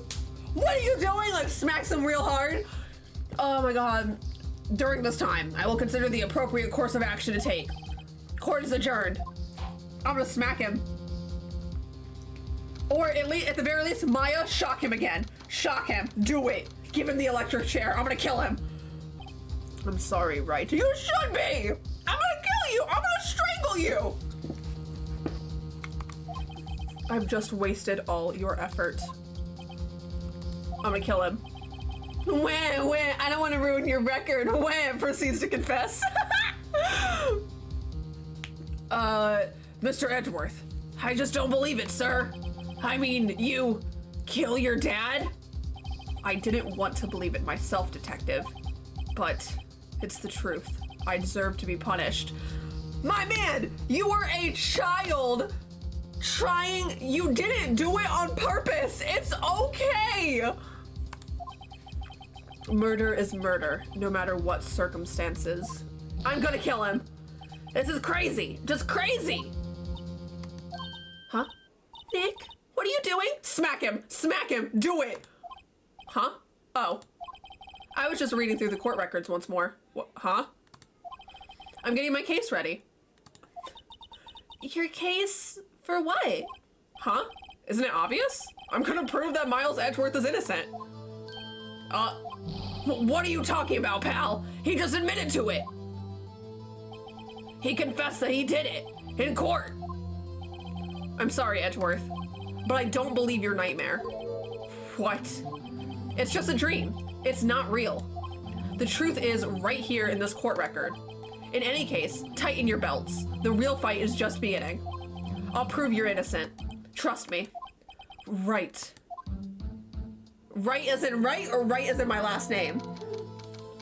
"What are you doing?" Like smacks him real hard. Oh my god. During this time, I will consider the appropriate course of action to take. Court is adjourned. I'm gonna smack him. Or at the very least, Maya, shock him again. Shock him. Do it. Give him the electric chair. I'm gonna kill him. I'm sorry, right? You should be. I'm gonna kill you. I'm gonna strangle you. I've just wasted all your effort. I'm gonna kill him. When, I don't want to ruin your record. When proceeds to confess. Mr. Edgeworth, I just don't believe it, sir. I mean, you kill your dad? I didn't want to believe it myself, detective, but it's the truth. I deserve to be punished. My man, you were a child trying. You didn't do it on purpose. It's okay. Murder is murder, no matter what circumstances. I'm gonna kill him. This is crazy. Just crazy. Huh? Nick, what are you doing? Smack him! Smack him! Do it! Huh? Oh. I was just reading through the court records once more. What? Huh? I'm getting my case ready. Your case for what? Huh? Isn't it obvious? I'm gonna prove that Miles Edgeworth is innocent. What are you talking about, pal? He just admitted to it. He confessed that he did it in court. I'm sorry, Edgeworth, but I don't believe your nightmare. What? It's just a dream. It's not real. The truth is right here in this court record. In any case, tighten your belts. The real fight is just beginning. I'll prove you're innocent. Trust me. Right. Right as in right, or right as in my last name?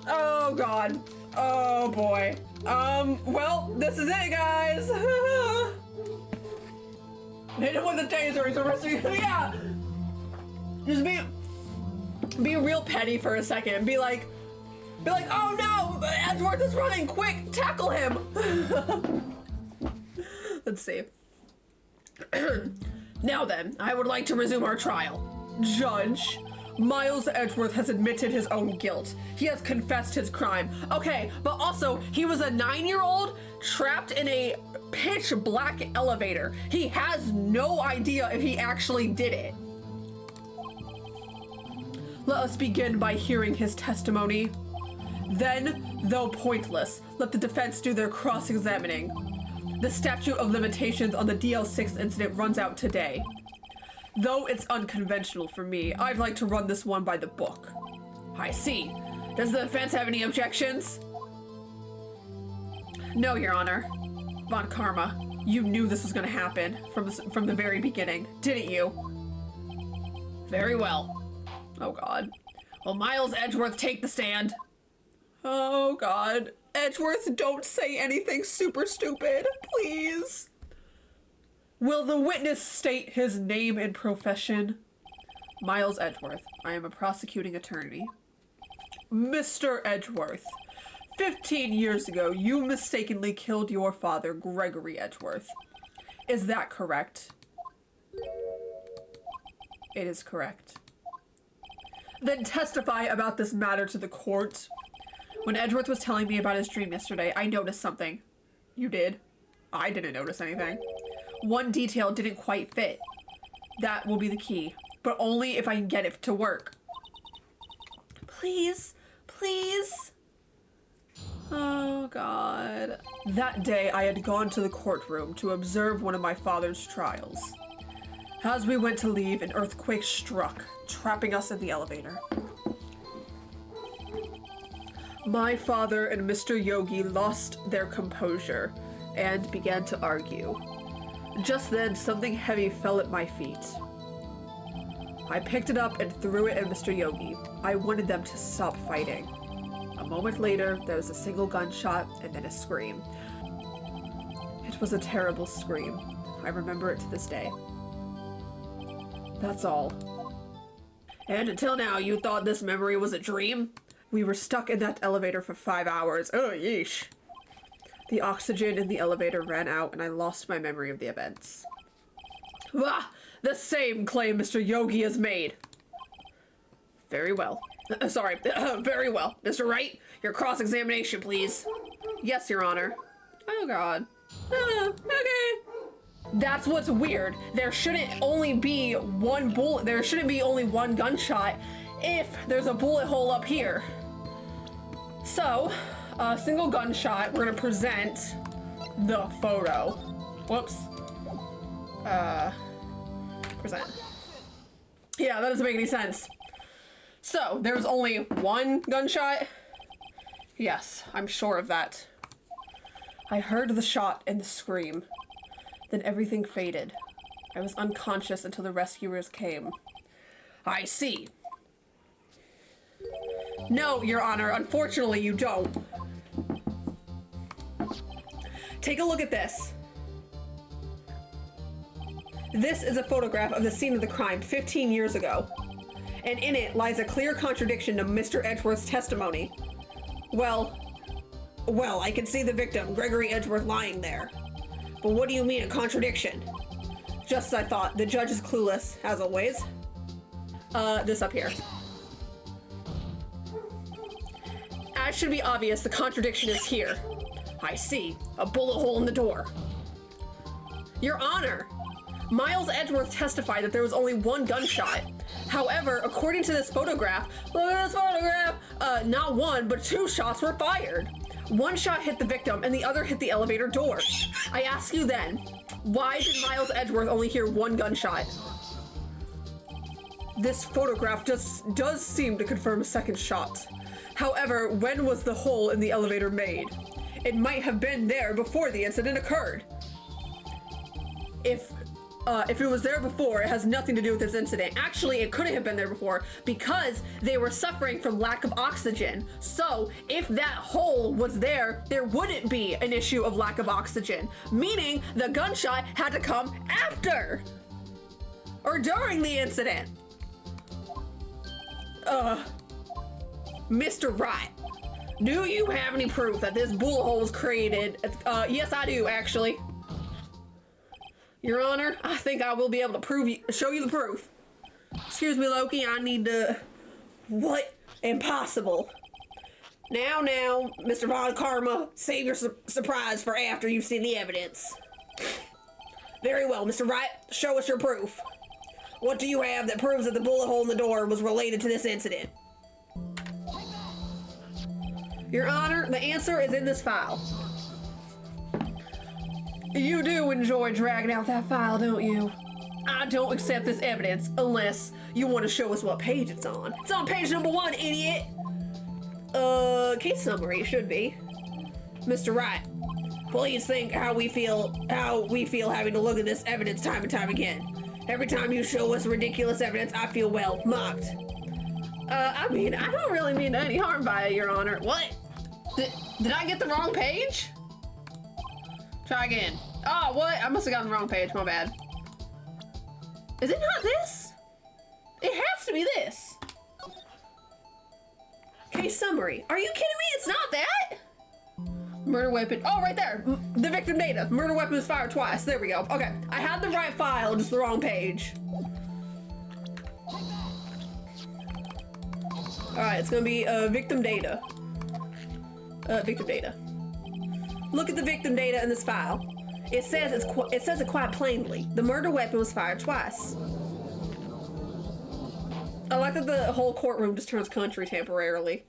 Oh god. Oh boy. Well, this is it, guys. Hit him with a taser, the rest of you, yeah. Just be real petty for a second. Be like, oh no, Edgeworth is running, quick, tackle him. Let's see. Now then, I would like to resume our trial. Judge, Miles Edgeworth has admitted his own guilt. He has confessed his crime. Okay, but also, he was a 9-year-old trapped in a pitch black elevator. He has no idea if he actually did it. Let us begin by hearing his testimony. Then, though pointless, let the defense do their cross-examining. The statute of limitations on the DL6 incident runs out today. Though it's unconventional for me, I'd like to run this one by the book. I see. Does the defense have any objections? No, Your Honor. Von Karma, you knew this was going to happen from the very beginning, didn't you? Very well. Oh, God. Will Miles Edgeworth take the stand? Oh, God. Edgeworth, don't say anything super stupid, please. Will the witness state his name and profession? Miles Edgeworth. I am a prosecuting attorney. Mr. Edgeworth, 15 years ago, you mistakenly killed your father, Gregory Edgeworth. Is that correct? It is correct. Then testify about this matter to the court. When Edgeworth was telling me about his dream yesterday, I noticed something. You did? I didn't notice anything. One detail didn't quite fit. That will be the key, but only if I can get it to work. Please, please. Oh, God. That day, I had gone to the courtroom to observe one of my father's trials. As we went to leave, an earthquake struck, trapping us in the elevator. My father and Mr. Yogi lost their composure and began to argue. Just then, something heavy fell at my feet. I picked it up and threw it at Mr. Yogi. I wanted them to stop fighting. A moment later, there was a single gunshot and then a scream. It was a terrible scream. I remember it to this day. That's all. And until now, you thought this memory was a dream? We were stuck in that elevator for 5 hours. Oh, yeesh. The oxygen in the elevator ran out and I lost my memory of the events. Ah, the same claim Mr. Yogi has made. Very well. Very well. Mr. Wright, your cross-examination, please. Yes, Your Honor. Oh, God. Okay. That's what's weird. There shouldn't only be one bullet. There shouldn't be only one gunshot if there's a bullet hole up here. So, a single gunshot. We're gonna present the photo. Whoops. Present. Yeah, that doesn't make any sense. So, there was only one gunshot? Yes, I'm sure of that. I heard the shot and the scream. Then everything faded. I was unconscious until the rescuers came. I see. No, Your Honor, unfortunately you don't. Take a look at this. This is a photograph of the scene of the crime 15 years ago. And in it lies a clear contradiction to Mr. Edgeworth's testimony. Well, I can see the victim, Gregory Edgeworth, lying there. But what do you mean a contradiction? Just as I thought, the judge is clueless, as always. This up here. As should be obvious, the contradiction is here. I see. A bullet hole in the door. Your Honor, Miles Edgeworth testified that there was only one gunshot. However, according to this photograph, look at this photograph, not one, but 2 shots were fired. One shot hit the victim and the other hit the elevator door. I ask you then, why did Miles Edgeworth only hear 1 gunshot? This photograph does seem to confirm a second shot. However, when was the hole in the elevator made? It might have been there before the incident occurred. If it was there before, it has nothing to do with this incident. Actually, it couldn't have been there before because they were suffering from lack of oxygen. So if that hole was there, there wouldn't be an issue of lack of oxygen, meaning the gunshot had to come after or during the incident. Mr. Wright, do you have any proof that this bullet hole was created? Yes, I do, actually. Your Honor, I think I will be able to show you the proof. Excuse me, Loki, I need to What? Impossible. Now, Mr. Von Karma, save your surprise for after you've seen the evidence. Very well, Mr. Wright, show us your proof. What do you have that proves that the bullet hole in the door was related to this incident? Your Honor, the answer is in this file. You do enjoy dragging out that file, don't you? I don't accept this evidence unless you want to show us what page it's on. It's on page number 1, idiot! Case summary, it should be. Mr. Wright, please think how we feel having to look at this evidence time and time again. Every time you show us ridiculous evidence, I feel, well, mocked. I mean, I don't really mean any harm by it, Your Honor. What? Did I get the wrong page? Try again. Oh, what? I must have gotten the wrong page, my bad. Is it not this? It has to be this. Case summary. Are you kidding me? It's not that! Murder weapon. Oh, right there. The victim data. Murder weapon was fired twice. There we go. Okay. I had the right file, just the wrong page. Alright, it's gonna be victim data. Victim data. Look at the victim data in this file. It says it quite plainly. The murder weapon was fired twice. I like that the whole courtroom just turns country temporarily.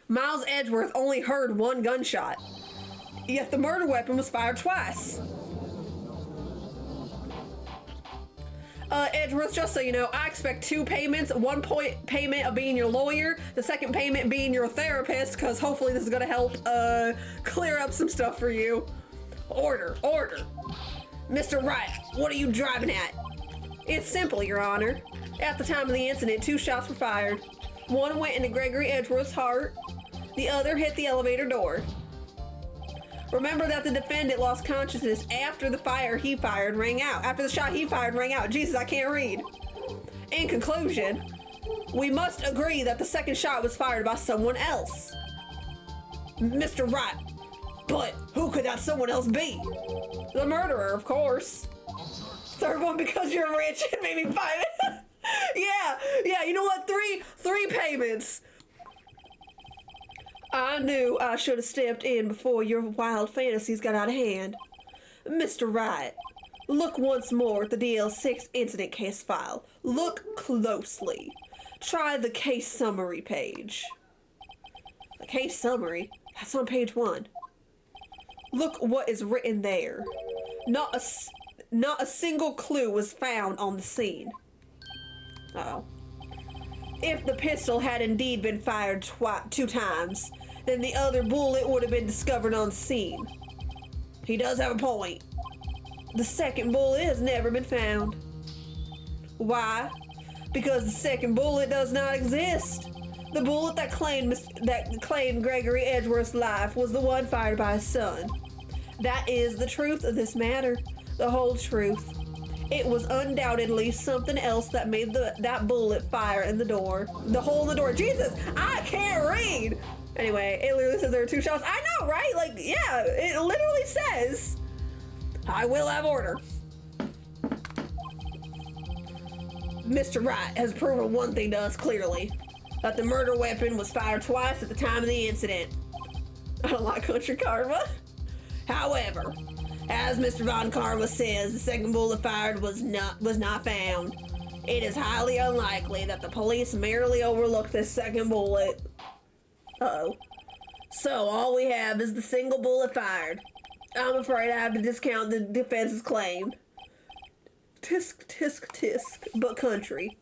Miles Edgeworth only heard 1 gunshot, yet the murder weapon was fired twice. Edgeworth, just so you know, I expect 2 payments. 1 payment of being your lawyer, the second payment being your therapist, because hopefully this is going to help clear up some stuff for you. Order. Mr. Wright, what are you driving at? It's simple, Your Honor. At the time of the incident, 2 shots were fired. One went into Gregory Edgeworth's heart. The other hit the elevator door. Remember that the defendant lost consciousness after the fire he fired rang out. After the shot he fired rang out. Jesus, I can't read. In conclusion, we must agree that the second shot was fired by someone else. Mr. Wright, but who could that someone else be? The murderer, of course. Third one because you're rich and made me fight it. Yeah, you know what? Three payments. I knew I should have stepped in before your wild fantasies got out of hand. Mr. Wright, look once more at the DL6 incident case file. Look closely. Try the case summary page. The case summary? That's on page 1. Look what is written there. Not a single clue was found on the scene. Uh-oh. If the pistol had indeed been fired 2 times, then the other bullet would have been discovered on the scene. He does have a point. The second bullet has never been found. Why? Because the second bullet does not exist. The bullet that claimed Gregory Edgeworth's life was the one fired by his son. That is the truth of this matter. The whole truth. It was undoubtedly something else that made that bullet fire in the door. The hole in the door. Jesus, I can't read! Anyway, it literally says there are 2 shots. I know, right? Like, yeah, it literally says. I will have order. Mr. Wright has proven one thing to us clearly. That the murder weapon was fired twice at the time of the incident. I don't like country karma. However, as Mr. Von Karma says, the second bullet fired was not found. It is highly unlikely that the police merely overlooked this second bullet. Uh-oh. So all we have is the single bullet fired. I'm afraid I have to discount the defense's claim. Tisk, tisk, tisk, but country.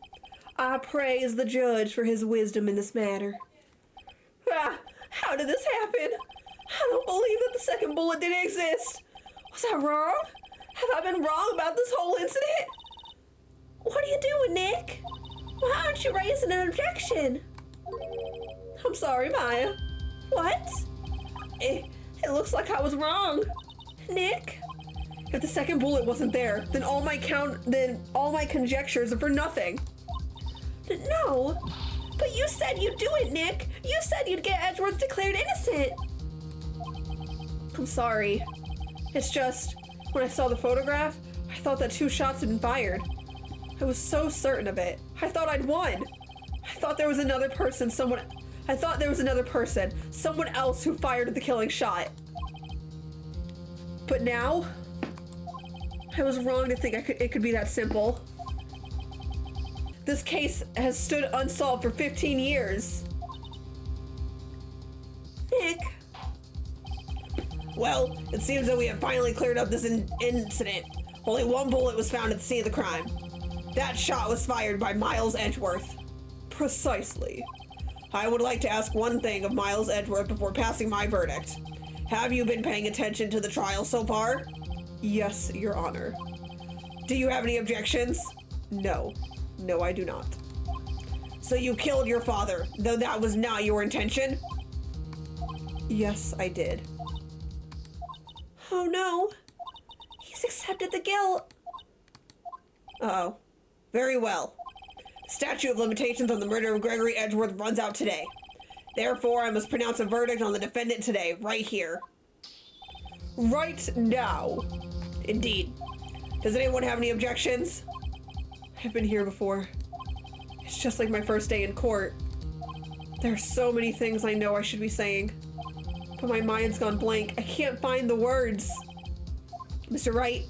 I praise the judge for his wisdom in this matter. How did this happen? I don't believe that the second bullet didn't exist. Was I wrong? Have I been wrong about this whole incident? What are you doing, Nick? Why aren't you raising an objection? I'm sorry, Maya. What? It looks like I was wrong. Nick? If the second bullet wasn't there, then all my conjectures are for nothing. No, but you said you'd do it, Nick. You said you'd get Edgeworth declared innocent. I'm sorry. It's just, when I saw the photograph, I thought that 2 shots had been fired. I was so certain of it. I thought I'd won. I thought there was another person, someone else who fired the killing shot. But now, I was wrong to think it could be that simple. This case has stood unsolved for 15 years. Nick. Well, it seems that we have finally cleared up this incident. Only one bullet was found at the scene of the crime. That shot was fired by Miles Edgeworth. Precisely. I would like to ask one thing of Miles Edgeworth before passing my verdict. Have you been paying attention to the trial so far? Yes, Your Honor. Do you have any objections? No. No, I do not. So you killed your father, though that was not your intention? Yes, I did. Oh no. He's accepted the guilt. Uh-oh. Very well. The statute of limitations on the murder of Gregory Edgeworth runs out today. Therefore, I must pronounce a verdict on the defendant today, right here. Right now. Indeed. Does anyone have any objections? I've been here before. It's just like my first day in court. There are so many things I know I should be saying, but my mind's gone blank. I can't find the words. Mr. Wright,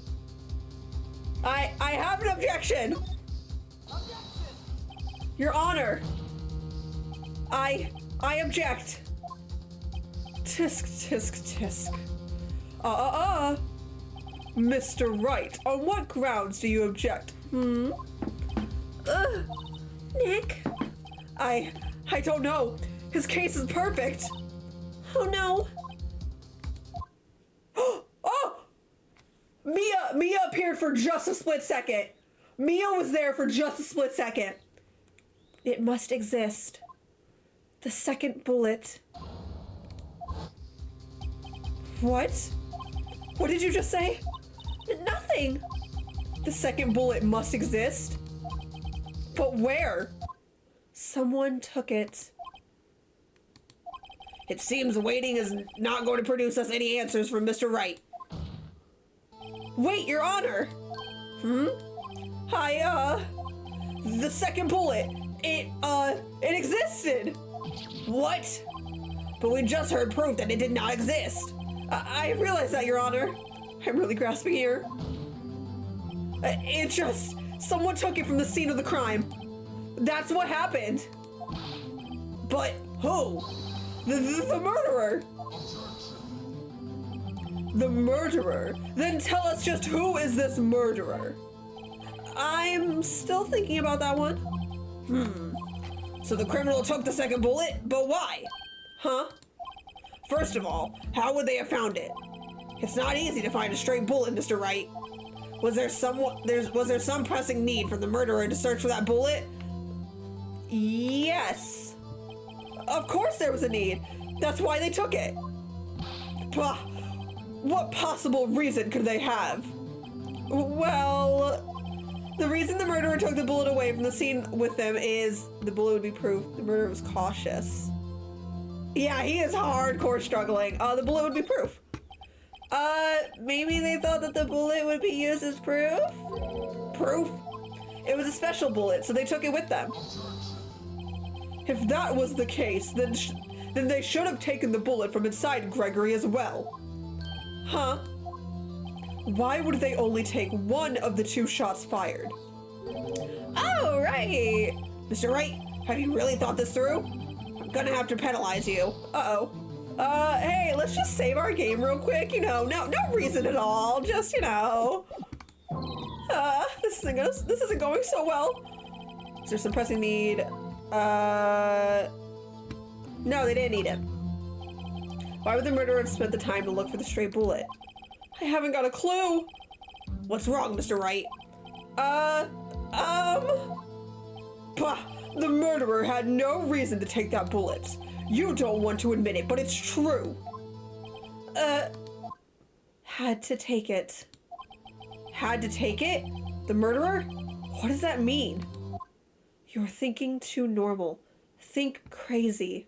I have an objection. Your Honor, I object. Tisk, tisk, tisk. Mr. Wright, on what grounds do you object? Nick? I don't know. His case is perfect. Oh no. Oh! Mia appeared for just a split second. Mia was there for just a split second. It must exist. The second bullet. What? What did you just say? Nothing. The second bullet must exist. But where? Someone took it. It seems waiting is not going to produce us any answers from Mr. Wright. Wait, Your Honor. The second bullet. It existed. What? But we just heard proof that it did not exist. I realize that, Your Honor. I'm really grasping here. Someone took it from the scene of the crime. That's what happened. But who? The murderer. The murderer? Then tell us just who is this murderer? I'm still thinking about that one. So the criminal took the second bullet, but why? Huh? First of all, how would they have found it? It's not easy to find a straight bullet, Mr. Wright. Was there some pressing need for the murderer to search for that bullet? Yes. Of course there was a need. That's why they took it. Bah, what possible reason could they have? Well, the reason the murderer took the bullet away from the scene with them is the bullet would be proof the murderer was cautious. Yeah, he is hardcore struggling. The bullet would be proof. Maybe they thought that the bullet would be used as proof? Proof? It was a special bullet, so they took it with them. If that was the case, then they should have taken the bullet from inside Gregory as well. Huh? Why would they only take one of the two shots fired? Oh, right. Mr. Wright, have you really thought this through? I'm gonna have to penalize you. Uh-oh. Hey, let's just save our game real quick, no reason at all, just, this isn't going so well. Is there some pressing need? No, they didn't need it. Why would the murderer have spent the time to look for the stray bullet? I haven't got a clue. What's wrong, Mr. Wright? The murderer had no reason to take that bullet. You don't want to admit it, but it's true. Had to take it. Had to take it? The murderer? What does that mean? You're thinking too normal. Think crazy.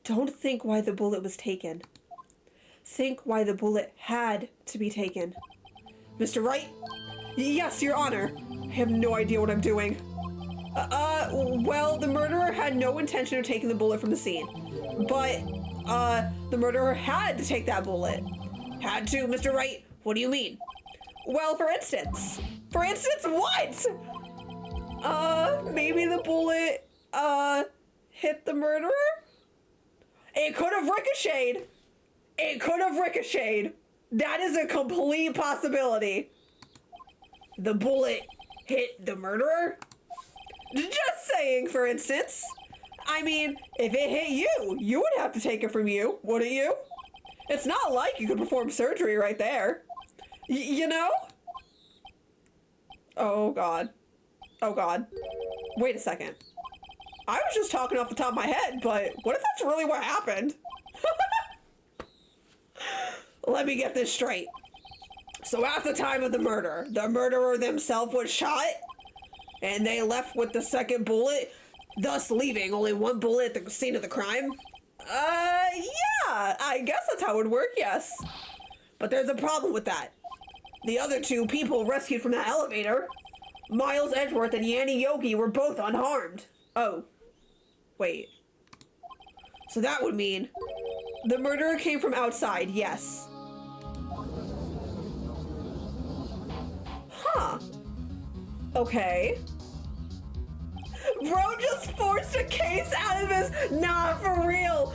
Don't think why the bullet was taken. Think why the bullet had to be taken. Mr. Wright? Yes, Your Honor. I have no idea what I'm doing. Well, the murderer had no intention of taking the bullet from the scene. But, the murderer had to take that bullet. Had to, Mr. Wright? What do you mean? Well, for instance. For instance, what? Maybe the bullet, hit the murderer? It could have ricocheted. It could have ricocheted. That is a complete possibility. The bullet hit the murderer? Just saying, for instance. I mean, if it hit you, you would have to take it from you, wouldn't you? It's not like you could perform surgery right there. You know? Oh, God. Oh, God. Wait a second. I was just talking off the top of my head, but what if that's really what happened? Let me get this straight. So at the time of the murder, the murderer themselves was shot, and they left with the second bullet, thus leaving only one bullet at the scene of the crime? Yeah, I guess that's how it would work, yes. But there's a problem with that. The other two people rescued from that elevator, Miles Edgeworth and Yanni Yogi, were both unharmed. Oh. Wait. So that would mean the murderer came from outside, yes. Huh. Okay. Bro just forced a case out of his. Nah, for real.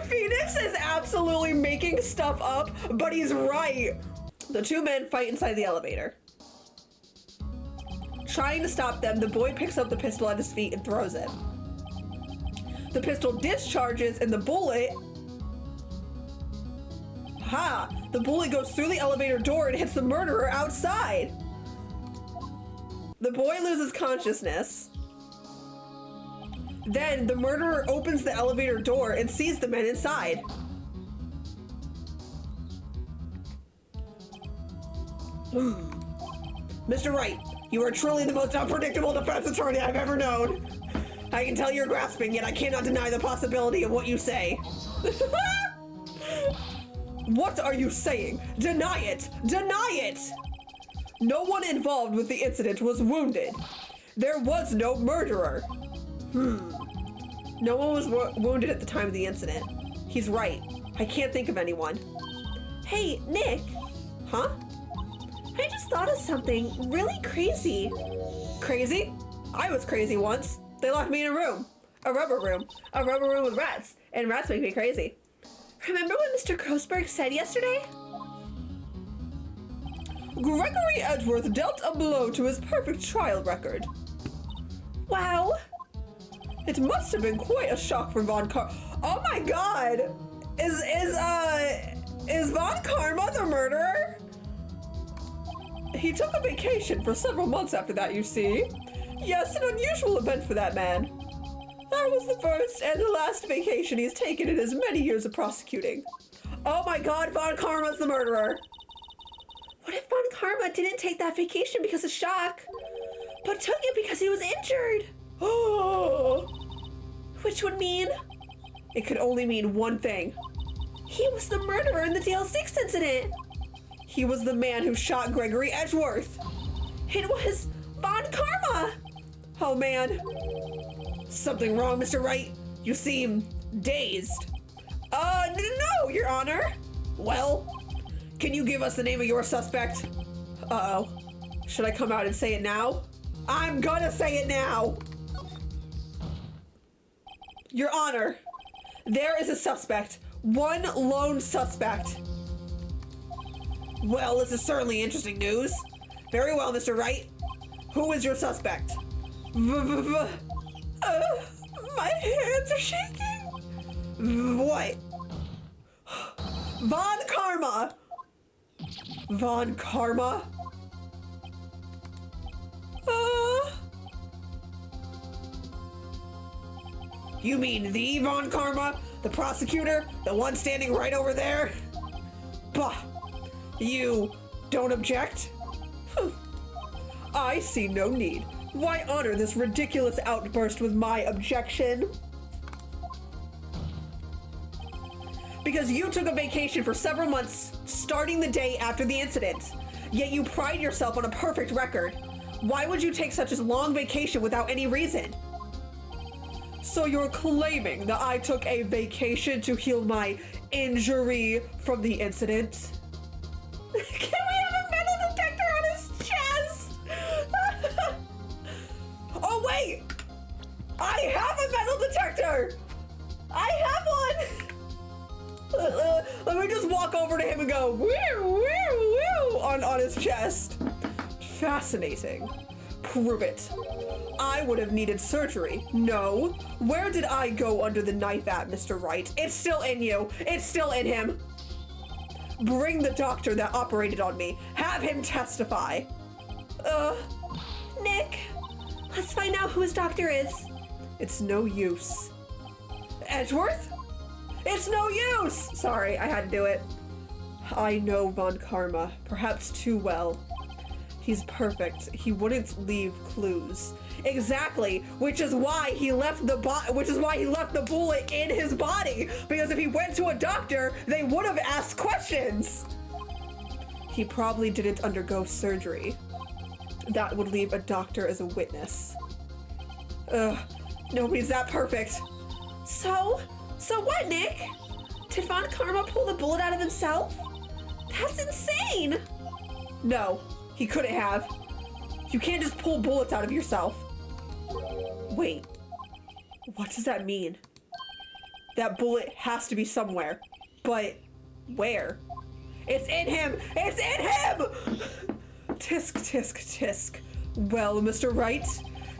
Phoenix is absolutely making stuff up, but he's right. The two men fight inside the elevator. Trying to stop them, the boy picks up the pistol at his feet and throws it. The pistol discharges and the bullet... Ha! The bullet goes through the elevator door and hits the murderer outside. The boy loses consciousness. Then the murderer opens the elevator door and sees the men inside. Mr. Wright, you are truly the most unpredictable defense attorney I've ever known. I can tell you're grasping, yet I cannot deny the possibility of what you say. What are you saying? Deny it! Deny it! No one involved with the incident was wounded. There was no murderer. No one was wounded at the time of the incident. He's right. I can't think of anyone. Hey, Nick. Huh? I just thought of something really crazy. Crazy? I was crazy once. They locked me in a room. A rubber room with rats. And rats make me crazy. Remember what Mr. Grossberg said yesterday? Gregory Edgeworth dealt a blow to his perfect trial record. Wow. It must have been quite a shock for Von Oh my god! Is Von Karma the murderer? He took a vacation for several months after that, you see. Yes, an unusual event for that man. That was the first and the last vacation he's taken in his many years of prosecuting. Oh my god, Von Karma's the murderer. What if Von Karma didn't take that vacation because of shock, but took it because he was injured? Oh. Which would mean? It could only mean one thing. He was the murderer in the DL6 incident. He was the man who shot Gregory Edgeworth. It was Von Karma. Oh man. Something wrong, Mr. Wright? You seem dazed. No, Your Honor. Well, can you give us the name of your suspect? Uh-oh. Should I come out and say it now? I'm gonna say it now. Your Honor, there is a suspect. One lone suspect. Well, this is certainly interesting news. Very well, Mr. Wright. Who is your suspect? My hands are shaking. What? Von Karma. Von Karma? You mean the Von Karma? The prosecutor? The one standing right over there? Bah. You don't object? I see no need. Why honor this ridiculous outburst with my objection? Because you took a vacation for several months, starting the day after the incident. Yet you pride yourself on a perfect record. Why would you take such a long vacation without any reason? So you're claiming that I took a vacation to heal my injury from the incident? Can we have a metal detector on his chest? Oh wait! I have a metal detector! I have one! Let me just walk over to him and go woo woo woo on his chest. Fascinating. Prove it. I would have needed surgery. No. Where did I go under the knife at, Mr. Wright? It's still in you. It's still in him. Bring the doctor that operated on me. Have him testify. Nick, let's find out who his doctor is. It's no use. Edgeworth? It's no use! Sorry, I had to do it. I know Von Karma, perhaps too well. He's perfect. He wouldn't leave clues. Exactly, which is why he left the bullet in his body. Because if he went to a doctor, they would have asked questions. He probably didn't undergo surgery. That would leave a doctor as a witness. Ugh, nobody's that perfect. So what, Nick? Did Von Karma pull the bullet out of himself? That's insane! No, he couldn't have. You can't just pull bullets out of yourself. Wait, what does that mean? That bullet has to be somewhere, but where? It's in him! It's in him! Tisk, tisk, tisk. Well, Mr. Wright,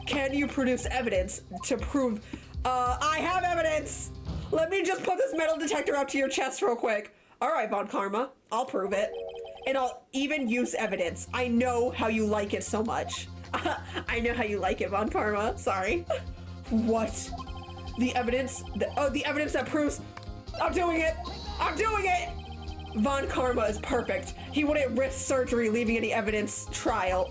can you produce evidence to prove... I have evidence! Let me just put this metal detector up to your chest real quick. All right, Von Karma, I'll prove it. And I'll even use evidence. I know how you like it so much. I know how you like it, Von Karma. Sorry. What? The evidence? The evidence that proves... I'm doing it! I'm doing it! Von Karma is perfect. He wouldn't risk surgery leaving any evidence trail.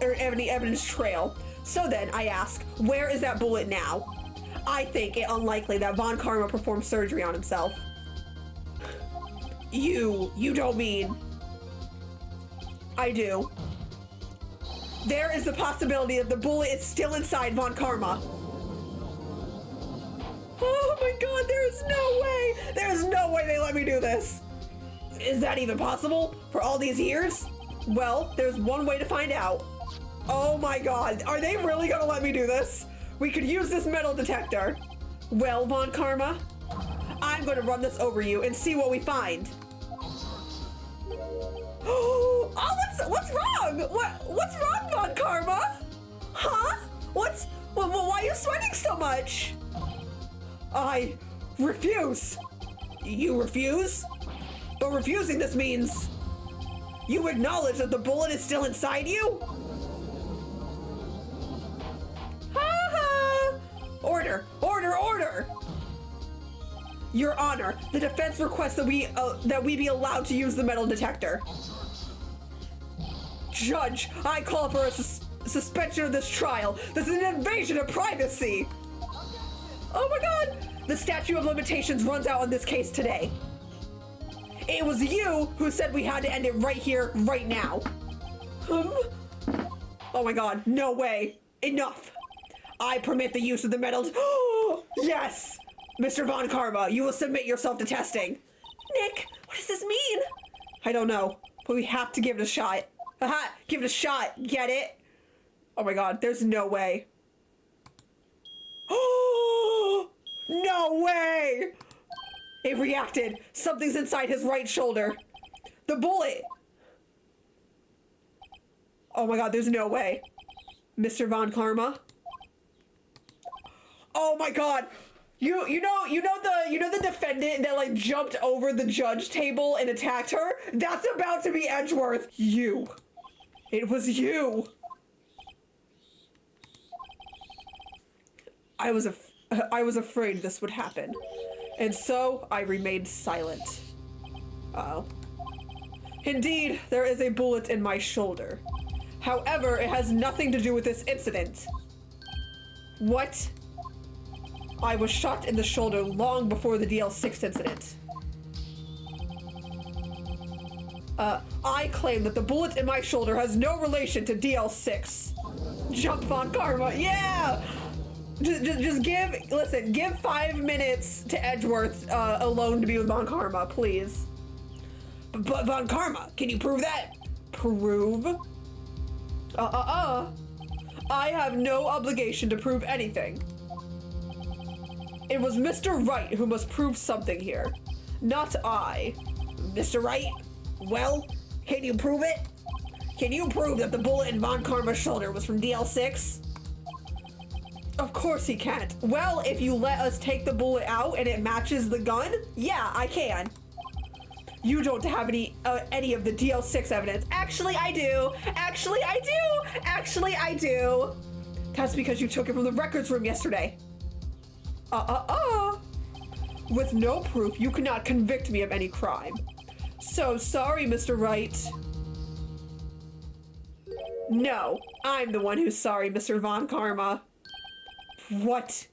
So then, I ask, where is that bullet now? I think it unlikely that Von Karma performed surgery on himself. You don't mean... I do. There is the possibility that the bullet is still inside Von Karma. Oh my god, there's no way! There's no way they let me do this! Is that even possible? For all these years? Well, there's one way to find out. Oh my god, are they really gonna let me do this? We could use this metal detector. Well, Von Karma, I'm gonna run this over you and see what we find. Oh, what's wrong? What's wrong, Von Karma? Huh? Why are you sweating so much? I refuse. You refuse? But refusing this means you acknowledge that the bullet is still inside you? Order! Order! Order! Your Honor, the defense requests that we be allowed to use the metal detector. Judge, I call for a suspension of this trial. This is an invasion of privacy. Oh my god! The statute of limitations runs out on this case today. It was you who said we had to end it right here, right now. Oh my god, no way. Enough. I permit the use of the metal. Yes! Mr. Von Karma, you will submit yourself to testing. Nick, what does this mean? I don't know, but we have to give it a shot. Aha! Give it a shot. Get it? Oh my god, there's no way. No way! It reacted. Something's inside his right shoulder. The bullet. Oh my god, there's no way. Mr. Von Karma? Oh my god! You know the defendant that like jumped over the judge table and attacked her? That's about to be Edgeworth. You. It was you. I was afraid this would happen. And so I remained silent. Uh-oh. Indeed, there is a bullet in my shoulder. However, it has nothing to do with this incident. What? I was shot in the shoulder long before the DL6 incident. I claim that the bullet in my shoulder has no relation to DL6. Jump Von Karma, yeah! Just give 5 minutes to Edgeworth alone to be with Von Karma, please. But Von Karma, can you prove that? Prove? I have no obligation to prove anything. It was Mr. Wright who must prove something here, not I. Mr. Wright? Well, can you prove it? Can you prove that the bullet in Von Karma's shoulder was from DL6? Of course he can't. Well, if you let us take the bullet out and it matches the gun, yeah, I can. You don't have any of the DL6 evidence. Actually, I do. Actually, I do. Actually, I do. That's because you took it from the records room yesterday. With no proof, you cannot convict me of any crime. So sorry, Mr. Wright. No, I'm the one who's sorry, Mr. Von Karma. What?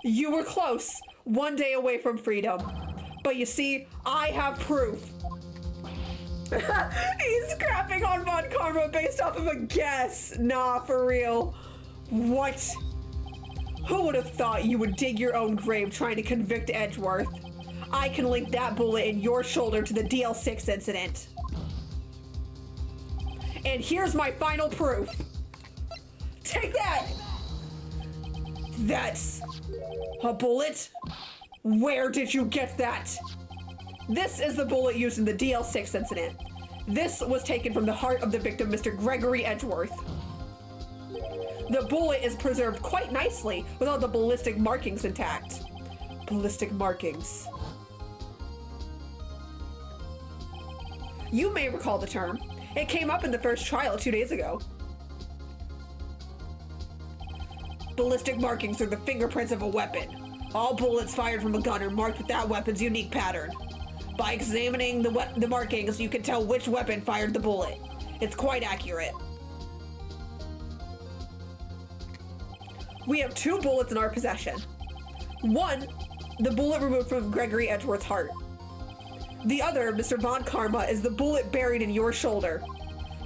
You were close, 1 day away from freedom. But you see, I have proof. He's crapping on Von Karma based off of a guess. Nah, for real. What? Who would have thought you would dig your own grave trying to convict Edgeworth? I can link that bullet in your shoulder to the DL6 incident. And here's my final proof. Take that! That's a bullet? Where did you get that? This is the bullet used in the DL6 incident. This was taken from the heart of the victim, Mr. Gregory Edgeworth. The bullet is preserved quite nicely with all the ballistic markings intact. Ballistic markings. You may recall the term. It came up in the first trial 2 days ago. Ballistic markings are the fingerprints of a weapon. All bullets fired from a gun are marked with that weapon's unique pattern. By examining the markings, you can tell which weapon fired the bullet. It's quite accurate. We have 2 bullets in our possession. One, the bullet removed from Gregory Edgeworth's heart. The other, Mr. Von Karma, is the bullet buried in your shoulder.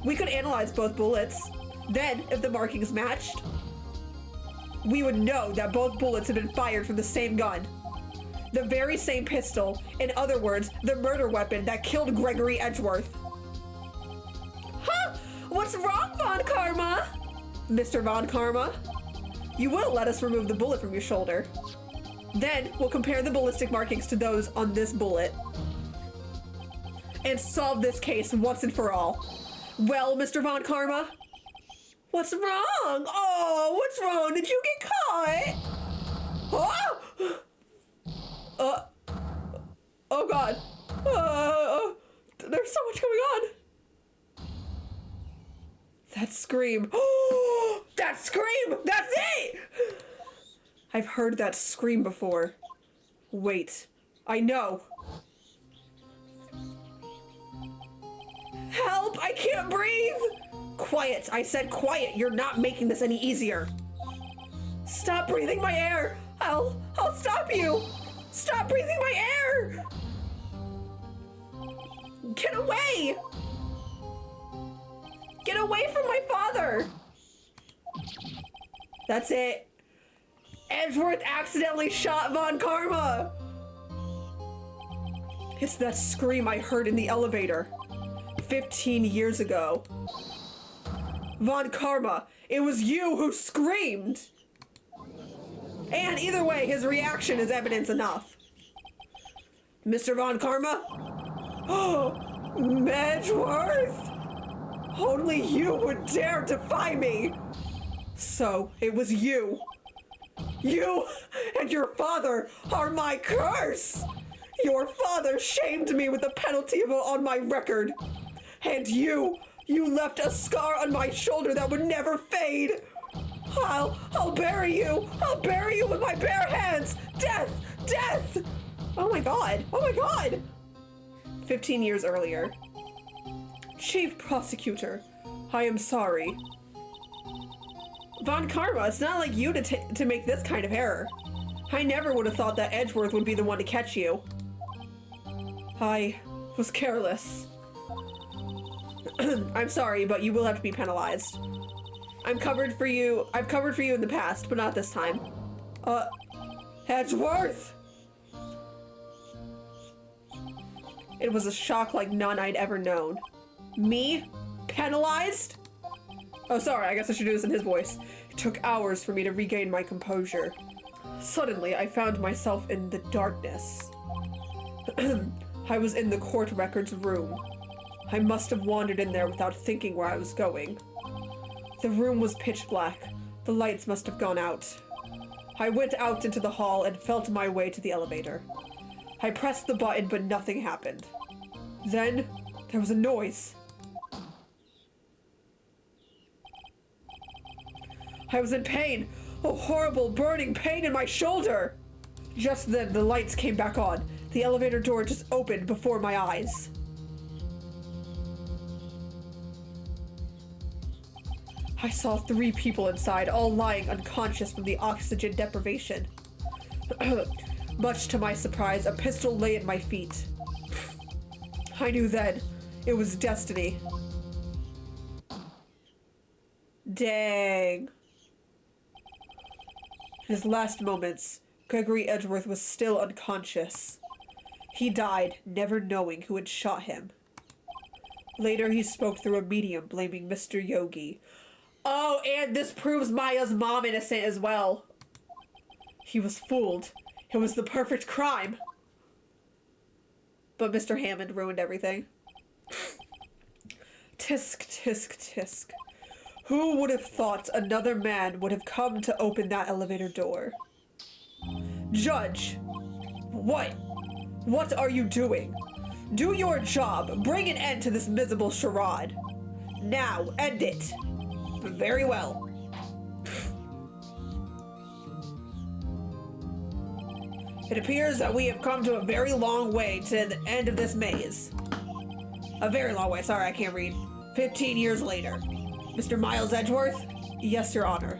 We could analyze both bullets. Then, if the markings matched, we would know that both bullets had been fired from the same gun. The very same pistol, in other words, the murder weapon that killed Gregory Edgeworth. Huh? What's wrong, Von Karma? Mr. Von Karma, you will let us remove the bullet from your shoulder. Then, we'll compare the ballistic markings to those on this bullet and solve this case once and for all. Well, Mr. Von Karma? What's wrong? Oh, what's wrong? Did you get caught? Oh! Oh God. There's so much going on. That scream. Oh, that scream! That's it! I've heard that scream before. Wait, I know. Help! I can't breathe! Quiet, I said quiet. You're not making this any easier. Stop breathing my air. I'll stop you. Stop breathing my air. Get away. Get away from my father. That's it. Edgeworth accidentally shot Von Karma. It's that scream I heard in the elevator 15 years ago. Von Karma, it was you who screamed! And either way, his reaction is evidence enough. Mr. Von Karma? Oh, Edgeworth! Only you would dare defy me! So, it was you. You and your father are my curse! Your father shamed me with the penalty on my record. And you left a scar on my shoulder that would never fade. I'll bury you. I'll bury you with my bare hands. Death, death. Oh my God. Oh my God. 15 years earlier. Chief Prosecutor, I am sorry. Von Karma, it's not like you to make this kind of error. I never would have thought that Edgeworth would be the one to catch you. I was careless. I'm sorry, but you will have to be penalized. I've covered for you in the past, but not this time. Edgeworth! It was a shock like none I'd ever known. Me? Penalized? Oh, sorry, I guess I should do this in his voice. It took hours for me to regain my composure. Suddenly, I found myself in the darkness. I was in the court records room. I must have wandered in there without thinking where I was going. The room was pitch black. The lights must have gone out. I went out into the hall and felt my way to the elevator. I pressed the button, but nothing happened. Then, there was a noise. I was in pain. A horrible, burning pain in my shoulder. Just then, the lights came back on. The elevator door just opened before my eyes. I saw 3 people inside, all lying unconscious from the oxygen deprivation. Much to my surprise, a pistol lay at my feet. I knew then it was destiny. Dang. In his last moments, Gregory Edgeworth was still unconscious. He died, never knowing who had shot him. Later, he spoke through a medium, blaming Mr. Yogi. Oh, and this proves Maya's mom innocent as well. He was fooled. It was the perfect crime. But Mr. Hammond ruined everything. Tisk, tisk, tisk. Who would have thought another man would have come to open that elevator door? Judge! What? What are you doing? Do your job. Bring an end to this miserable charade. Now, end it. Very well. It appears that we have come to a very long way to the end of this maze. A very long way. Sorry, I can't read. 15 years later. Mr. Miles Edgeworth? Yes, Your Honor.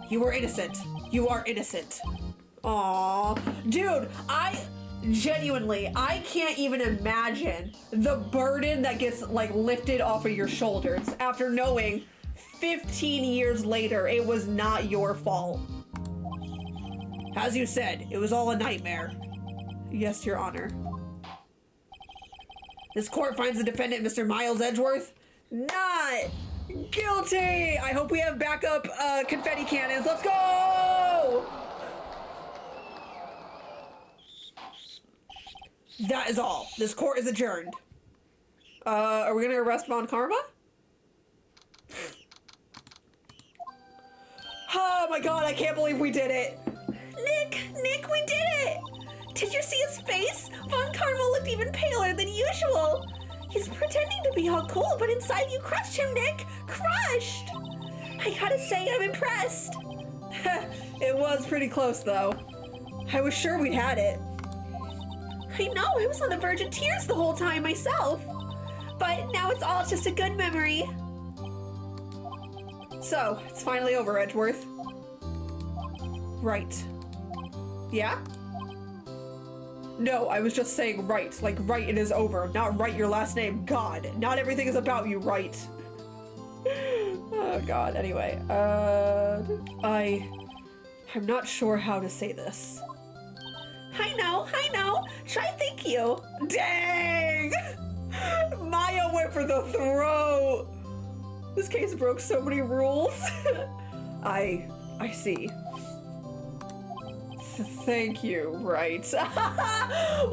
You were innocent. You are innocent. Aww. Dude, I can't even imagine the burden that gets, like, lifted off of your shoulders after knowing 15 years later it was not your fault. As you said, it was all a nightmare. Yes, Your Honor. This court finds the defendant, Mr. Miles Edgeworth, not guilty! I hope we have backup confetti cannons. Let's go! That is all. This court is adjourned. Are we gonna arrest Von Karma? Oh my god, I can't believe we did it! Nick, we did it! Did you see his face? Von Karma looked even paler than usual. He's pretending to be all cool, but inside you crushed him, Nick! Crushed! I gotta say, I'm impressed. It was pretty close, though. I was sure we'd had it. I know, I was on the verge of tears the whole time myself. But now it's all just a good memory. So, it's finally over, Edgeworth. Right. Yeah? No, I was just saying right, like right it is over, not write your last name. God, not everything is about you, right? Oh god, anyway, I'm not sure how to say this. I know. Try thank you. Dang! Maya went for the throat! This case broke so many rules. I see. Thank you, right?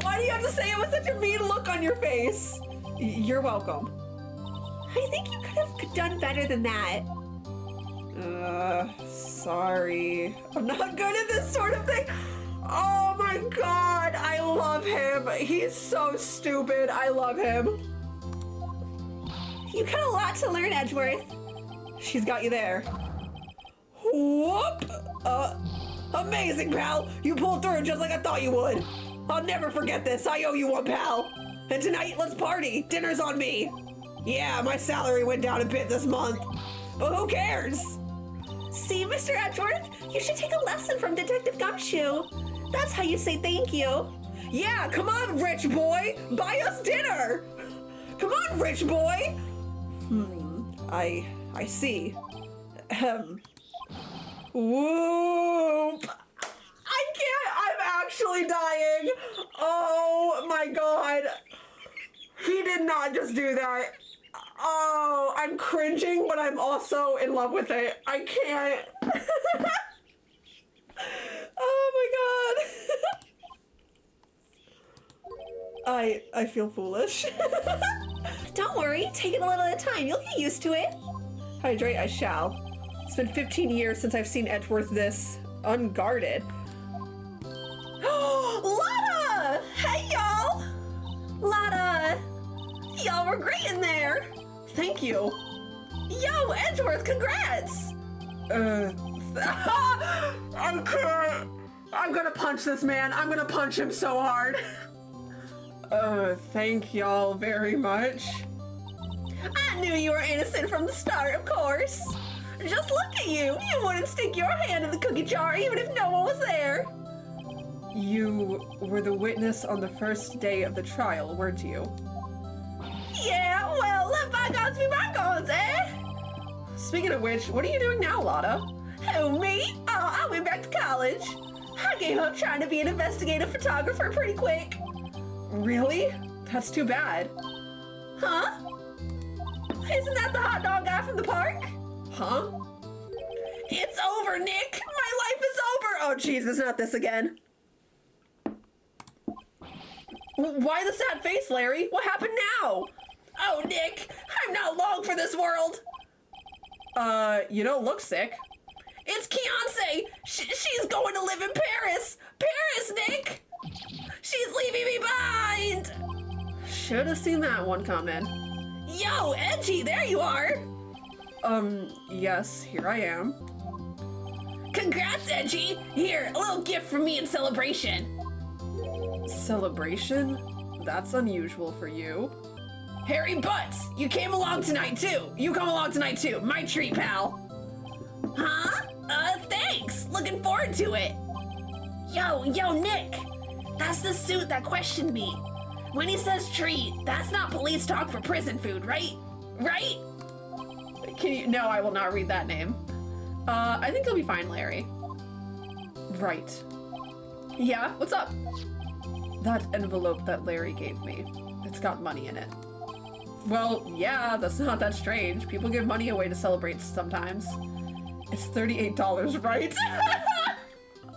Why do you have to say it with such a mean look on your face? You're welcome. I think you could have done better than that. Sorry. I'm not good at this sort of thing. Oh my god, I love him. He's so stupid. I love him. You got a lot to learn, Edgeworth. She's got you there. Whoop! Amazing, pal! You pulled through just like I thought you would. I'll never forget this. I owe you one, pal. And tonight, let's party. Dinner's on me. Yeah, my salary went down a bit this month. But who cares? See, Mr. Edgeworth, you should take a lesson from Detective Gumshoe. That's how you say thank you. Yeah, come on, rich boy. Buy us dinner. Come on, rich boy. I see. Whoop! I can't, I'm actually dying! Oh my god! He did not just do that. Oh, I'm cringing, but I'm also in love with it. I can't. Oh my god. I feel foolish. Don't worry, take it a little at a time. You'll get used to it. Hydrate, I shall. It's been 15 years since I've seen Edgeworth this unguarded. Lotta! Hey, y'all! Lotta! Y'all were great in there! Thank you. Yo, Edgeworth, congrats! I can't. I'm gonna punch this man. I'm gonna punch him so hard. Thank y'all very much. I knew you were innocent from the start, of course. Just look at you. You wouldn't stick your hand in the cookie jar even if no one was there. You were the witness on the first day of the trial, weren't you? Yeah, well, let bygones be bygones, eh? Speaking of which, what are you doing now, Lotta? Who, me? Oh, I went back to college. I gave up trying to be an investigative photographer pretty quick. Really? That's too bad. Huh? Isn't that the hot dog guy from the park? Huh? It's over, Nick. My life is over. Oh, Jesus, not this again. Why the sad face, Larry? What happened now? Oh, Nick, I'm not long for this world. You don't look sick. It's Keonce. She's going to live in Paris. Paris, Nick. She's leaving me behind. Should have seen that one coming. Yo, Edgy, there you are. Yes, here I am. Congrats, Edgy. Here, a little gift from me in celebration. Celebration? That's unusual for you. Harry Butts, you came along tonight too. You come along tonight too. My treat, pal. Huh? Thanks. Looking forward to it. Yo, Nick. That's the suit that questioned me. When he says treat, that's not police talk for prison food, right? Right? Can you? No, I will not read that name. I think you'll be fine, Larry. Right. Yeah, what's up? That envelope that Larry gave me. It's got money in it. Well, yeah, that's not that strange. People give money away to celebrate sometimes. It's $38, right?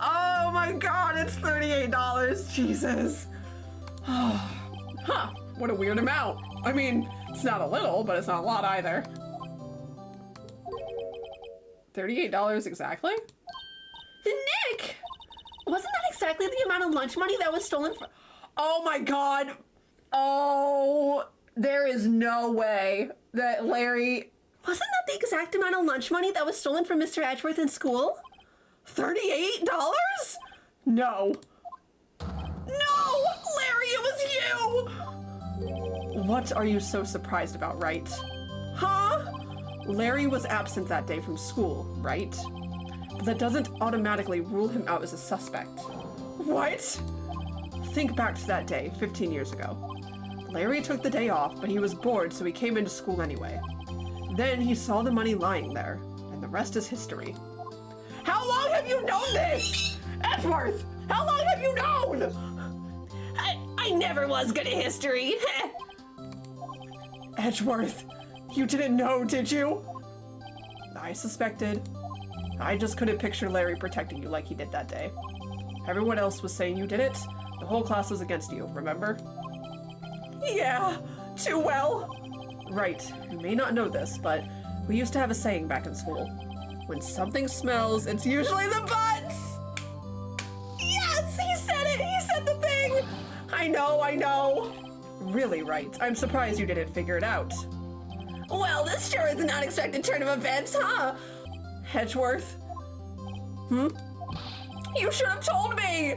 Oh my god, it's $38. Jesus. Huh, what a weird amount. I mean, it's not a little, but it's not a lot either. $38 exactly? Nick! Wasn't that exactly the amount of lunch money that was stolen from... Oh my god. Oh, there is no way that Larry... Wasn't that the exact amount of lunch money that was stolen from Mr. Edgeworth in school? $38? No. No! Larry, it was you! What are you so surprised about, right? Huh? Larry was absent that day from school, right? But that doesn't automatically rule him out as a suspect. What? Think back to that day, 15 years ago. Larry took the day off, but he was bored, so he came into school anyway. Then he saw the money lying there, and the rest is history. How long have you known this? Edgeworth, how long have you known? I never was good at history. Edgeworth, you didn't know, did you? I suspected. I just couldn't picture Larry protecting you like he did that day. Everyone else was saying you did it. The whole class was against you, remember? Yeah, too well. Right, you may not know this, but we used to have a saying back in school. When something smells, it's usually the butts! Yes, he said it! He said the thing! I know. Really, right. I'm surprised you didn't figure it out. Well, this sure is an unexpected turn of events, huh? Edgeworth? You should have told me!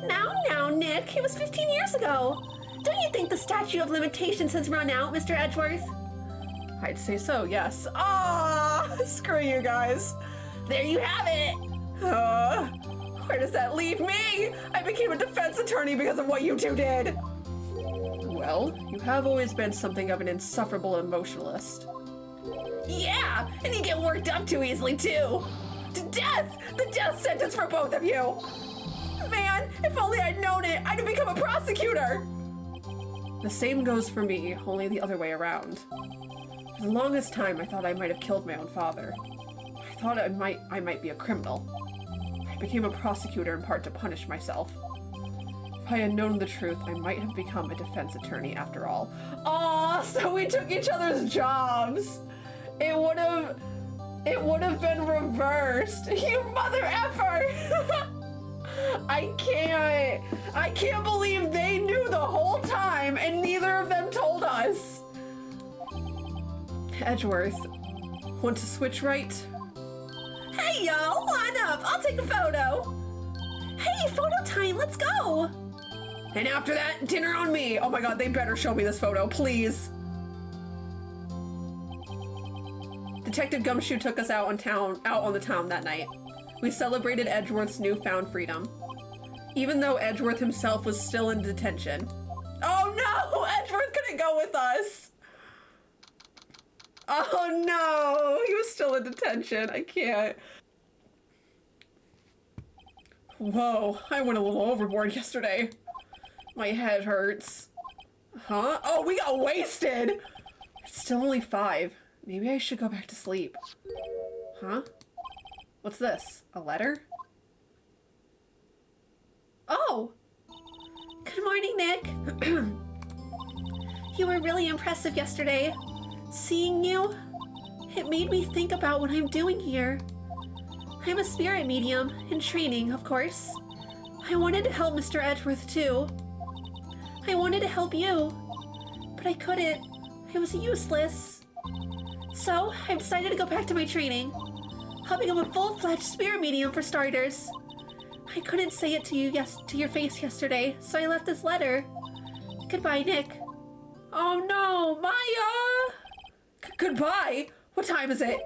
Now, Nick. It was 15 years ago. Don't you think the statute of limitations has run out, Mr. Edgeworth? I'd say so, yes. Ah, screw you guys. There you have it. Where does that leave me? I became a defense attorney because of what you two did. Well, you have always been something of an insufferable emotionalist. Yeah, and you get worked up too easily, too. To death! The death sentence for both of you! Man, if only I'd known it, I'd have become a prosecutor! The same goes for me, only the other way around. For the longest time, I thought I might have killed my own father. I thought I might be a criminal. I became a prosecutor in part to punish myself. If I had known the truth, I might have become a defense attorney after all. Aw, so we took each other's jobs. It would have been reversed. You mother effer! I can't believe they knew the whole time and neither of them told us. Edgeworth, want to switch right? Hey, y'all, line up. I'll take a photo. Hey, photo time. Let's go. And after that, dinner on me. Oh my god, they better show me this photo, please. Detective Gumshoe took us out on the town that night. We celebrated Edgeworth's newfound freedom, even though Edgeworth himself was still in detention. Oh no, Edgeworth couldn't go with us. Oh no, he was still in detention. I can't. Whoa, I went a little overboard yesterday. My head hurts. Huh? Oh, we got wasted! It's still only 5. Maybe I should go back to sleep. Huh? What's this? A letter? Oh. Good morning, Nick. You were really impressive yesterday. Seeing you, it made me think about what I'm doing here. I'm a spirit medium in training, of course. I wanted to help Mr. Edgeworth too. I wanted to help you, but I couldn't. I was useless. So I decided to go back to my training. I'll become a full-fledged spirit medium for starters. I couldn't say it to you to your face yesterday, so I left this letter. Goodbye, Nick. Oh no, Maya! Goodbye? What time is it?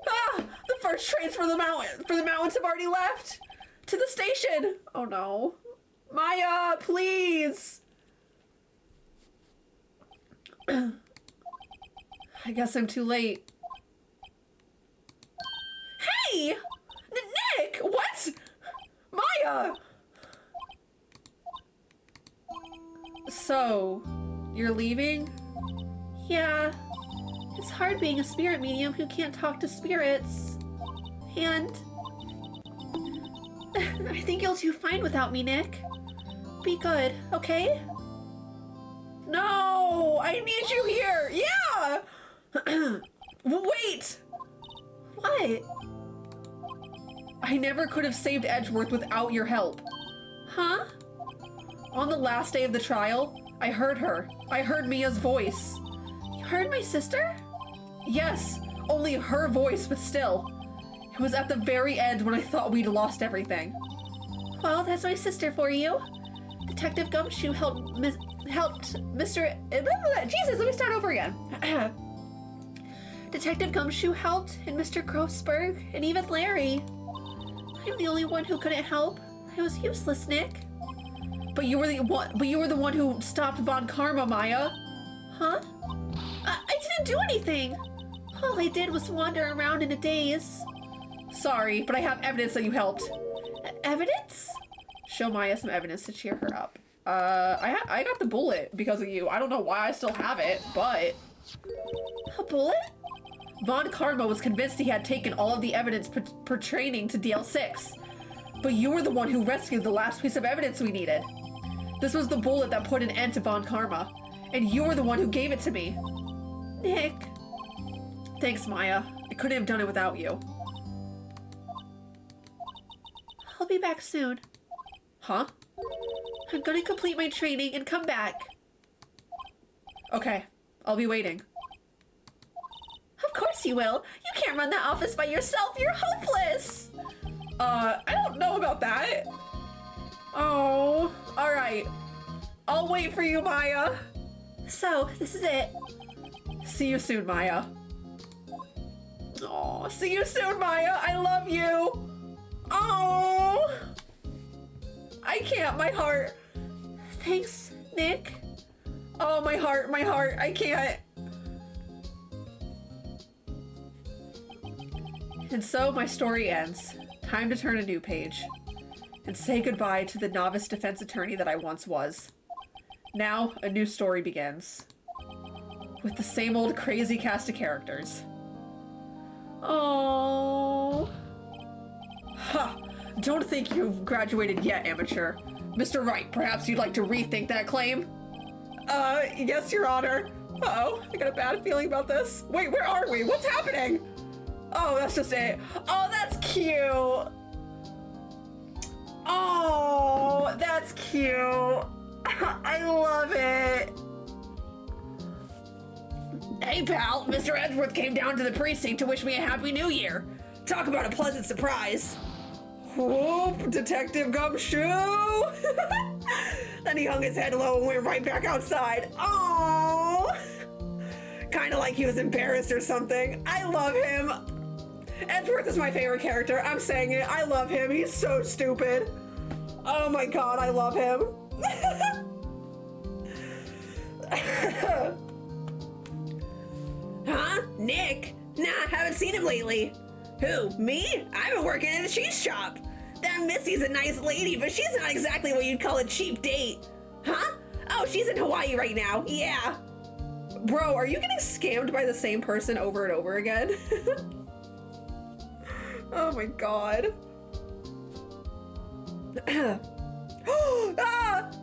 Ah, the first trains for the mountains have already left. To the station. Oh no. Maya, please. I guess I'm too late. Hey! Nick! What? Maya! So, you're leaving? Yeah. It's hard being a spirit medium who can't talk to spirits. And I think you'll do fine without me, Nick. Be good, okay? No! I need you here! Yeah! Wait! What? I never could have saved Edgeworth without your help. Huh? On the last day of the trial, I heard her. I heard Mia's voice. You heard my sister? Yes, only her voice, but still. It was at the very end when I thought we'd lost everything. Well, that's my sister for you. Detective Gumshoe helped Mr. Jesus, let me start over again. Detective Gumshoe helped, and Mr. Grossberg, and even Larry. I'm the only one who couldn't help. I was useless, Nick. But you were the one who stopped Von Karma, Maya. Huh? I didn't do anything. All I did was wander around in a daze. Sorry, but I have evidence that you helped. Evidence? Show Maya some evidence to cheer her up. I got the bullet because of you. I don't know why I still have it, but... A bullet? Von Karma was convinced he had taken all of the evidence pertaining to DL6. But you were the one who rescued the last piece of evidence we needed. This was the bullet that put an end to Von Karma. And you were the one who gave it to me. Nick. Thanks, Maya. I couldn't have done it without you. I'll be back soon. Huh? I'm gonna complete my training and come back. Okay, I'll be waiting. Of course you will. You can't run that office by yourself. You're hopeless. I don't know about that. Oh, all right. I'll wait for you, Maya. So, this is it. See you soon, Maya. Oh, see you soon, Maya. I love you. Oh, I can't. My heart. Thanks, Nick. Oh, my heart. I can't. And so my story ends. Time to turn a new page. And say goodbye to the novice defense attorney that I once was. Now, a new story begins. With the same old crazy cast of characters. Oh. Ha! Don't think you've graduated yet, amateur. Mr. Wright, perhaps you'd like to rethink that claim? Yes, Your Honor. Uh-oh, I got a bad feeling about this. Wait, where are we? What's happening? Oh, that's just it. Oh, that's cute. Oh, that's cute. I love it. Hey, pal, Mr. Edgeworth came down to the precinct to wish me a happy new year. Talk about a pleasant surprise. Whoop, Detective Gumshoe. Then he hung his head low and went right back outside. Oh, kind of like he was embarrassed or something. I love him. Edgeworth is my favorite character. I'm saying it. I love him. He's so stupid. Oh my god, I love him. Huh? Nick? Nah, haven't seen him lately. Who, me? I've been working at a cheese shop. That Missy's a nice lady, but she's not exactly what you'd call a cheap date. Huh? Oh, she's in Hawaii right now. Yeah. Bro, are you getting scammed by the same person over and over again? Oh my god. Ah!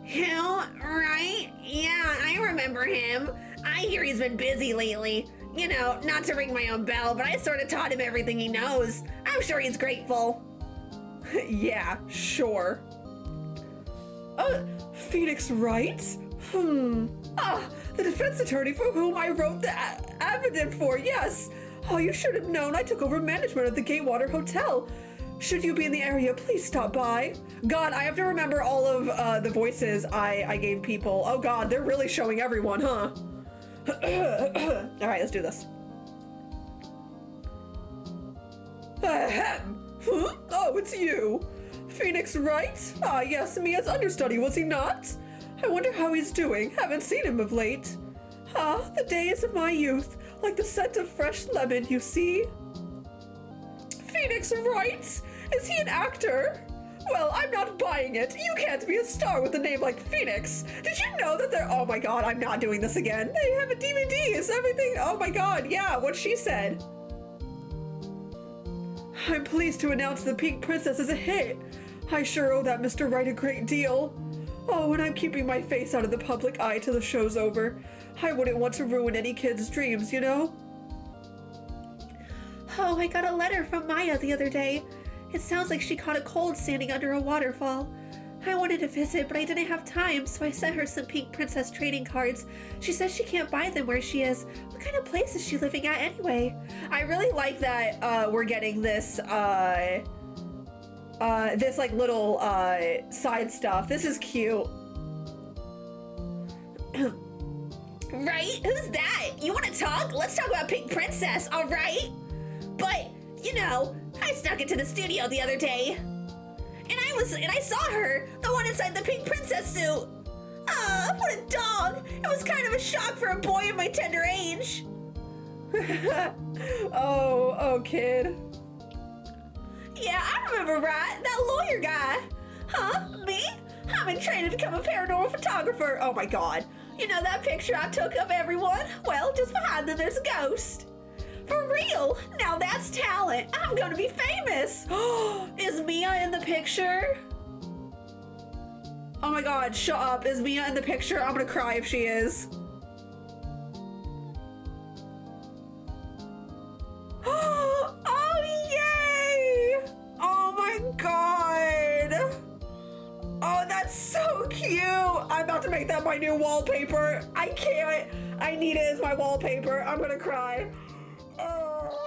Hill, right? Yeah, I remember him. I hear he's been busy lately. You know, not to ring my own bell, but I sort of taught him everything he knows. I'm sure he's grateful. Yeah, sure. Phoenix Wright? The defense attorney for whom I wrote the affidavit for, yes. Oh, you should have known I took over management of the Gatewater Hotel. Should you be in the area, please stop by. God, I have to remember all of the voices I gave people. Oh god, they're really showing everyone, huh? Alright, let's do this. Ahem. Huh? Oh, it's you. Phoenix Wright? Ah, yes, Mia's understudy, was he not? I wonder how he's doing. Haven't seen him of late. Ah, the days of my youth, like the scent of fresh lemon, you see. Phoenix Wright? Is he an actor? Well, I'm not buying it. You can't be a star with a name like Phoenix. Did you know that they're— oh my god, I'm not doing this again. They have a DVD, is everything— oh my god, yeah, what she said. I'm pleased to announce The Pink Princess is a hit. I sure owe that Mr. Wright a great deal. Oh, and I'm keeping my face out of the public eye till the show's over. I wouldn't want to ruin any kid's dreams, you know? Oh, I got a letter from Maya the other day. It sounds like she caught a cold standing under a waterfall. I wanted to visit, but I didn't have time, so I sent her some Pink Princess trading cards. She says she can't buy them where she is. What kind of place is she living at anyway? I really like that we're getting this this like little side stuff. This is cute. Right? Who's that? You want to talk? Let's talk about Pink Princess, all right? But, you know, I snuck into the studio the other day. And I saw her, the one inside the Pink Princess suit. Ah, what a dog. It was kind of a shock for a boy of my tender age. Oh, kid. Yeah, I remember, right? That lawyer guy. Huh? Me? I'm in training to become a paranormal photographer. Oh my god. You know that picture I took of everyone? Well, just behind them there's a ghost. For real? Now that's talent. I'm gonna be famous. Is Mia in the picture? Oh my god, shut up. Is Mia in the picture? I'm gonna cry if she is. Oh, yay! Oh my god! Oh, that's so cute! I'm about to make that my new wallpaper. I can't. I need it as my wallpaper. I'm gonna cry. Oh.